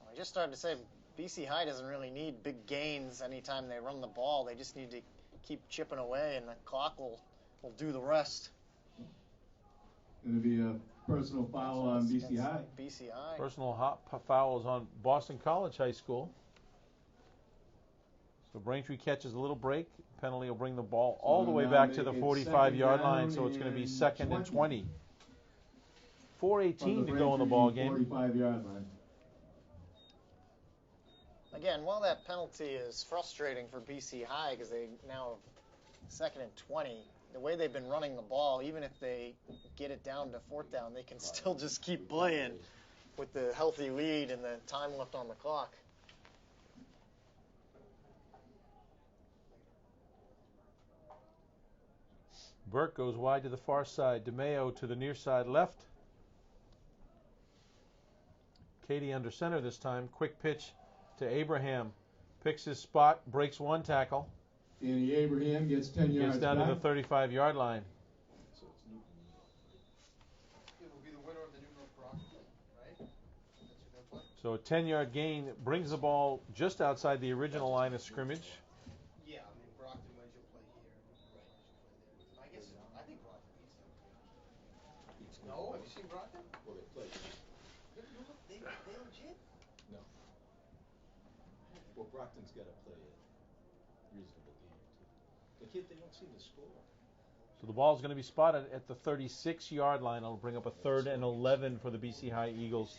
Speaker 2: I just started to say BC High doesn't really need big gains anytime they run the ball. They just need to keep chipping away, and the clock will do the rest.
Speaker 3: Going to be a personal foul on BC High.
Speaker 2: BC High.
Speaker 1: Personal foul is on Boston College High School. So Braintree catches a little break. Penalty will bring the ball all the way back to the 45-yard line, so it's going to be second and 20. 4:18 to go in the ball game.
Speaker 3: 45-yard line.
Speaker 2: Again, while that penalty is frustrating for BC High because they now have second and 20, the way they've been running the ball, even if they get it down to fourth down, they can still just keep playing with the healthy lead and the time left on the clock.
Speaker 1: Burke goes wide to the far side. DeMeo to the near side left. Katie under center this time. Quick pitch to Abraham. Picks his spot, breaks one tackle.
Speaker 3: Danny Abraham gets 10 yards
Speaker 1: Gets down
Speaker 3: back.
Speaker 1: to the 35-yard line.
Speaker 5: So it's Newton.
Speaker 7: It will be the winner of the New North Brockton, right? That's who they'll play?
Speaker 1: So a 10-yard gain brings the ball just outside the original line of scrimmage.
Speaker 7: Yeah, I mean, Brockton wins, you'll play here. Right. You'll play there. I think Brockton beats them. No? Have you seen Brockton?
Speaker 5: Well, they play.
Speaker 7: They legit?
Speaker 5: No. Well, Brockton's got to play a reasonable game too. They don't seem to score.
Speaker 1: So the ball is going to be spotted at the 36-yard line. It'll bring up a 3rd and 11 for the BC High Eagles.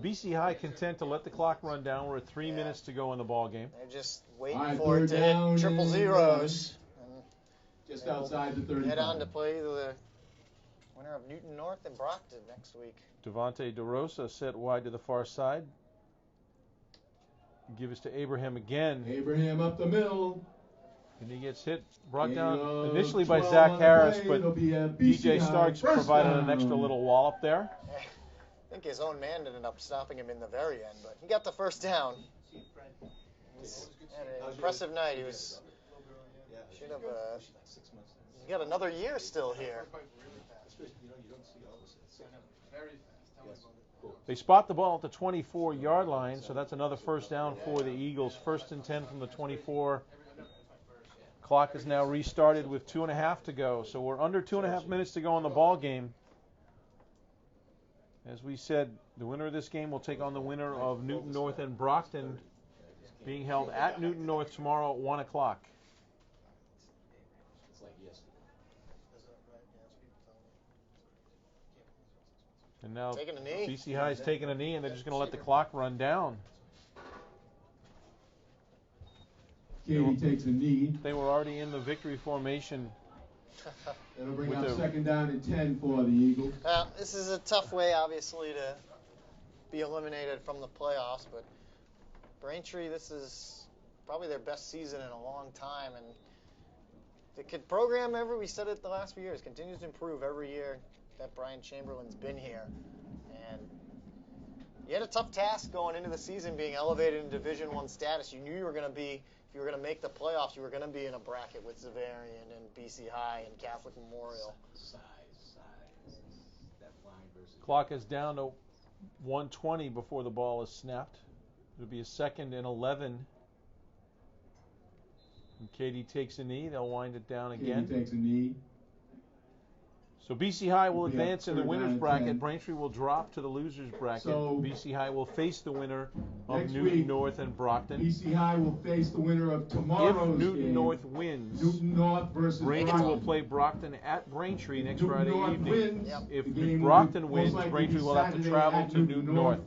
Speaker 1: BC High content to let the clock run down. We're at 3 minutes to go in the ball game.
Speaker 2: They're just waiting
Speaker 3: Alright,
Speaker 2: for it to hit
Speaker 3: third
Speaker 2: triple
Speaker 3: down
Speaker 2: zeros. And
Speaker 3: Just outside the 35.
Speaker 2: head on to play the winner of Newton North and Brockton next week.
Speaker 1: Devontae DeRosa set wide to the far side. Give us to Abraham again.
Speaker 3: Abraham up the middle.
Speaker 1: And he gets hit, brought
Speaker 3: Gain
Speaker 1: down
Speaker 3: of
Speaker 1: initially by
Speaker 3: 12
Speaker 1: Zach
Speaker 3: on the
Speaker 1: Harris,
Speaker 3: play.
Speaker 1: but
Speaker 3: It'll be a BC
Speaker 1: DJ
Speaker 3: High
Speaker 1: Starks
Speaker 3: first
Speaker 1: provided an
Speaker 3: down.
Speaker 1: extra little wallop there.
Speaker 2: I think his own man ended up stopping him in the very end, but he got the first down. Had an impressive night. He was should have.
Speaker 5: 6 months.
Speaker 2: He's got another year still here.
Speaker 5: Especially, you don't see all this.
Speaker 7: Very fast. Tell me about it.
Speaker 5: Cool.
Speaker 1: They spot the ball at the 24-yard line, so that's another first down for the Eagles. 1st and 10 from the 24. Clock is now restarted with 2.5 to go. So we're under 2.5 minutes to go in the ball game. As we said, the winner of this game will take on the winner of Newton North and Brockton, being held at Newton North tomorrow at 1 o'clock.
Speaker 5: It's like yesterday.
Speaker 1: And now
Speaker 2: Taking a knee.
Speaker 1: BC High's taking a knee, and they're just going to let the clock run down.
Speaker 3: Katie takes a knee.
Speaker 1: They were already in the victory formation.
Speaker 3: That'll bring
Speaker 1: With
Speaker 3: up
Speaker 1: the-
Speaker 3: 2nd down and 10 for the Eagles.
Speaker 2: This is a tough way, obviously, to be eliminated from the playoffs, but Braintree, this is probably their best season in a long time, and the program we said it the last few years, continues to improve every year. that Brian Chamberlain's been here. And you had a tough task going into the season being elevated in Division I status. You knew you were going to be, if you were going to make the playoffs, you were going to be in a bracket with Xaverian and BC High and Catholic Memorial.
Speaker 5: Size. That flying versus.
Speaker 1: Clock is down to 1:20 before the ball is snapped. It'll be a 2nd and 11. And Katie takes a knee. They'll wind it down again.
Speaker 3: Katie takes a knee.
Speaker 1: So BC High will
Speaker 3: It'll be
Speaker 1: advance in the
Speaker 3: up
Speaker 1: winner's
Speaker 3: 9 and
Speaker 1: bracket.
Speaker 3: 10.
Speaker 1: Braintree will drop to the loser's bracket.
Speaker 3: So,
Speaker 1: BC High will face the winner of
Speaker 3: next
Speaker 1: Newton
Speaker 3: week,
Speaker 1: North and Brockton.
Speaker 3: BC High will face the winner of
Speaker 1: If
Speaker 3: tomorrow's
Speaker 1: Newton
Speaker 3: game.
Speaker 1: North wins,
Speaker 3: Newton North versus
Speaker 1: Braintree
Speaker 3: Brockton.
Speaker 1: will play Brockton at Braintree next
Speaker 3: Newton
Speaker 1: Friday
Speaker 3: North
Speaker 1: evening.
Speaker 3: wins,
Speaker 2: Yep.
Speaker 1: If
Speaker 3: the game
Speaker 1: Brockton
Speaker 3: will
Speaker 1: wins,
Speaker 3: most likely
Speaker 1: Braintree
Speaker 3: be
Speaker 1: will have to
Speaker 3: Saturday
Speaker 1: travel
Speaker 3: at
Speaker 1: to Newton North.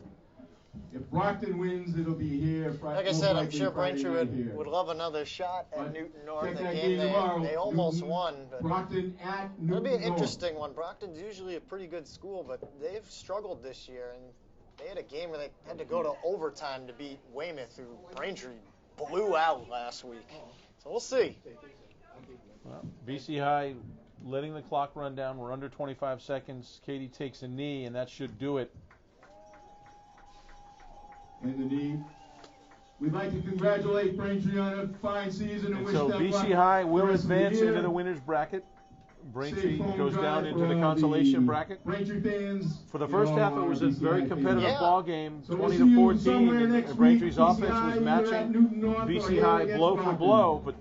Speaker 3: If Brockton wins, it'll be here.
Speaker 2: Like I said, I'm sure Braintree would love another shot at
Speaker 3: But
Speaker 2: Newton North.
Speaker 3: check
Speaker 2: A
Speaker 3: that
Speaker 2: game
Speaker 3: game tomorrow.
Speaker 2: they almost
Speaker 3: Newton,
Speaker 2: won. But
Speaker 3: Brockton at Newton
Speaker 2: it'll be an
Speaker 3: North.
Speaker 2: interesting one. Brockton's usually a pretty good school, but they've struggled this year. And they had a game where they had to go to overtime to beat Weymouth, who Braintree blew out last week. So we'll see.
Speaker 1: Well, BC High letting the clock run down. We're under 25 seconds. Katie takes a knee, and that should do it.
Speaker 3: And the knee. We'd like to congratulate Braintree on a fine season and
Speaker 1: And
Speaker 3: wish
Speaker 1: so
Speaker 3: them luck
Speaker 1: BC High
Speaker 3: the
Speaker 1: will
Speaker 3: rest of the
Speaker 1: advance
Speaker 3: year.
Speaker 1: into the winner's bracket. Braintree
Speaker 3: Safe home
Speaker 1: goes
Speaker 3: drive
Speaker 1: down into
Speaker 3: for
Speaker 1: the
Speaker 3: all
Speaker 1: consolation bracket.
Speaker 3: Braintree fans.
Speaker 1: For the first half, it was a
Speaker 3: BC
Speaker 1: very
Speaker 3: High
Speaker 1: competitive
Speaker 3: fans.
Speaker 2: Yeah.
Speaker 1: ball game,
Speaker 3: So we'll
Speaker 1: 20
Speaker 3: see
Speaker 1: to
Speaker 3: you
Speaker 1: 14.
Speaker 3: somewhere next
Speaker 1: And Braintree's
Speaker 3: week. BC
Speaker 1: offense
Speaker 3: High
Speaker 1: was
Speaker 3: either at
Speaker 1: matching
Speaker 3: Newton North or
Speaker 1: BC
Speaker 3: here
Speaker 1: High
Speaker 3: against
Speaker 1: blow for
Speaker 3: Brockton.
Speaker 1: blow, but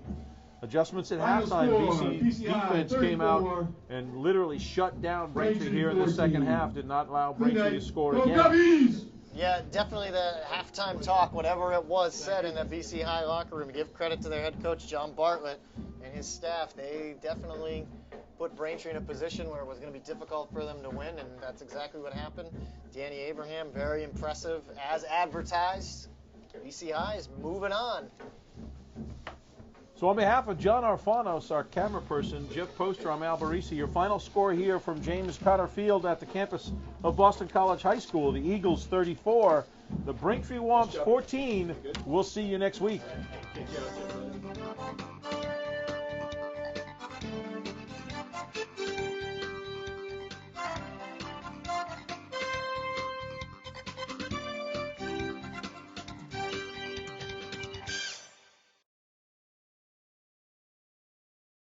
Speaker 1: adjustments at
Speaker 3: Final
Speaker 1: halftime.
Speaker 3: score,
Speaker 1: BC
Speaker 3: BC High
Speaker 1: defense came out
Speaker 3: 34,
Speaker 1: and literally shut down Braintree
Speaker 3: Braintree
Speaker 1: here in the
Speaker 3: 14.
Speaker 1: second half. Did not allow
Speaker 3: Good
Speaker 1: Braintree
Speaker 3: night.
Speaker 1: to score
Speaker 3: Go
Speaker 1: again.
Speaker 3: Guppies!
Speaker 2: Yeah, definitely the halftime talk, whatever it was said in that BC High locker room. Give credit to their head coach, John Bartlett, and his staff. They definitely put Braintree in a position where it was going to be difficult for them to win, and that's exactly what happened. Danny Abraham, very impressive, as advertised. BC High is moving on.
Speaker 1: So on behalf of John Arfanos, our camera person, Jeff Poster, I'm Al Barisi. Your final score here from James Potter Field at the campus of Boston College High School. The Eagles 34, the Braintree Womps 14. We'll see you next week.
Speaker 5: Take care of yourself.